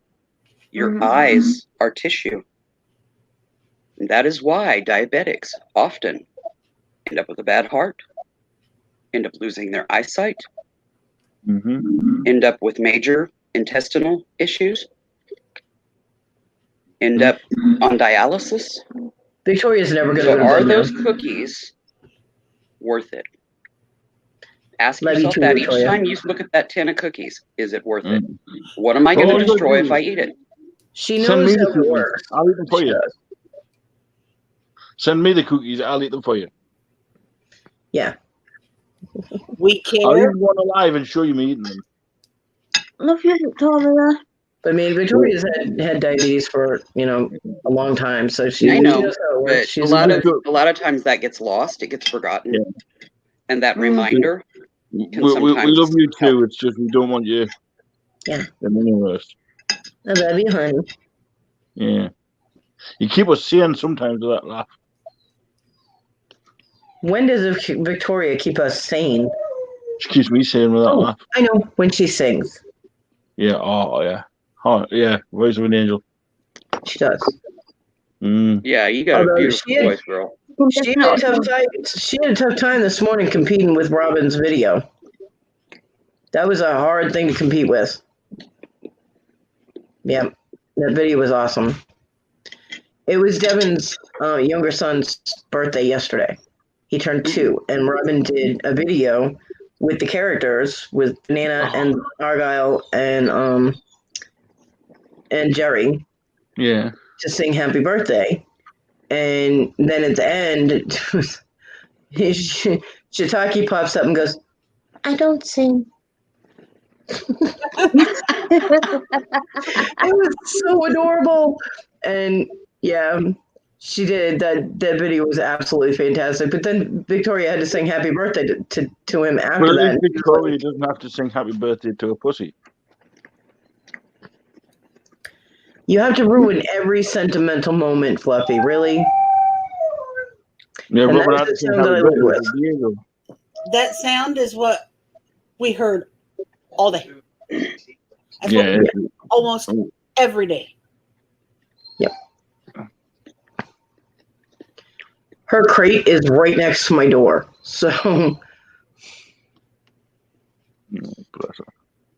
Your eyes are tissue. And that is why diabetics often end up with a bad heart, end up losing their eyesight, end up with major intestinal issues, end up on dialysis. Victoria's never going to So go to are bed those now. cookies worth it? Ask Love you yourself too, that Victoria. each time you look at that tin of cookies. Is it worth it? What am I going to destroy if I eat it? She Send knows me the how it cookies. works. I'll eat them for you. Send me the cookies. I'll eat them for you. Yeah. We I'll care. eat one alive and show you me eating them. Love you, Victoria. I mean, Victoria's had diabetes for a long time, so she I know, knows how it works. but She's a lot of times that gets lost. It gets forgotten, and that reminder can We sometimes love you help. too. It's just we don't want you. Yeah. In the universe. I love you, honey. Yeah. You keep us sane sometimes with that laugh. When does Victoria keep us sane? She keeps me sane with that laugh. I know, when she sings. Yeah. Oh yeah. Oh yeah. Voice of an angel. She does. Yeah, you got a beautiful voice, girl. She had a tough time this morning competing with Robin's video. That was a hard thing to compete with. Yeah, that video was awesome. It was Devin's younger son's birthday yesterday. He turned 2, and Robin did a video with the characters, with Banana and Argyle and Jerry. Yeah. To sing happy birthday. And then at the end, Shiitake pops up and goes, I don't sing. It was so adorable. And yeah, she did. That video was absolutely fantastic. But then Victoria had to sing happy birthday to him after But that. Victoria doesn't have to sing happy birthday to a pussy. You have to ruin every sentimental moment, Fluffy. Really? Yeah, And Robin that's had to the sing sound happy that I live birthday with. to Diego. That sound is what we heard all day. That's Yeah. what almost every day. Yep. Her crate is right next to my door. So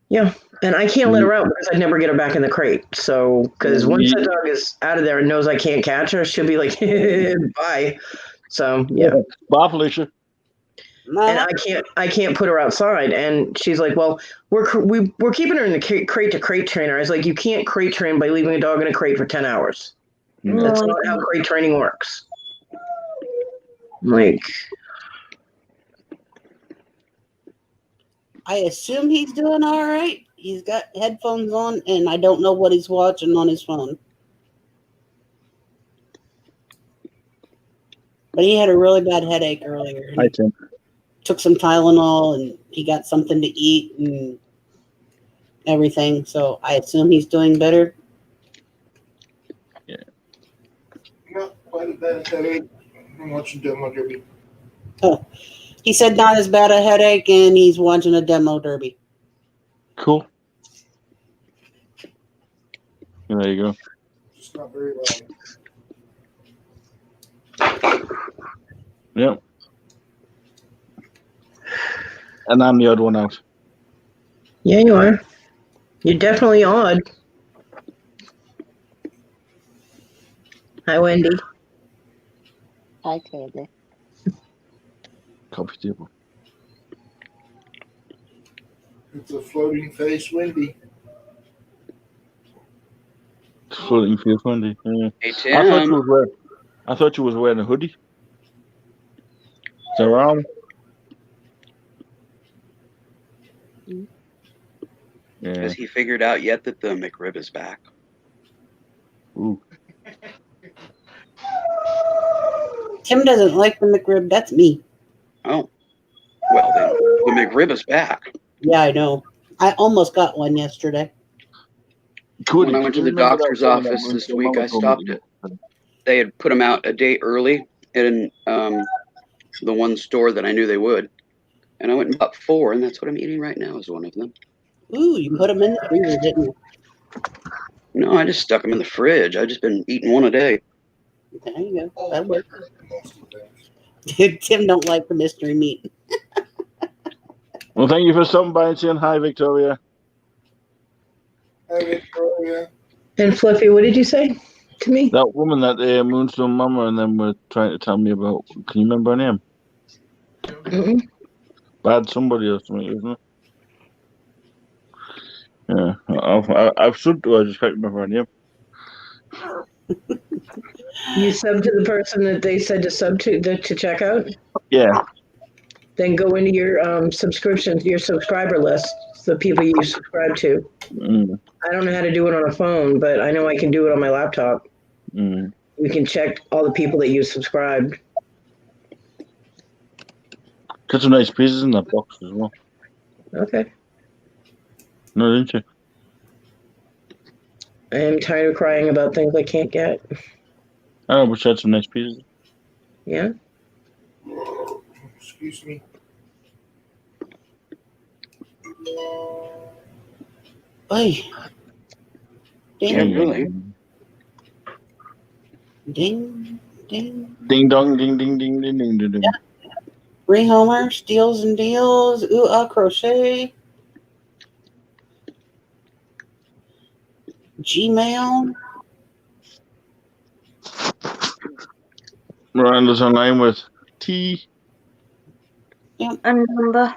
yeah. And I can't let her out because I never get her back in the crate. So, because once that dog is out of there and knows I can't catch her, she'll be like, bye. So, yeah. Bye, Felicia. and I can't put her outside. And she's like, well, we're keeping her in the crate to crate trainer. I was like, you can't crate train by leaving a dog in a crate for 10 hours. That's not how crate training works. Like, I assume he's doing all right. He's got headphones on, and I don't know what he's watching on his phone. But he had a really bad headache earlier. I think. Took some Tylenol, and he got something to eat and everything. So I assume he's doing better. Yeah. Not quite a bad headache. I'm watching demo derby. Oh, he said not as bad a headache, and he's watching a demo derby. Cool. There you go. Just not very loud. Yep. And I'm the odd one out. yeah, you are. You're definitely odd. Hi, Wendy. Hi, Candy. Coffee table. It's a floating face Wendy. Floating feel Wendy. Yeah. Hey, I thought you was wearing a hoodie. Is that wrong? Yeah. Has he figured out yet that the McRib is back? Ooh. Tim doesn't like the McRib. That's me. Oh. Well, then the McRib is back. Yeah, I know. I almost got one yesterday. When I went to the doctor's office this week, I stopped it. They had put them out a day early in the one store that I knew they would. And I went and bought 4, and that's what I'm eating right now is one of them. Ooh, you put them in the freezer, didn't you? No, I just stuck them in the fridge. I've just been eating one a day. There you go. That works. Tim don't like the mystery meat. Well, thank you for stopping by and saying hi, Victoria. Hi, Victoria. And Fluffy, what did you say to me? That woman that Moonstone Mama and them were trying to tell me about. Can you remember her name? Mm-mm. Bad somebody or something, isn't it? Yeah, I've subbed to her. I just can't remember her name. You sub to the person that they said to sub to check out? Yeah. Then go into your subscriptions, your subscriber list, the people you subscribe to. Mm. I don't know how to do it on a phone, but I know I can do it on my laptop. Mm. You can check all the people that you subscribed. Got some nice pieces in that box as well. Okay. No, didn't you? I am tired of crying about things I can't get. I know, but she had some nice pieces. Yeah? Excuse me. Oy. Ding, Yeah, really. ding, ding. Ding dong, ding ding ding ding ding ding. Yeah. Rehomer, Steals and Deals, Crochet, Gmail. Miranda's online with T. Yep. And number.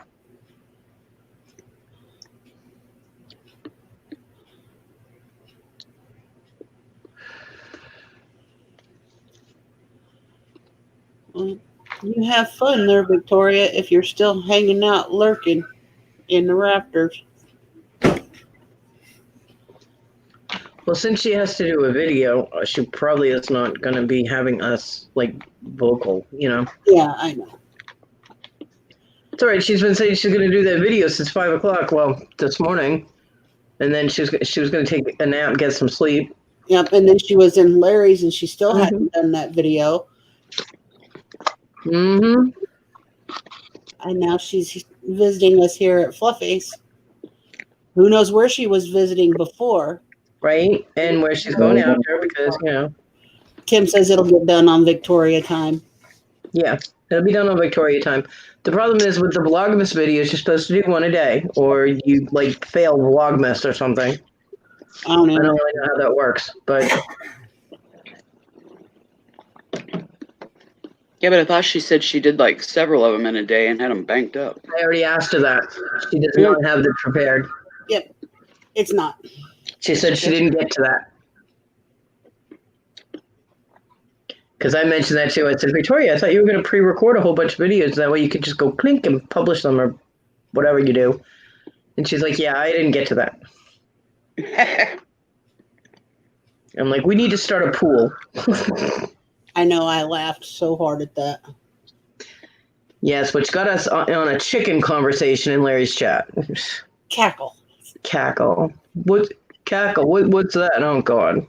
You have fun there, Victoria, if you're still hanging out lurking in the rafters. Well, since she has to do a video, she probably is not going to be having us, like, vocal, you know? Yeah, I know. It's all right. She's been saying she's going to do that video since 5 o'clock, well, this morning. And then she was going to take a nap, get some sleep. Yep, and then she was in Larry's and she still hadn't done that video. Mm-hmm. And now she's visiting us here at Fluffy's. Who knows where she was visiting before? Right? And where she's going after, because, you know. Tim says it'll get done on Victoria time. Yeah, it'll be done on Victoria time. The problem is with the Vlogmas videos, you're supposed to do one a day, or you, like, fail Vlogmas or something. I don't know. I don't really know how that works, but Yeah, but I thought she said she did like several of them in a day and had them banked up. I already asked her that. She does not have them prepared. Yep, it's not. She said she didn't get to that. Because I mentioned that too. I said, Victoria, I thought you were going to pre-record a whole bunch of videos. That way you could just go clink and publish them or whatever you do. And she's like, yeah, I didn't get to that. I'm like, we need to start a pool. I know, I laughed so hard at that. Yes, which got us on a chicken conversation in Larry's chat. Cackle. Cackle. What? Cackle? What's that? Oh, God.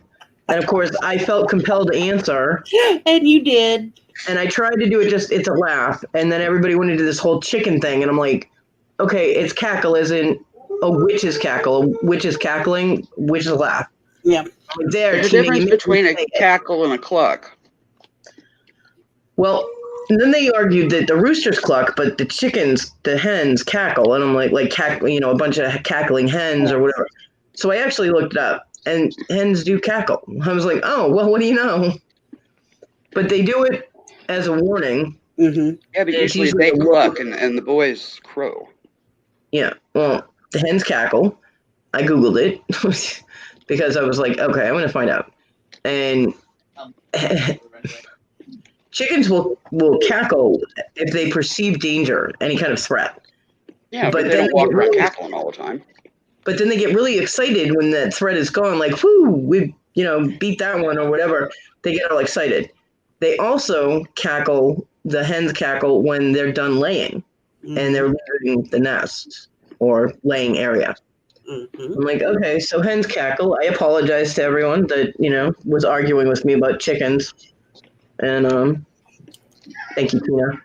And, of course, I felt compelled to answer. And you did. And I tried to do it it's a laugh. And then everybody went into this whole chicken thing. And I'm like, okay, it's cackle isn't a witch's cackle. A witch is cackling, witch is laugh. Yeah. There's a difference between a cackle and a cluck. Well, and then they argued that the roosters cluck, but the hens cackle. And I'm like cackle, a bunch of cackling hens or whatever. So I actually looked it up. And hens do cackle. I was like, oh, well, what do you know? But they do it as a warning. Mm-hmm. Yeah, but usually they cluck and the boys crow. Yeah, well, the hens cackle. I Googled it because I was like, okay, I'm going to find out. And chickens will cackle if they perceive danger, any kind of threat. Yeah, but they don't walk around cackling all the time. But then they get really excited when that threat is gone, like, whoo, we, beat that one or whatever. They get all excited. They also cackle, the hens cackle when they're done laying and they're leaving the nest or laying area. Mm-hmm. I'm like, okay, so hens cackle. I apologize to everyone that, was arguing with me about chickens. And thank you, Tina.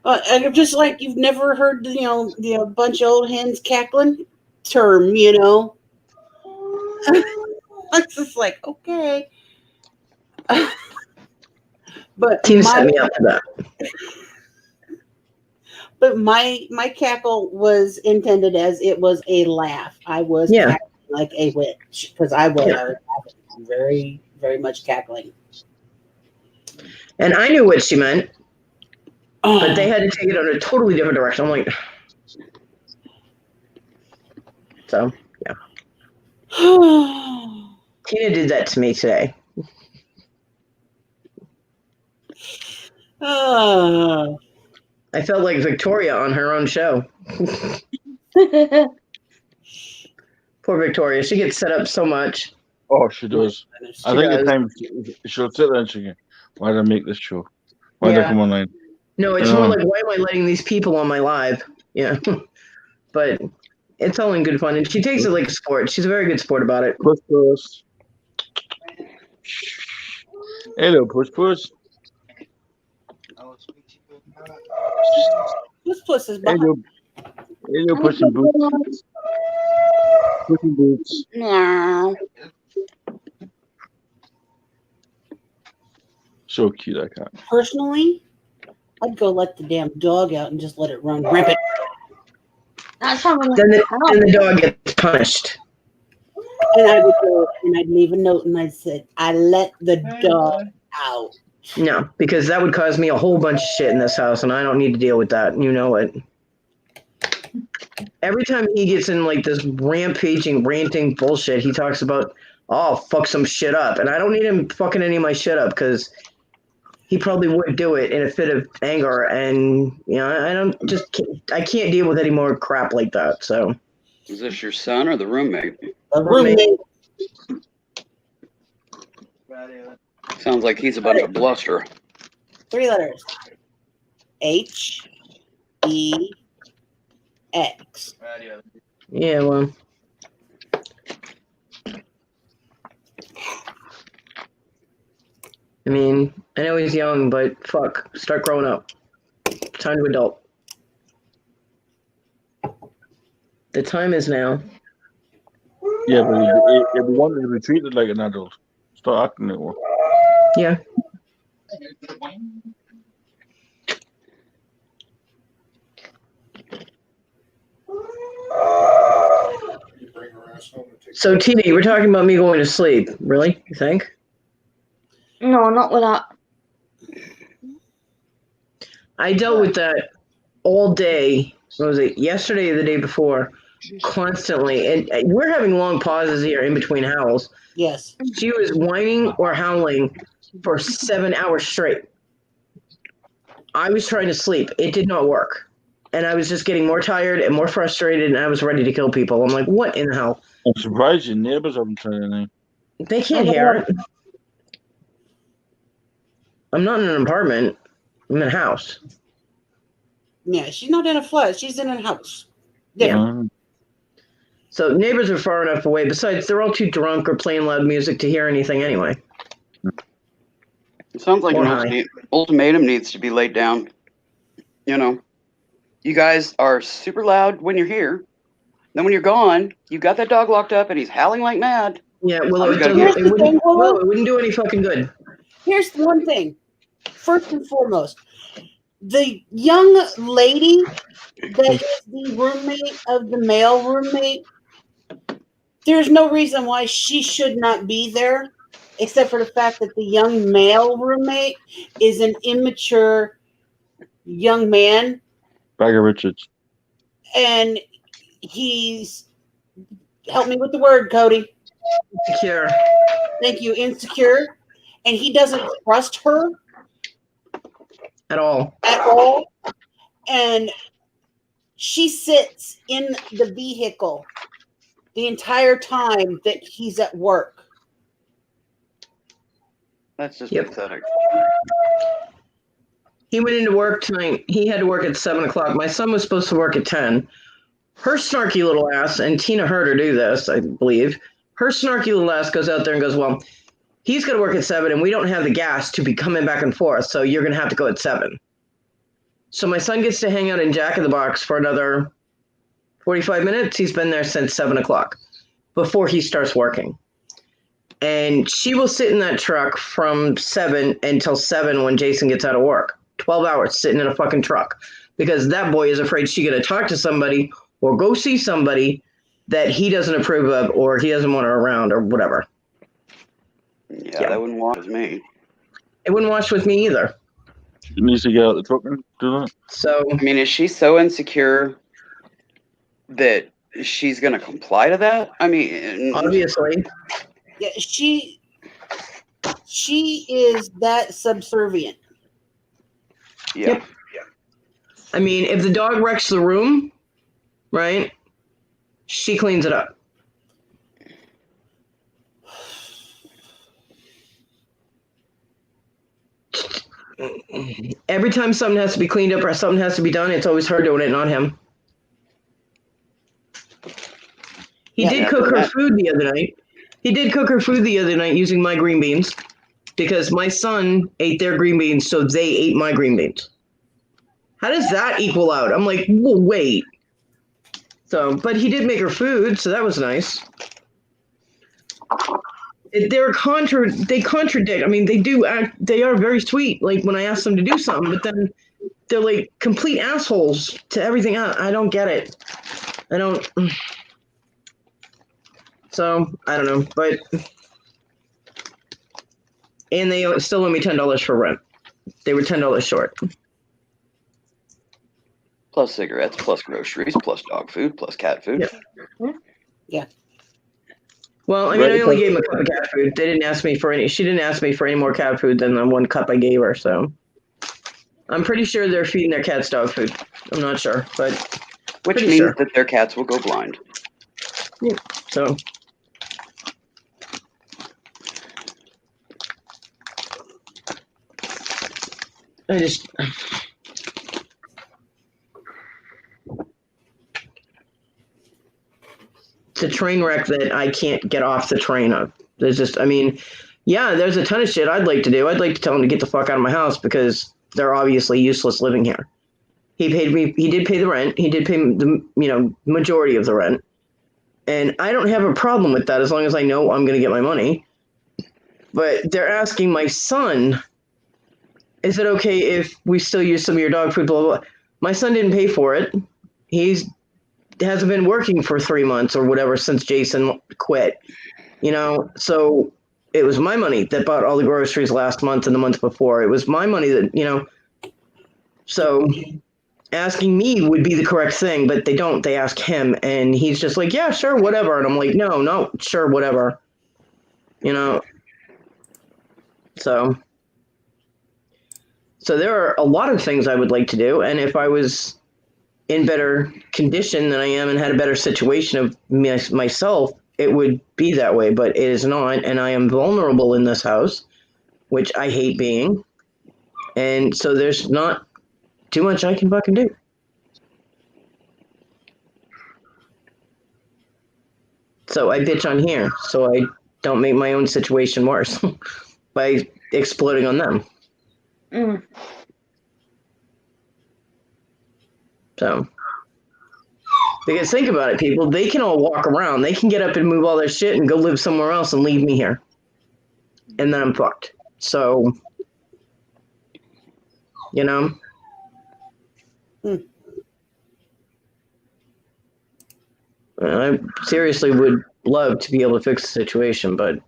And just like you've never heard, the bunch of old hens cackling term, It's just like, okay. But Tina set me up for that. But my cackle was intended as it was a laugh. I was cackling like a witch because I was very, very much cackling. And I knew what she meant. But they had to take it in a totally different direction. I'm like, so, yeah. Tina did that to me today. I felt like Victoria on her own show. Poor Victoria. She gets set up so much. Oh, she does. I think at times she'll sit there and she'll go, why did I make this show? Why did I come online? No, it's more like, why am I letting these people on my live? Yeah. But it's all in good fun. And she takes it like a sport. She's a very good sport about it. Puss, puss. Hello, puss, puss. Puss is behind. Hello, puss in boots. Puss in boots. No. So cute, I can't. Personally, I'd go let the damn dog out and just let it run rampant. That's how then the dog gets punished. And I would go and I'd leave a note and I'd say, I let the dog out. No, because that would cause me a whole bunch of shit in this house, and I don't need to deal with that. You know it. Every time he gets in like this rampaging, ranting bullshit, he talks about, oh, fuck some shit up. And I don't need him fucking any of my shit up because he probably would do it in a fit of anger. And, I can't deal with any more crap like that. So. Is this your son or the roommate? The roommate. Sounds like he's a bunch of bluster. 3 letters. H-E-X. Yeah, well. I mean, I know he's young, but fuck, start growing up. Time to adult. The time is now. Yeah, but if you wanted to be treated like an adult, start acting like one. Yeah. So, Tina, you were talking about me going to sleep. Really? You think? No, not with that. I dealt with that all day. What was it? Yesterday or the day before? Constantly. And we're having long pauses here in between howls. Yes. She was whining or howling for 7 hours straight. I was trying to sleep. It did not work. And I was just getting more tired and more frustrated, and I was ready to kill people. I'm like, what in the hell? I'm surprised your neighbors haven't said anything. They can't hear it. I'm not in an apartment. I'm in a house. Yeah, she's not in a flat. She's in a house. Different. So neighbors are far enough away. Besides, they're all too drunk or playing loud music to hear anything anyway. It sounds like Or an high. ultimatum needs to be laid down. You know, you guys are super loud when you're here. Then when you're gone, you got that dog locked up and he's howling like mad. Yeah, Willow, I'm it, gonna doesn't, get- it, wouldn't, thing, Willow? Willow, it wouldn't do any fucking good. Here's one thing. First and foremost, the young lady that is the roommate of the male roommate, there's no reason why she should not be there, except for the fact that the young male roommate is an immature young man, Bagger Richards. and he's, help me with the word, Cody. Insecure. Thank you, insecure. And he doesn't trust her At all. at all. And she sits in the vehicle the entire time that he's at work. That's just Yep. pathetic. He went into work tonight. He had to work at 7 o'clock. My son was supposed to work at 10. Her snarky little ass, and Tina heard her do this, I believe. Her snarky little ass goes out there and goes, well, he's going to work at 7, and we don't have the gas to be coming back and forth, so you're going to have to go at 7. So my son gets to hang out in Jack in the Box for another 45 minutes. He's been there since 7 o'clock before he starts working. And she will sit in that truck from 7 until 7 when Jason gets out of work. 12 hours sitting in a fucking truck because that boy is afraid she's going to talk to somebody or go see somebody that he doesn't approve of or he doesn't want her around or whatever. Yeah, that wouldn't wash with me. It wouldn't wash with me either. She needs to get out the truck and do that. So, I mean, is she so insecure that she's going to comply to that? I mean, obviously. Yeah, she is that subservient. Yeah. Yep. I mean, if the dog wrecks the room, right, she cleans it up. Every time something has to be cleaned up or something has to be done, it's always her doing it, not him. He did cook her food the other night. He did cook her food the other night using my green beans because my son ate their green beans, so they ate my green beans. How does that equal out? I'm like, well, wait. So, but he did make her food, so that was nice. They contradict. I mean, they do act. They are very sweet. Like when I ask them to do something, but then they're like complete assholes to everything else. I don't get it. I don't. So I don't know, but and they still owe me $10 for rent. They were $10 short. Plus cigarettes, plus groceries, plus dog food, plus cat food. Yeah. Well, I mean, I only gave him a cup of cat food. They didn't ask me for any. She didn't ask me for any more cat food than the one cup I gave her. So I'm pretty sure they're feeding their cats dog food. I'm not sure, but which means that their cats will go blind. Yeah. So. I just. It's a train wreck that I can't get off the train of. There's just, I mean, yeah, there's a ton of shit I'd like to do. I'd like to tell them to get the fuck out of my house because they're obviously useless living here. He did pay the rent. He did pay the, majority of the rent. And I don't have a problem with that as long as I know I'm going to get my money. But they're asking my son, is it okay if we still use some of your dog food, blah, blah, blah. My son didn't pay for it. Hasn't been working for 3 months or whatever since Jason quit, so it was my money that bought all the groceries last month and the month before. It was my money that, so asking me would be the correct thing, but they don't. They ask him, and he's just like, yeah, sure, whatever. And I'm like, no, sure, whatever. So there are a lot of things I would like to do, and if I was in better condition than I am and had a better situation of myself, it would be that way, but it is not, and I am vulnerable in this house, which I hate being, and so there's not too much I can fucking do. So I bitch on here, so I don't make my own situation worse by exploding on them. So, because think about it, people, they can all walk around. They can get up and move all their shit and go live somewhere else and leave me here. And then I'm fucked. So, I seriously would love to be able to fix the situation, but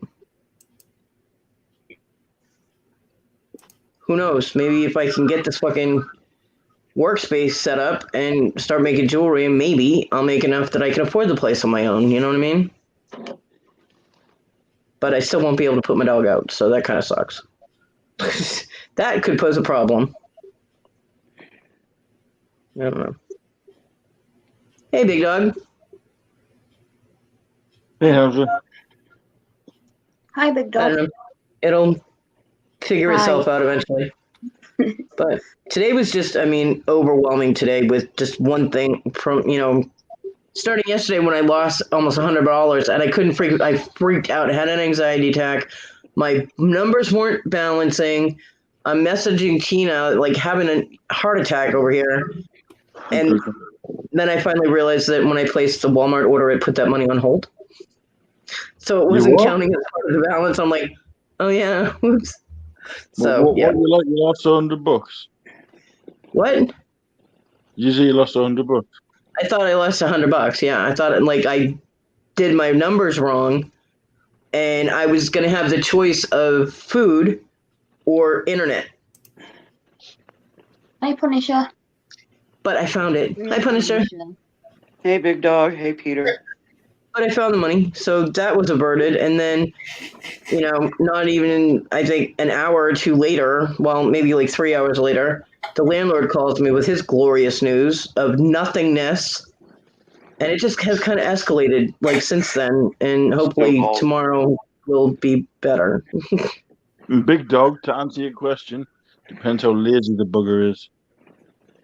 who knows? Maybe if I can get this fucking workspace set up and start making jewelry, and maybe I'll make enough that I can afford the place on my own, you know what I mean? But I still won't be able to put my dog out, so that kind of sucks. That could pose a problem. I don't know. Hey, big dog. Hey, how's it? Hi, big I dog. don't know. It'll figure Hi. itself out eventually. But today was just, overwhelming today with just one thing from, starting yesterday when I lost almost $100 and I freaked out, had an anxiety attack. My numbers weren't balancing. I'm messaging Tina, like having a heart attack over here. And then I finally realized that when I placed the Walmart order, it put that money on hold. So it wasn't counting as part of the balance. I'm like, oh yeah, whoops. So what you lost $100? What? You say you lost $100? I thought I lost $100. Yeah, I thought I did my numbers wrong, and I was gonna have the choice of food or internet. Hi, Punisher. But I found it. Hi, Punisher. Hey, big dog. Hey, Peter. But I found the money, so that was averted. And then, not even, I think, an hour or two later, well, maybe like 3 hours later, the landlord calls me with his glorious news of nothingness. And it just has kind of escalated, since then. And hopefully tomorrow will be better. Big dog, to answer your question, depends how lazy the bugger is.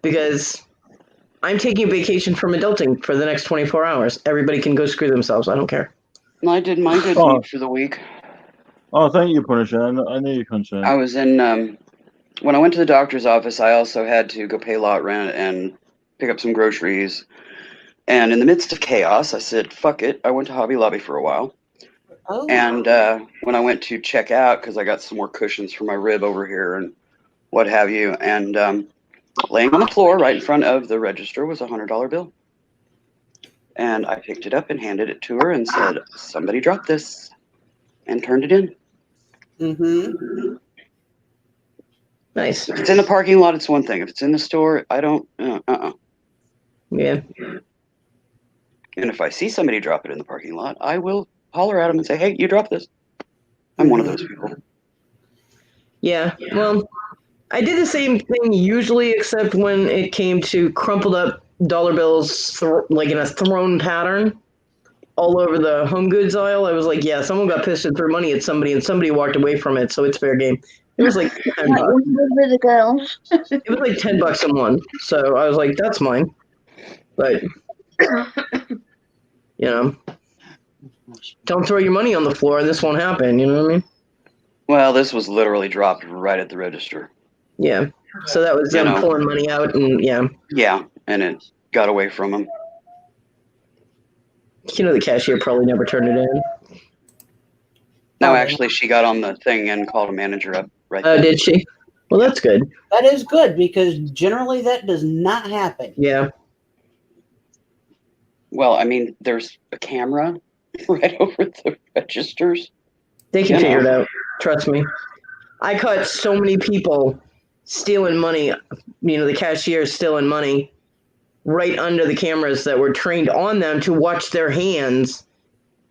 Because I'm taking a vacation from adulting for the next 24 hours. Everybody can go screw themselves. I don't care. I did my good deed for the week. Oh, thank you, Punisher. I know you're concerned. I was in, when I went to the doctor's office, I also had to go pay lot rent and pick up some groceries. And in the midst of chaos, I said, fuck it. I went to Hobby Lobby for a while. Oh. And when I went to check out, because I got some more cushions for my rib over here and what have you, and laying on the floor right in front of the register was a $100 bill. And I picked it up and handed it to her and said, somebody dropped this, and turned it in. Mm-hmm. Nice. If it's in the parking lot, it's one thing. If it's in the store, I don't, Yeah. And if I see somebody drop it in the parking lot, I will holler at them and say, hey, you dropped this. I'm one of those people. Yeah, well, I did the same thing usually, except when it came to crumpled up dollar bills, in a thrown pattern all over the home goods aisle. I was like, yeah, someone got pissed and threw money at somebody, and somebody walked away from it, so it's fair game. It was like $10. With the girls. It was like $10 a month, so I was like, that's mine. But don't throw your money on the floor, and this won't happen. You know what I mean? Well, this was literally dropped right at the register. Yeah. So that was them pulling money out, and yeah. Yeah, and it got away from them. The cashier probably never turned it in. No, actually, she got on the thing and called a manager up right then. Oh, did she? Well, that's good. That is good, because generally that does not happen. Yeah. Well, I mean, there's a camera right over the registers. They can figure it out. Trust me. I caught so many people stealing money, the cashiers stealing money right under the cameras that were trained on them to watch their hands.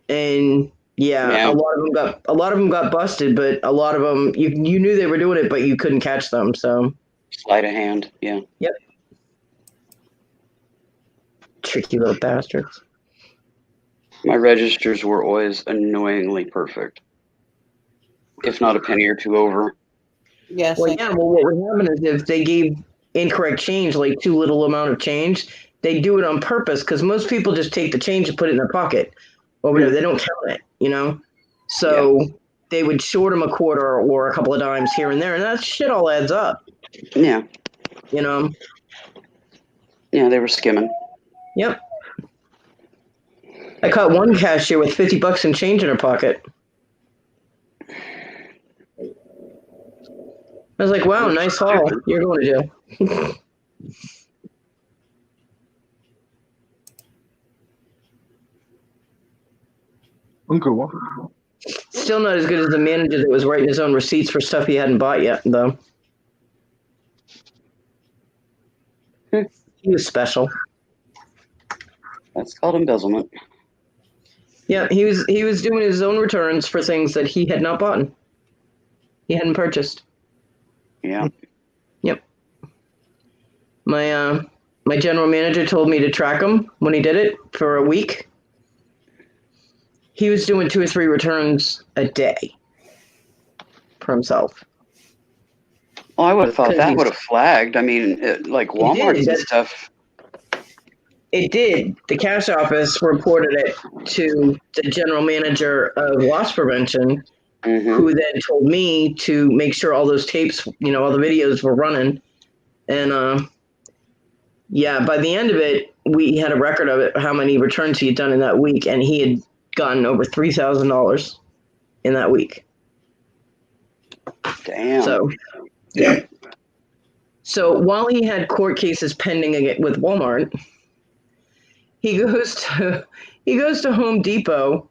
And a lot of them got busted, but a lot of them you knew they were doing it, but you couldn't catch them. So sleight of hand, yeah. Yep. Tricky little bastards. My registers were always annoyingly perfect, if not a penny or two over. Yes. Well, what would happen is if they gave incorrect change, like too little amount of change, they do it on purpose because most people just take the change and put it in their pocket or whatever. They don't count it, So they would short them a quarter or a couple of dimes here and there, and that shit all adds up. Yeah. Yeah, they were skimming. Yep. I caught one cashier with $50 in change in her pocket. I was like, wow, nice haul. You're going to jail. Uncle, Still not as good as the manager that was writing his own receipts for stuff he hadn't bought yet, though. He was special. That's called embezzlement. Yeah, he was doing his own returns for things that he had not bought. He hadn't purchased. Yeah. Yep. My general manager told me to track him when he did it for a week. He was doing 2 or 3 returns a day for himself. Well, I would have thought that would have flagged. I mean, like Walmart and stuff. It did. The cash office reported it to the general manager of loss prevention, who then told me to make sure all those tapes, all the videos were running. And by the end of it, we had a record of it, how many returns he had done in that week, and he had gotten over $3,000 in that week. Damn. So, yeah. So while he had court cases pending with Walmart, he goes to Home Depot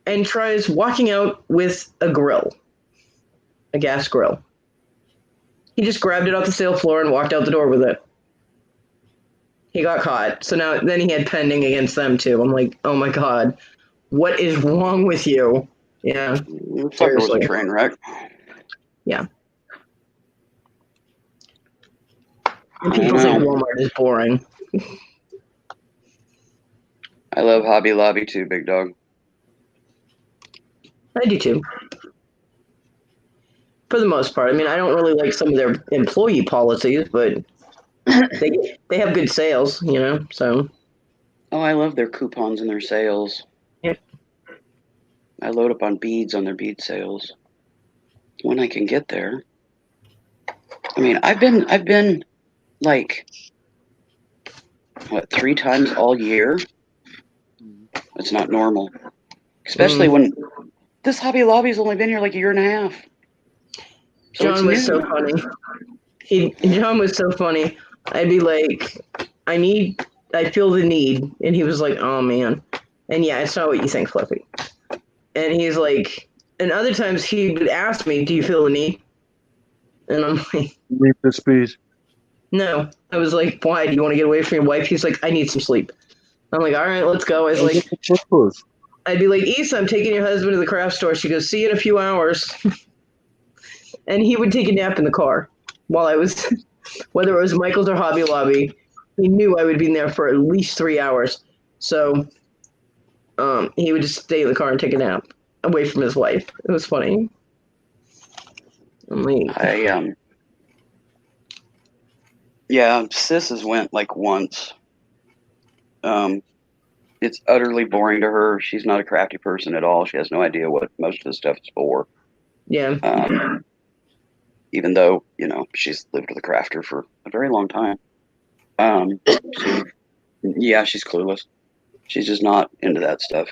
and tries walking out with a grill, a gas grill. He just grabbed it off the sale floor and walked out the door with it. He got caught. So then he had pending against them too. I'm like, oh my God, what is wrong with you? Yeah. Looks like it was a train wreck. Yeah. And people think Walmart is boring. I love Hobby Lobby too, big dog. I do too. For the most part. I mean, I don't really like some of their employee policies, but they have good sales, so. Oh, I love their coupons and their sales. Yep. I load up on beads on their bead sales when I can get there. I mean, I've been like, 3 times all year? It's not normal. Especially when this Hobby Lobby's only been here like a year and a half. So John was so funny. John was so funny. I'd be like, I feel the need. And he was like, oh man. And yeah, it's not what you think, Fluffy. And he's like, and other times he would ask me, do you feel the need? And I'm like, need this piece. No. I was like, why? Do you want to get away from your wife? He's like, I need some sleep. I'm like, all right, let's go. I was like, I'd be like, Issa, I'm taking your husband to the craft store. She goes, see you in a few hours. And he would take a nap in the car while I was, whether it was Michael's or Hobby Lobby. He knew I would be in there for at least 3 hours. So he would just stay in the car and take a nap away from his wife. It was funny. I'm like, yeah, Sis has went like once. It's utterly boring to her. She's not a crafty person at all. She has no idea what most of the stuff is for. Yeah. Even though, she's lived with a crafter for a very long time. Yeah, she's clueless. She's just not into that stuff.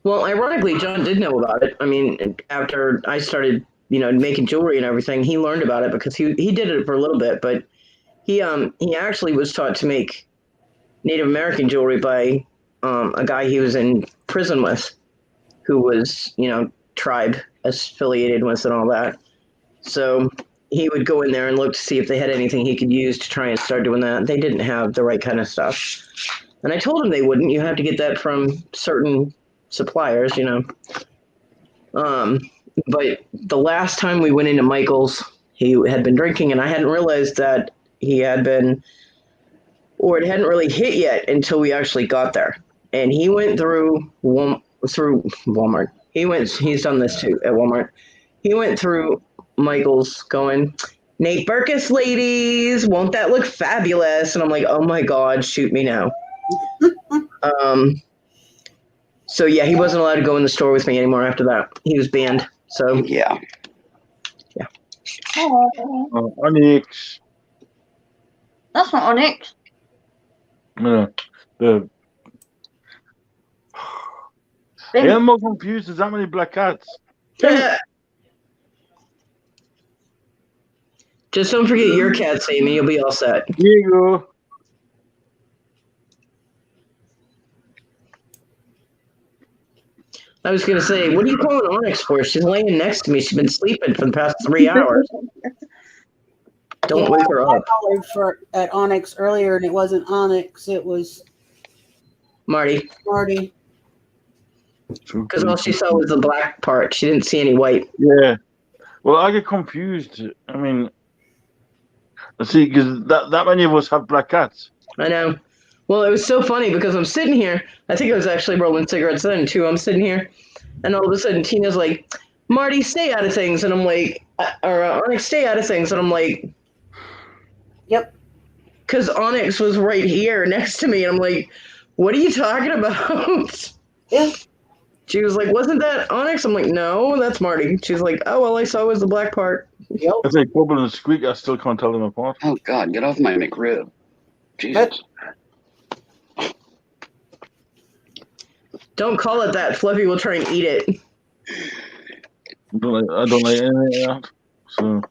Well, ironically, John did know about it. I mean, after I started, making jewelry and everything, he learned about it because he did it for a little bit, but he actually was taught to make Native American jewelry by a guy he was in prison with. who was, tribe affiliated with and all that. So he would go in there and look to see if they had anything he could use to try and start doing that. They didn't have the right kind of stuff. And I told him they wouldn't. You have to get that from certain suppliers, But the last time we went into Michael's, he had been drinking, and I hadn't realized that he had been, or it hadn't really hit yet until we actually got there. And he went through Walmart. He's done this too at Walmart. He went through Michael's going, Nate Berkus, ladies, won't that look fabulous? And I'm like, oh my God, shoot me now. So yeah, he wasn't allowed to go in the store with me anymore after that. He was banned. So yeah. Onyx. That's not Onyx. No, I'm more confused. There's that many black cats. Just don't forget your cats, Amy. You'll be all set. Here you go. I was going to say, what are you calling Onyx for? She's laying next to me. She's been sleeping for the past 3 hours. Don't wake her up. I called at Onyx earlier, and it wasn't Onyx. It was Marty. Because all she saw was the black part. She didn't see any white. Yeah. Well, I get confused. I mean, see, because that many of us have black cats. I know. Well, it was so funny because I'm sitting here. I think I was actually rolling cigarettes then, too. I'm sitting here, and all of a sudden Tina's like, Marty, stay out of things. And I'm like, or Onyx, stay out of things. And I'm like, yep. Because Onyx was right here next to me. And I'm like, what are you talking about? Yeah. She was like, wasn't that Onyx? I'm like, no, that's Marty. She's like, oh, all I saw was the black part. Yep. I think Bubble and Squeak, I still can't tell them apart. Oh, God, get off my McRib. Jesus. Don't call it that. Fluffy will try and eat it. I don't like any of that. So,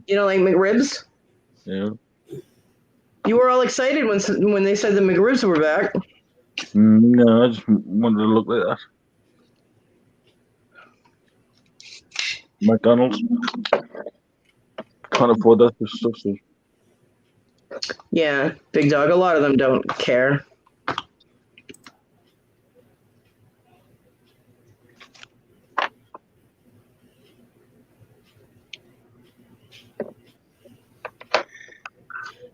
You don't like McRibs? yeah. You were all excited when they said the McRibs were back. No, I just wanted to look like that. McDonald's. Can't afford that stuff. So. Yeah, Big Dog. A lot of them don't care.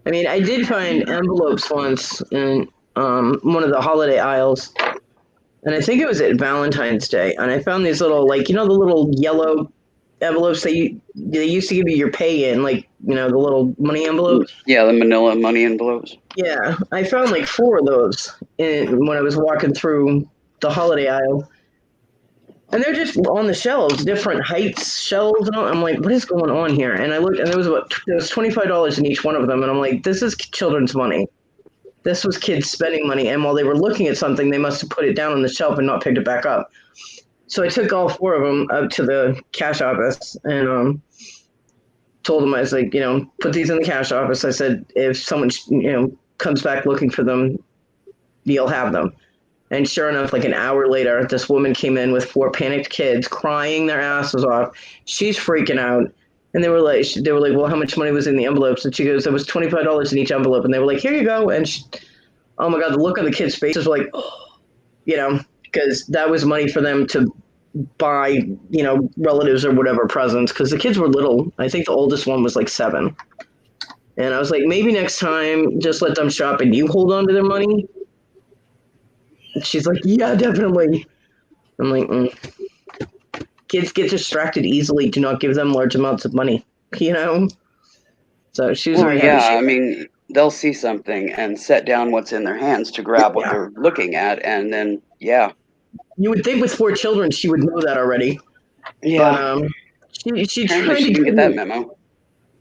I mean, I did find envelopes once in one of the holiday aisles, and I think it was at Valentine's Day, and I found these little, the little yellow envelopes they used to give you your pay in, the little money envelopes. Yeah, the manila money envelopes. Yeah, I found 4 of those when I was walking through the holiday aisle. And they're just on the shelves, different heights shelves. And all. I'm like, what is going on here? And I looked, and there was $25 in each one of them. And I'm like, this is children's money. This was kids spending money. And while they were looking at something, they must have put it down on the shelf and not picked it back up. So I took all 4 of them up to the cash office and told them, I was like, put these in the cash office. I said, if someone, comes back looking for them, you'll have them. And sure enough, an hour later, this woman came in with 4 panicked kids crying their asses off. She's freaking out. And they were like, well, how much money was in the envelopes? And she goes, there was $25 in each envelope. And they were like, here you go. And oh my God, the look on the kids' faces were like, oh, because that was money for them to buy, relatives or whatever presents. Because the kids were little. I think the oldest one was 7. And I was like, maybe next time, just let them shop and you hold on to their money. She's like, yeah, definitely. I'm like, Kids get distracted easily. Do not give them large amounts of money, So she was very happy. I mean, they'll see something and set down what's in their hands to grab what they're looking at. And then, You would think with 4 children, she would know that already. Yeah. But she tried Apparently she didn't get that memo.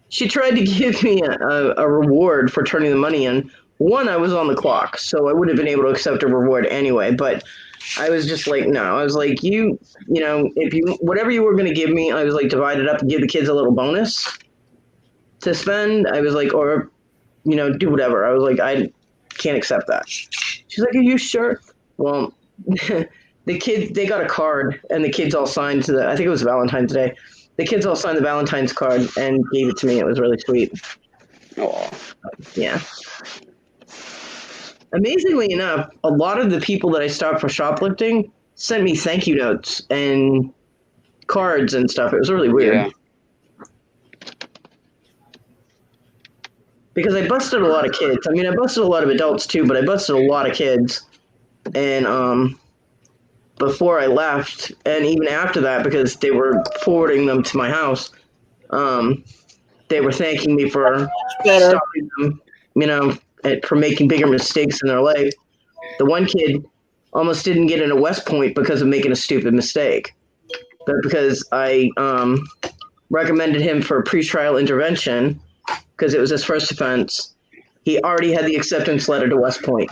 She tried to give me a reward for turning the money in. One, I was on the clock, so I would have been able to accept a reward anyway. But I was just like, no. I was like, if you whatever you were going to give me, I was like, divide it up and give the kids a little bonus to spend. I was like, or, do whatever. I was like, I can't accept that. She's like, are you sure? Well, The kids, they got a card, and the kids all signed I think it was Valentine's Day. The kids all signed the Valentine's card and gave it to me. It was really sweet. Oh, Yeah. Amazingly enough, a lot of the people that I stopped for shoplifting sent me thank you notes and cards and stuff. It was really weird. yeah. Because I busted a lot of kids. I mean, I busted a lot of adults too, but I busted a lot of kids. And before I left, and even after that, because they were forwarding them to my house, they were thanking me for stopping them, for making bigger mistakes in their life. The one kid almost didn't get into West Point because of making a stupid mistake. But because I recommended him for pretrial intervention, because it was his first offense, he already had the acceptance letter to West Point.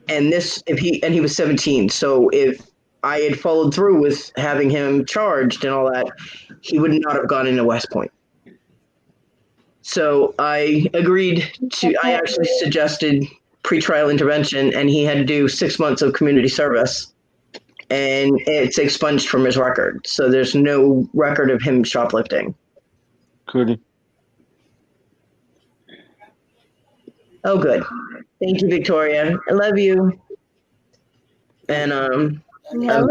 And he was 17, so if I had followed through with having him charged and all that, he would not have gone into West Point. So I actually suggested pretrial intervention, and he had to do 6 months of community service, and it's expunged from his record. So there's no record of him shoplifting. Goody. Oh, good. Thank you, Victoria. I love you. And Yeah,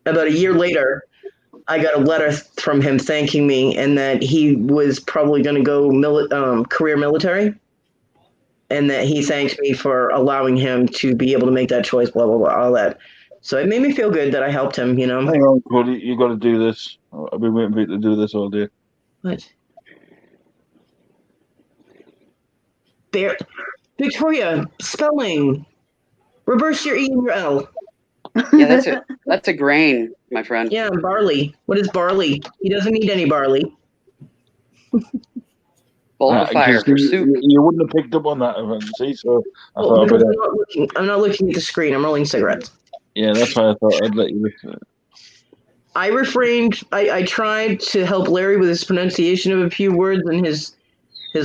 about a year later, I got a letter from him thanking me, and that he was probably going to go career military, and that he thanked me for allowing him to be able to make that choice, blah, blah, blah, all that. So it made me feel good that I helped him, Hang on, Cody. You got to do this. I've been waiting for you to do this all day. What? Victoria, spelling. Reverse your E and your L. Yeah, that's a grain, my friend. Yeah, barley. What is barley? He doesn't need any barley. Bowl of fire for soup. You wouldn't have picked up on that, see? So because I'm not looking at the screen. I'm rolling cigarettes. Yeah, that's why I thought I'd let you. I refrained. I tried to help Larry with his pronunciation of a few words in his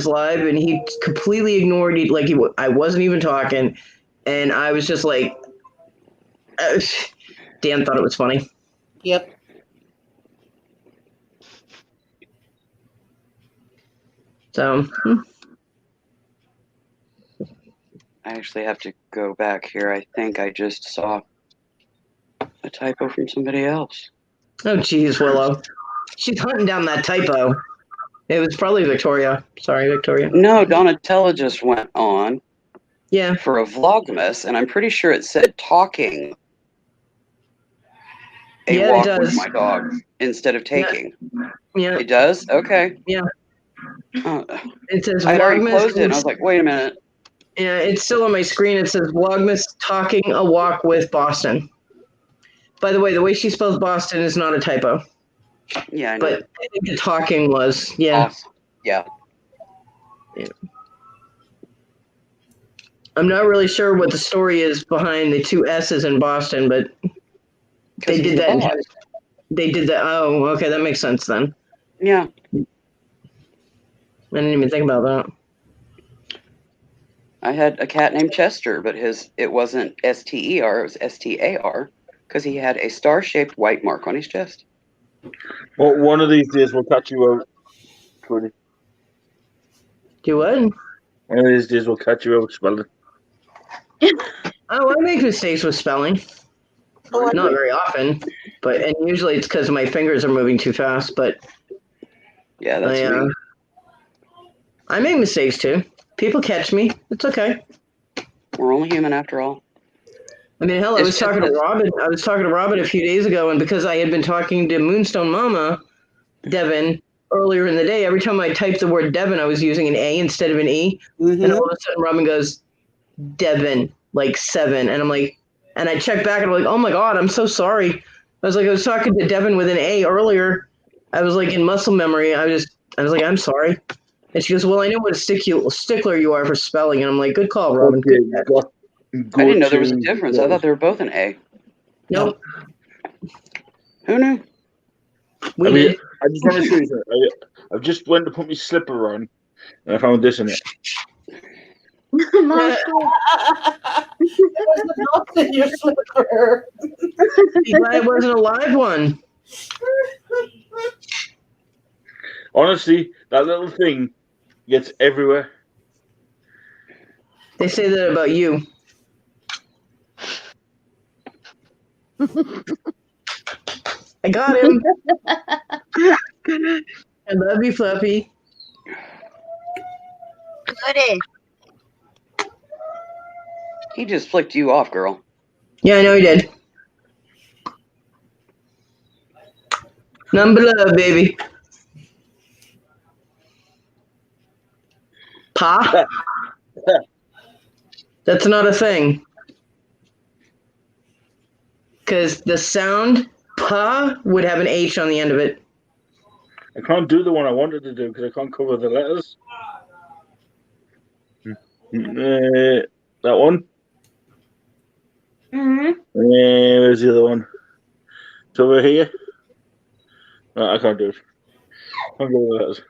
live, and he completely ignored it. Like I wasn't even talking, and I was just like, Dan thought it was funny. Yep. So I actually have to go back here. I think I just saw a typo from somebody else. Oh, geez, Willow. She's hunting down that typo. It was probably Victoria. Sorry, Victoria. No, Donatella just went on. Yeah. For a Vlogmas, and I'm pretty sure it said talking a walk with my dog instead of taking. Yeah. It does? Okay. Yeah. It says I'd already closed it, and I was like, wait a minute. Yeah, it's still on my screen. It says Vlogmas talking a walk with Boston. By the way she spells Boston is not a typo. Yeah, I know. But I think the talking was, yeah. Awesome. Yeah. I'm not really sure what the story is behind the two S's in Boston, but they did that. They did that. Oh, okay, that makes sense then. Yeah. I didn't even think about that. I had a cat named Chester, but it wasn't S-T-E-R, it was S-T-A-R, because he had a star-shaped white mark on his chest. Well, one of these days we'll catch you out, Cody. Do what? One of these days we'll catch you out spelling. I make mistakes with spelling. Not very often, and usually it's because my fingers are moving too fast. But yeah, that's me. I make mistakes too. People catch me. It's okay. We're only human after all. I mean, hell, I was talking to Robin a few days ago, and because I had been talking to Moonstone Mama, Devin, earlier in the day, every time I typed the word Devin, I was using an A instead of an E. Mm-hmm. And all of a sudden, Robin goes, Devin, like 7. And I'm like, and I checked back and I'm like, oh my God, I'm so sorry. I was talking to Devin with an A earlier. I was like in muscle memory. I was like, I'm sorry. And she goes, well, I know what a stickler you are for spelling. And I'm like, good call, Robin. Okay, I didn't know there was a difference. I thought they were both an A. Nope. Who knew? I just want to show you something. I've just went to put my slipper on, and I found this in it. Mom's cool. There's a mouse in your slipper. Be glad it wasn't a live one. Honestly, that little thing gets everywhere. They say that about you. I got him. I love you, Fluffy. Goody. He just flicked you off, girl. Yeah, I know he did. Number love, baby. Pa? That's not a thing. Because the sound pa would have an H on the end of it. I can't do the one I wanted to do because I can't cover the letters. That one. Where's the other one? It's over here. No, I can't do it. I can't go with the letters.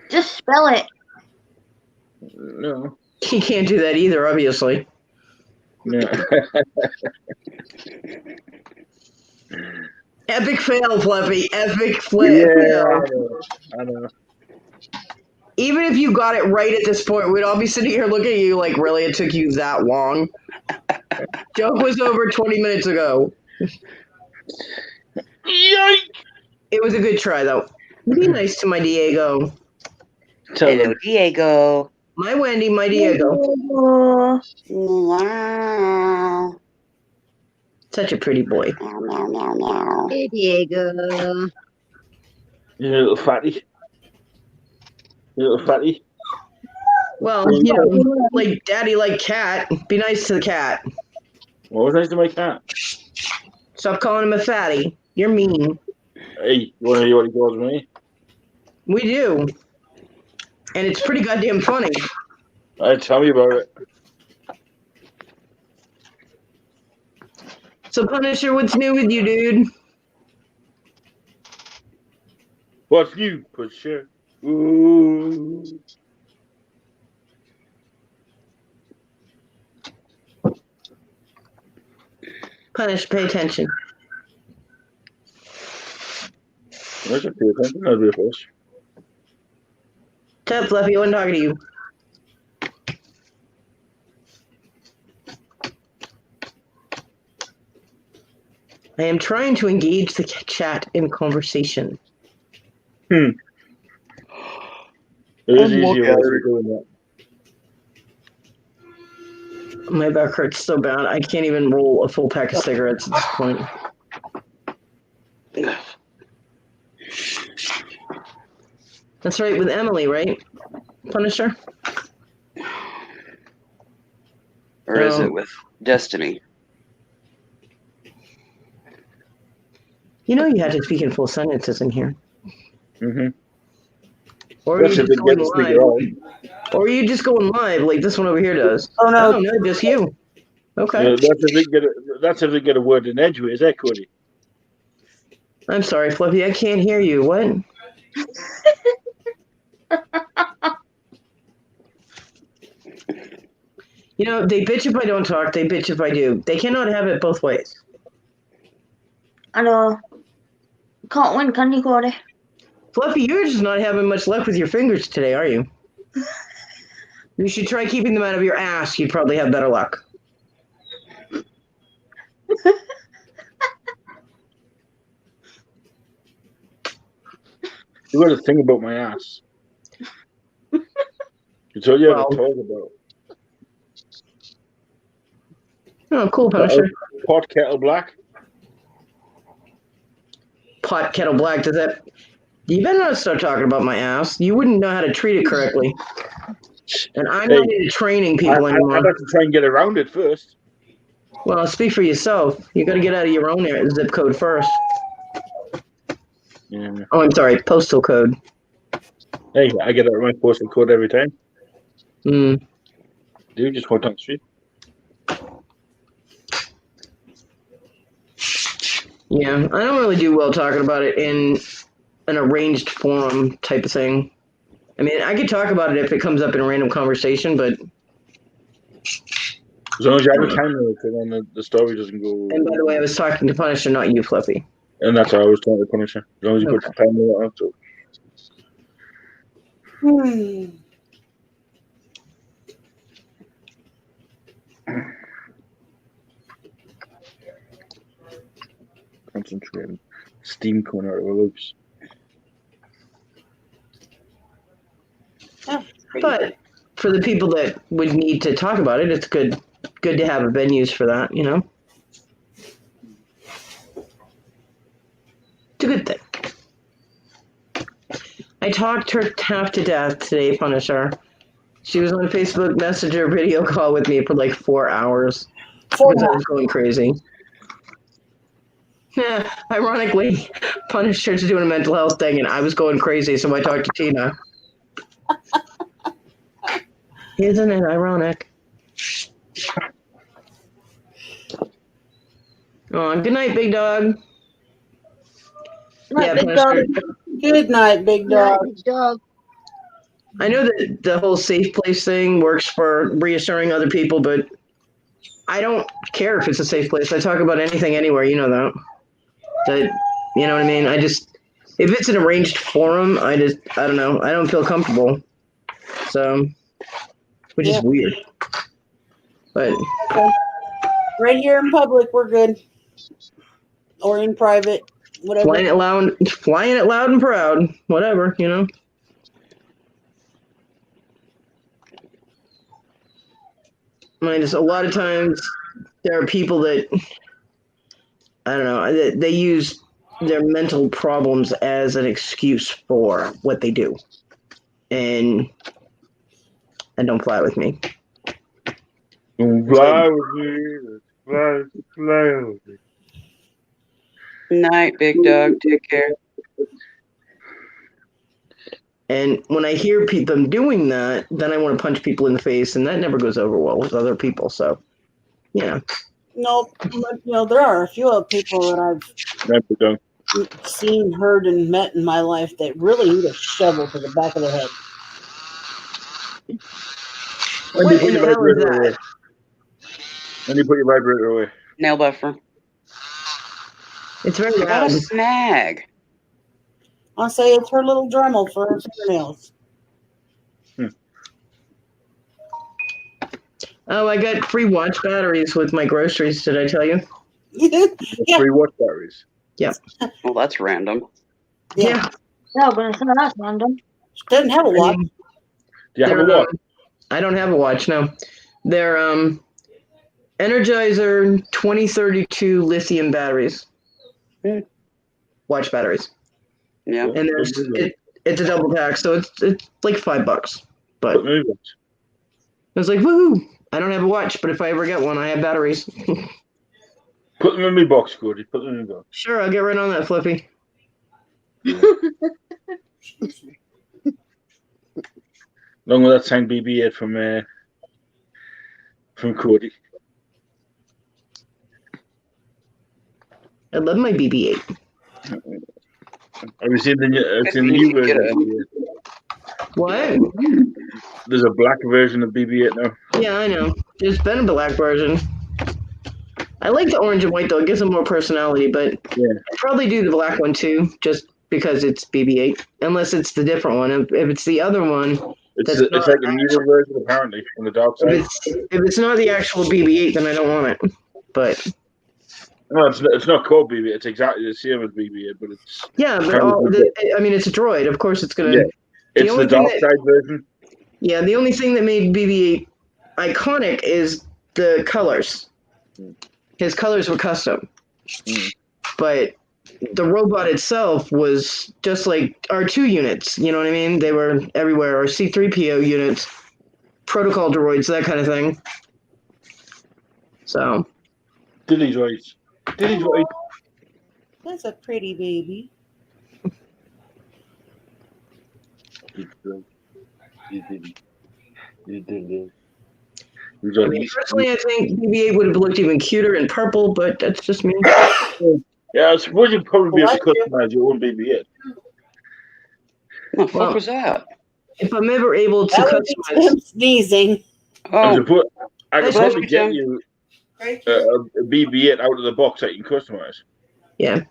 Just spell it. No. He can't do that either, obviously. No. Epic fail, Fluffy. Epic fail. Yeah, I know. Even if you got it right at this point, we'd all be sitting here looking at you like, really, it took you that long? Joke was over 20 minutes ago. Yikes! It was a good try, though. Be nice to my Diego. Hello, Diego. My Wendy, my Diego. Wow. Such a pretty boy. Hey, Diego. You little fatty. You little fatty. Well, you know, like daddy, like cat. Be nice to the cat. What was nice to my cat? Stop calling him a fatty. You're mean. Hey, you want to hear what he calls me? We do. And it's pretty goddamn funny. All right, tell me about it. So, Punisher, what's new with you, dude? What's new, Punisher? Ooh. Punish, pay attention. I should pay attention. I'll be a fish. Tell Fluffy, I wasn't talking to you. I am trying to engage the chat in conversation. It is easier while you're doing that. My back hurts so bad, I can't even roll a full pack of cigarettes at this point. That's right, with Emily, right? Punisher? Or is it with Destiny? You know you had to speak in full sentences in here. Mm-hmm. Or are you just going live? Or are you just going live like this one over here does? Oh, no. Oh, no, just you. Okay. Yeah, that's if they get a word in edgeways, eh, Cody? I'm sorry, Fluffy, I can't hear you. What? You know, they bitch if I don't talk, they bitch if I do. They cannot have it both ways. I know. Can't win, can you, Cody? Fluffy, you're just not having much luck with your fingers today, are you? You should try keeping them out of your ass. You'd probably have better luck. You got to think about my ass. It's all you ever talk about. Oh, cool, Punisher. Pot kettle black. Pot kettle black. Does that? You better not start talking about my ass. You wouldn't know how to treat it correctly. And I'm not into training people anymore. I'd have to try and get around it first. Well, speak for yourself. You got to get out of your own zip code first. Yeah. Oh, I'm sorry, postal code. Hey, I get out of my postal code every time. Hmm. Do you just walk down the street? Yeah, I don't really do well talking about it in an arranged forum type of thing. I mean, I could talk about it if it comes up in a random conversation, but as long as you have a time limit, then the story doesn't go. And by the way, I was talking to Punisher, not you, Fluffy. And that's how I was talking to Punisher. As long as you put the time limit on it. Concentrating. Steam coming out of our loops. But for the people that would need to talk about it, it's good to have a venues for that, you know? It's a good thing. I talked her half to death today, Punisher. She was on Facebook Messenger video call with me for like 4 hours. Because I was going crazy. Yeah, ironically, Punisher's doing a mental health thing and I was going crazy, so I talked to Tina. Isn't it ironic? Oh, good night, big dog. Good night, big dog. Good night, big dog. I know that the whole safe place thing works for reassuring other people, but I don't care if it's a safe place. I talk about anything anywhere, you know that. You know what I mean? If it's an arranged forum, I don't know. I don't feel comfortable. So, which is weird. But okay. Right here in public, we're good. Or in private, whatever. Flying it loud and proud, whatever, you know. A lot of times there are people that I don't know. They use their mental problems as an excuse for what they do, and don't fly with me. Don't fly with me. Fly with me. Night, big dog. Take care. And when I hear them doing that, then I want to punch people in the face, and that never goes over well with other people. So, yeah. No, there are a few other people that I've seen, heard, and met in my life that really need a shovel to the back of the head. What in the hell is that? When you put your vibrator away. Nail buffer. It's very loud. Got a snag. I'll say it's her little Dremel for her fingernails. Oh, I got free watch batteries with my groceries. Did I tell you? Yeah. Free watch batteries. Yep. Well, that's random. Yeah. No, but it's not that's random. She doesn't have a watch. Do you have a watch? I don't have a watch, no. They're Energizer 2032 lithium batteries. Watch batteries. Yeah. And it's a double pack, so it's like $5. But I was like, woohoo! I don't have a watch, but if I ever get one, I have batteries. Put them in my box, Cody. Put them in my box. Sure, I'll get right on that, Flippy. Along with that signed BB-8 from Cody. I love my BB-8. Have you seen the new version? What? There's a black version of BB-8 now. Yeah, I know. There's been a black version. I like the orange and white, though. It gives them more personality, but I'd probably do the black one, too, just because it's BB-8. Unless it's the different one. If it's the other one... It's like a newer version, apparently, from the dark side. If it's not the actual BB-8, then I don't want it. But... No, it's not called BB-8. It's exactly the same as BB-8, but it's... Yeah, but it's a droid. Of course it's going to... Yeah. It's the dark side version. Yeah, the only thing that made BB-8 iconic is the colors. His colors were custom. But the robot itself was just like R2 units. You know what I mean? They were everywhere. Or C-3PO units, protocol droids, that kind of thing. So... Dilly droids. That's a pretty baby. Personally, I think BB-8 would have looked even cuter in purple, but that's just me. Yeah, I suppose you'd probably be able to customize your own BB-8. What the fuck was that? If I'm ever able to That would be customize, Tim sneezing. I Oh, could Bless probably you, get Tim. you Thank a, you. a BB-8 out of the box that you can customize. yeah.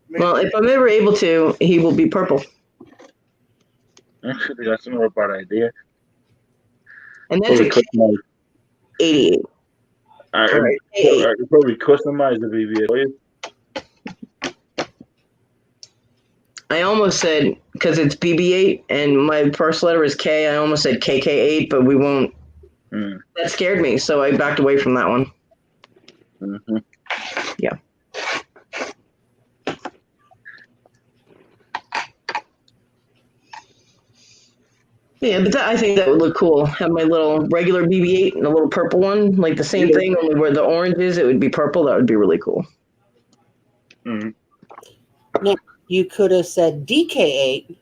Well, if I'm ever able to, he will be purple, Actually, that's not a bad idea. and that's Probably a customize. K88. I All right, K8. could probably customize the BB-8 for you. I almost said, because it's BB8 and my first letter is K, I almost said KK8, but we won't. Mm. That scared me, so I backed away from that one. Mm-hmm. Yeah. Yeah, but I think that would look cool. Have my little regular BB-8 and a little purple one, like the same thing, only where the orange is, it would be purple. That would be really cool. Mm-hmm. Now, you could have said DK8.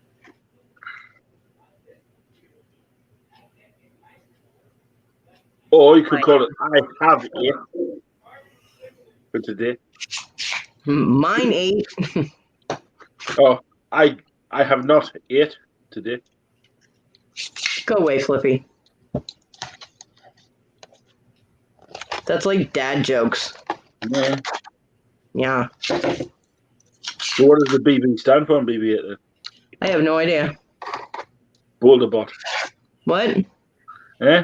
Or you could call it I have it for today. Mine 8. Oh, I have not it today. Go away, Flippy. That's like dad jokes. Yeah. Yeah. So what does the BB stand for on BB-8 then? I have no idea. Boulderbot. What? Eh?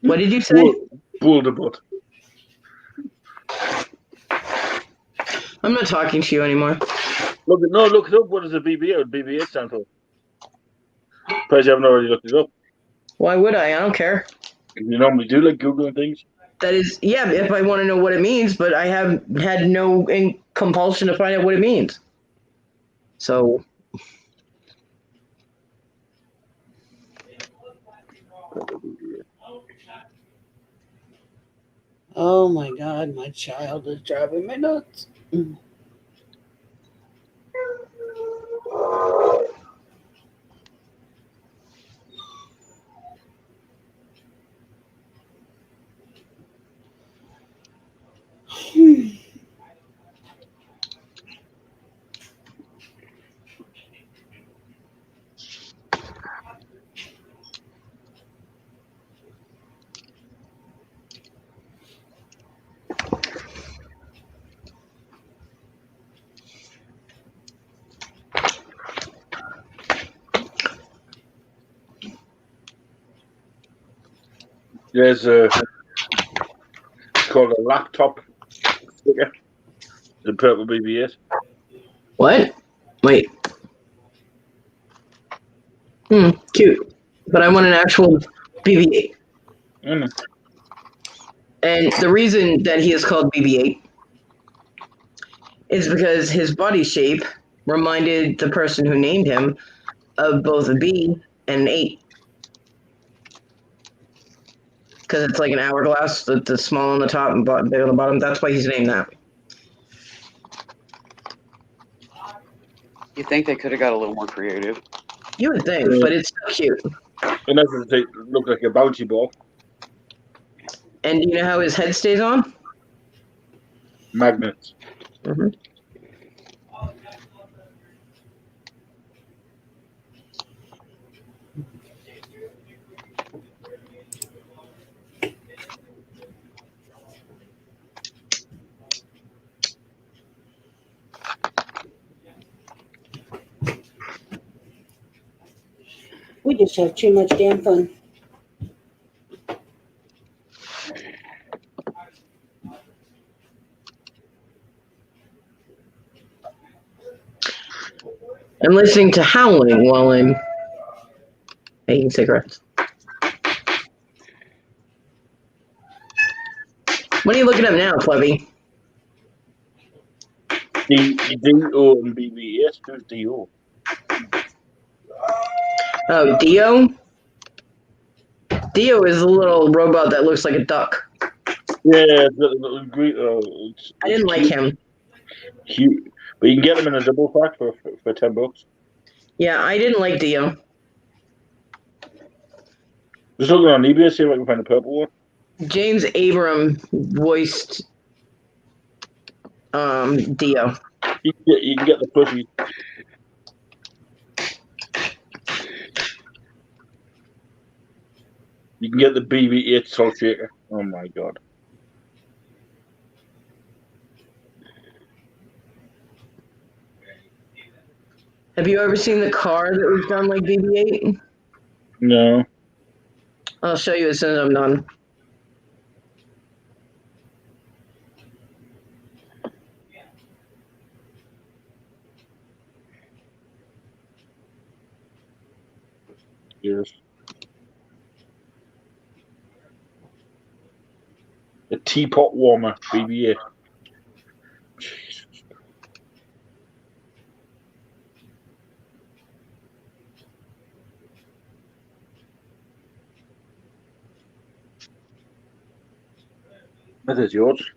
What did you say? Boulderbot. I'm not talking to you anymore. Look it up. What does the BB-8 stand for? Suppose you haven't already looked it up. Why would I? I don't care. You normally do like Googling things. That is, yeah, if I want to know what it means, but I have had no compulsion to find out what it means. So, Oh my God, my child is driving me nuts. There's it's called a laptop sticker. The purple BB-8. what? Wait. Cute. But I want an actual BB-8. Mm. And the reason that he is called BB-8 is because his body shape reminded the person who named him of both a B and an 8. Because it's like an hourglass, the small on the top and big on the bottom. That's why he's named that. You think they could have got a little more creative? You would think, but it's so cute. And that's what they look like a bouncy ball. And do you know how his head stays on? Magnets. Mm-hmm. We just have too much damn fun. I'm listening to howling while I'm making cigarettes. What are you looking up now, Plebby? D-O and BB-8. Who's D-O? Oh, Dio? Dio is a little robot that looks like a duck. Yeah, the green. I didn't like him. Cute. But you can get them in a double pack for $10. Yeah, I didn't like Dio. Just looking on eBay, see if I can find a purple one. James Abram voiced Dio. You can get the pussy. You can get the BB-8 salt shaker. Oh my god. Have you ever seen the car that was done like BB-8? No. I'll show you as soon as I'm done. Yes. A teapot warmer, BB-8. Jesus. That is yours.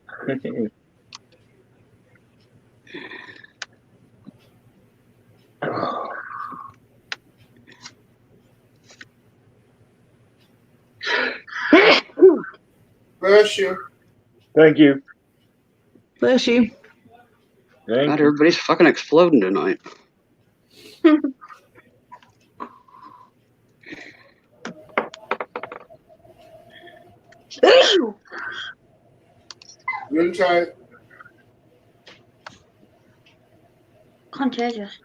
Bless you. Thank you. Bless you. Thank God, you. everybody's fucking exploding tonight. Good try. Contagious.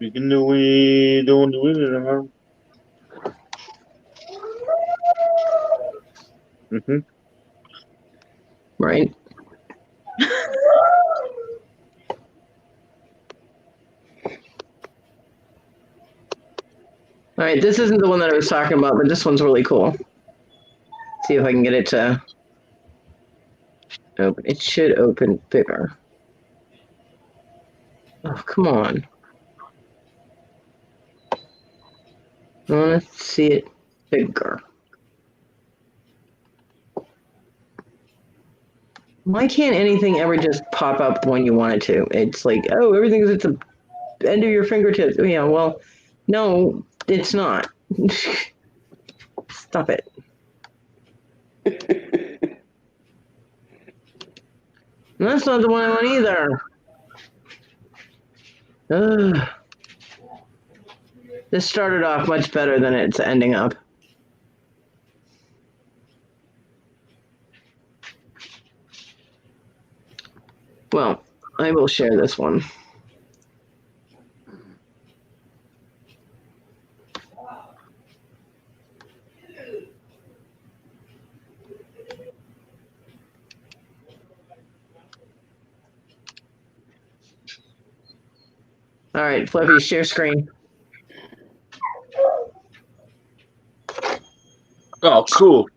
We can do it. Don't do it anymore. Mm-hmm. Right. All right, this isn't the one that I was talking about, but this one's really cool. See if I can get it to open. It should open bigger. Oh, come on. I want to see it bigger. Why can't anything ever just pop up when you want it to? It's like, oh, everything's at the end of your fingertips. Yeah, well, no, it's not. Stop it. That's not the one I want either. Ugh. This started off much better than it's ending up. Well, I will share this one. All right, Fluffy, share screen. Oh, cool.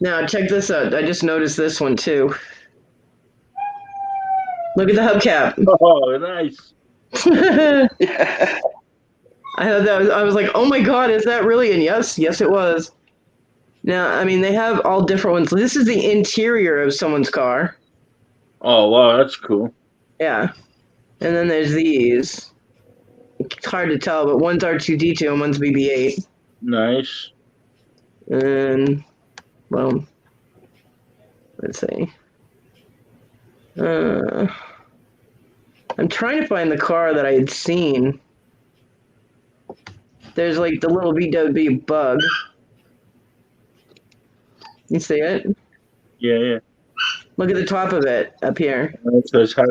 Now, check this out. I just noticed this one, too. Look at the hubcap. Oh, nice. I thought that was, I was like, oh my god, is that really? And yes, it was. Now, I mean, they have all different ones. This is the interior of someone's car. Oh, wow, that's cool. Yeah. And then there's these. It's hard to tell, but one's R2-D2 and one's BB-8. Nice. And, well, let's see. I'm trying to find the car that I had seen. There's like the little VW bug. You see it? Yeah. Look at the top of it up here. It's got his head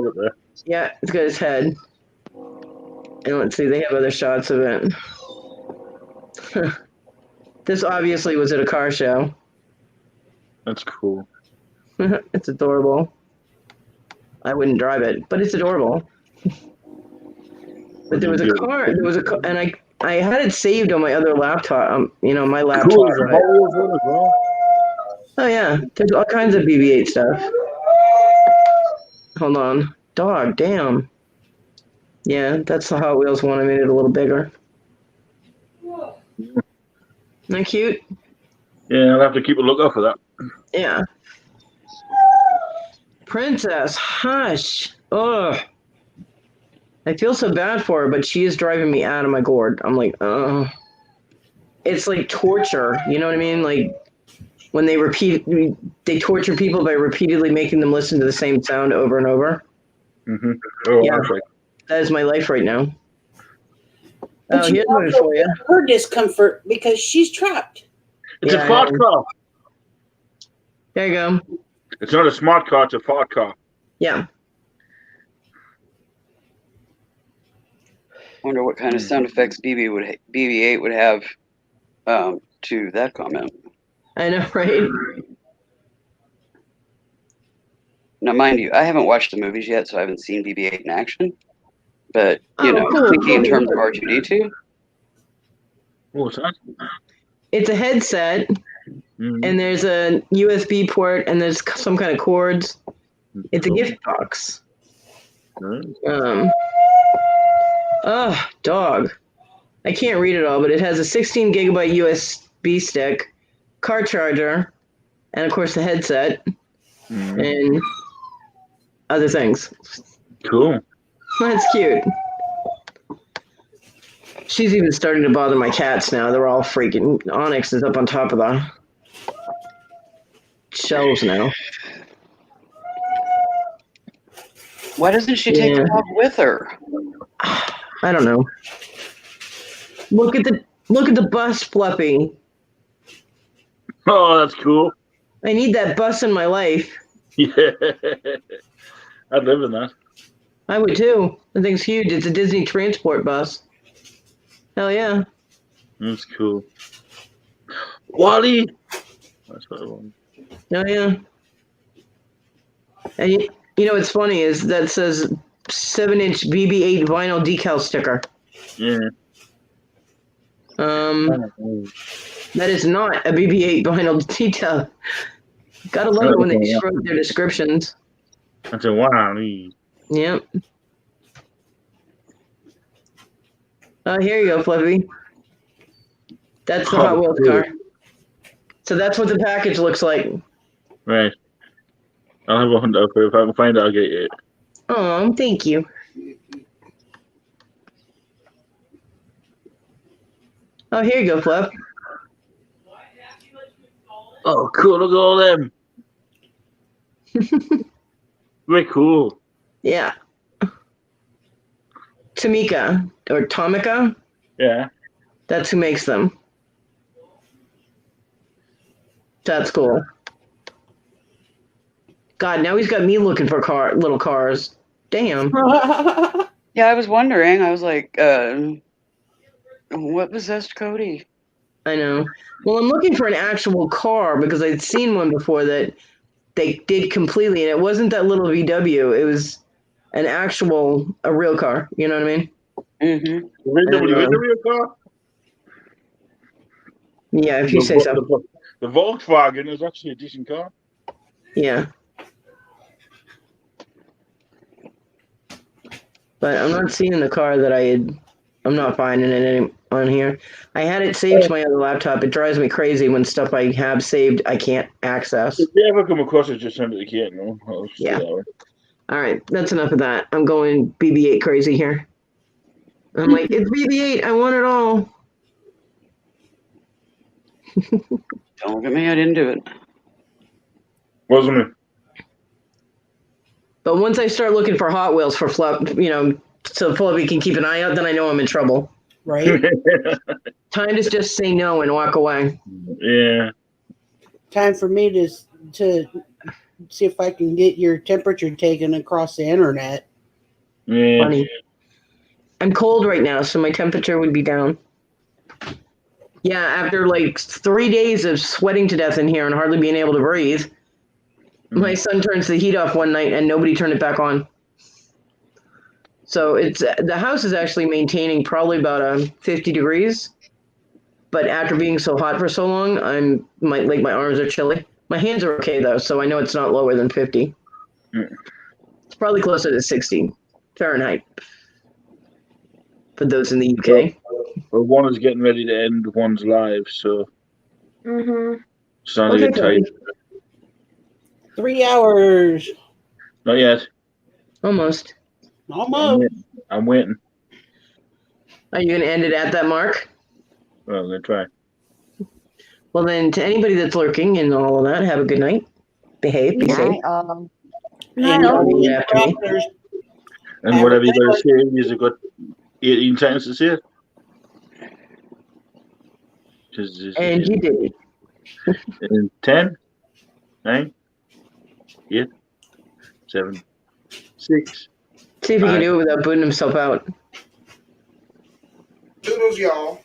up there. Yeah, it's got his head. And let's see, they have other shots of it. This obviously was at a car show. That's cool. It's adorable. I wouldn't drive it, but it's adorable. But there was a car, and I had it saved on my other laptop, my laptop. Cool, there's a Hot Wheels one as well. Oh yeah, there's all kinds of BB-8 stuff. Hold on. Dog, damn. Yeah, that's the Hot Wheels one. I made it a little bigger. Isn't that cute? Yeah, I'll have to keep a lookout for that. Yeah. Princess, hush. Ugh. I feel so bad for her, but she is driving me out of my gourd. I'm like, it's like torture. You know what I mean? Like when they torture people by repeatedly making them listen to the same sound over and over. Mm-hmm. Oh, Yeah. that's right. That is my life right now. But Oh, you here's one also for you. feel her discomfort because she's trapped. It's Yeah, a fart car. There you go. It's not a smart car, it's a fart car. Yeah. Wonder what kind of sound effects BB-8 would have to that comment. I know, right? Now, mind you, I haven't watched the movies yet, so I haven't seen BB-8 in action. But cool. thinking in terms of R2-D2. What was that? It's a headset, and there's a USB port, and there's some kind of cords. It's a gift box. Dog. I can't read it all, but it has a 16 gigabyte USB stick, car charger, and of course the headset, and other things. Cool. That's cute. She's even starting to bother my cats now. They're all freaking. Onyx is up on top of the shelves now. Why doesn't she take the dog with her? I don't know. Look at the bus, Fluffy. Oh, that's cool. I need that bus in my life. Yeah. I'd live in that. I would too. The thing's huge. It's a Disney transport bus. Hell yeah. That's cool. Wally! That's what I want. Oh yeah. And you know what's funny is that says 7-inch BB-8 vinyl decal sticker. Yeah. That is not a BB-8 vinyl detail. Gotta love it when they wrote their descriptions. That's a Wally. Yep. Oh, here you go, Fluffy. That's the Hot Wheels car. So that's what the package looks like. Right. I'll have a hunt out for it. If I can find it, I'll get it. Oh, thank you. Oh, here you go, Fluff. Oh, cool. Look at all them. Very cool. Yeah. Tamika or Tomica. Yeah. That's who makes them. That's cool. God, now he's got me looking for little cars. Damn. Yeah, I was wondering. I was like, what possessed Cody? I know. Well, I'm looking for an actual car because I'd seen one before that they did completely, and it wasn't that little VW. It was a real car. You know what I mean? Mm-hmm. VW car? Yeah, if you say so. The Volkswagen is actually a decent car. Yeah. But I'm not seeing the car that I'm not finding it on here. I had it saved to my other laptop. It drives me crazy when stuff I have saved I can't access. If you ever come across it, just send it to Kate. No? Yeah. All right, that's enough of that. I'm going BB-8 crazy here. I'm like, it's BB-8. I want it all. Don't look at me. I didn't do it. Wasn't it? But once I start looking for Hot Wheels for Fluff, so Fluffy can keep an eye out, then I know I'm in trouble. Right? Time to just say no and walk away. Yeah. Time for me to see if I can get your temperature taken across the internet. Yeah. Funny. I'm cold right now, so my temperature would be down. Yeah, after like 3 days of sweating to death in here and hardly being able to breathe, my son turns the heat off one night and nobody turned it back on. So the house is actually maintaining probably about 50 degrees, but after being so hot for so long, my arms are chilly. My hands are okay though, so I know it's not lower than 50. It's probably closer to 60 Fahrenheit for those in the UK. Well, one is getting ready to end, one's live, so it's not a good time. 3 hours. Not yet. Almost. Almost. I'm waiting. Are you going to end it at that mark? Well, I'm going to try. Well, then, to anybody that's lurking and all of that, have a good night. Behave. Be safe. Night all. And Night y'all all. Good be afternoon. proctors. And Have whatever a you good got to say, you've got 18 times to say it. And you did. In 10, 9, 8, 7, 6. See if he can do it without booting himself out. Toodles, y'all.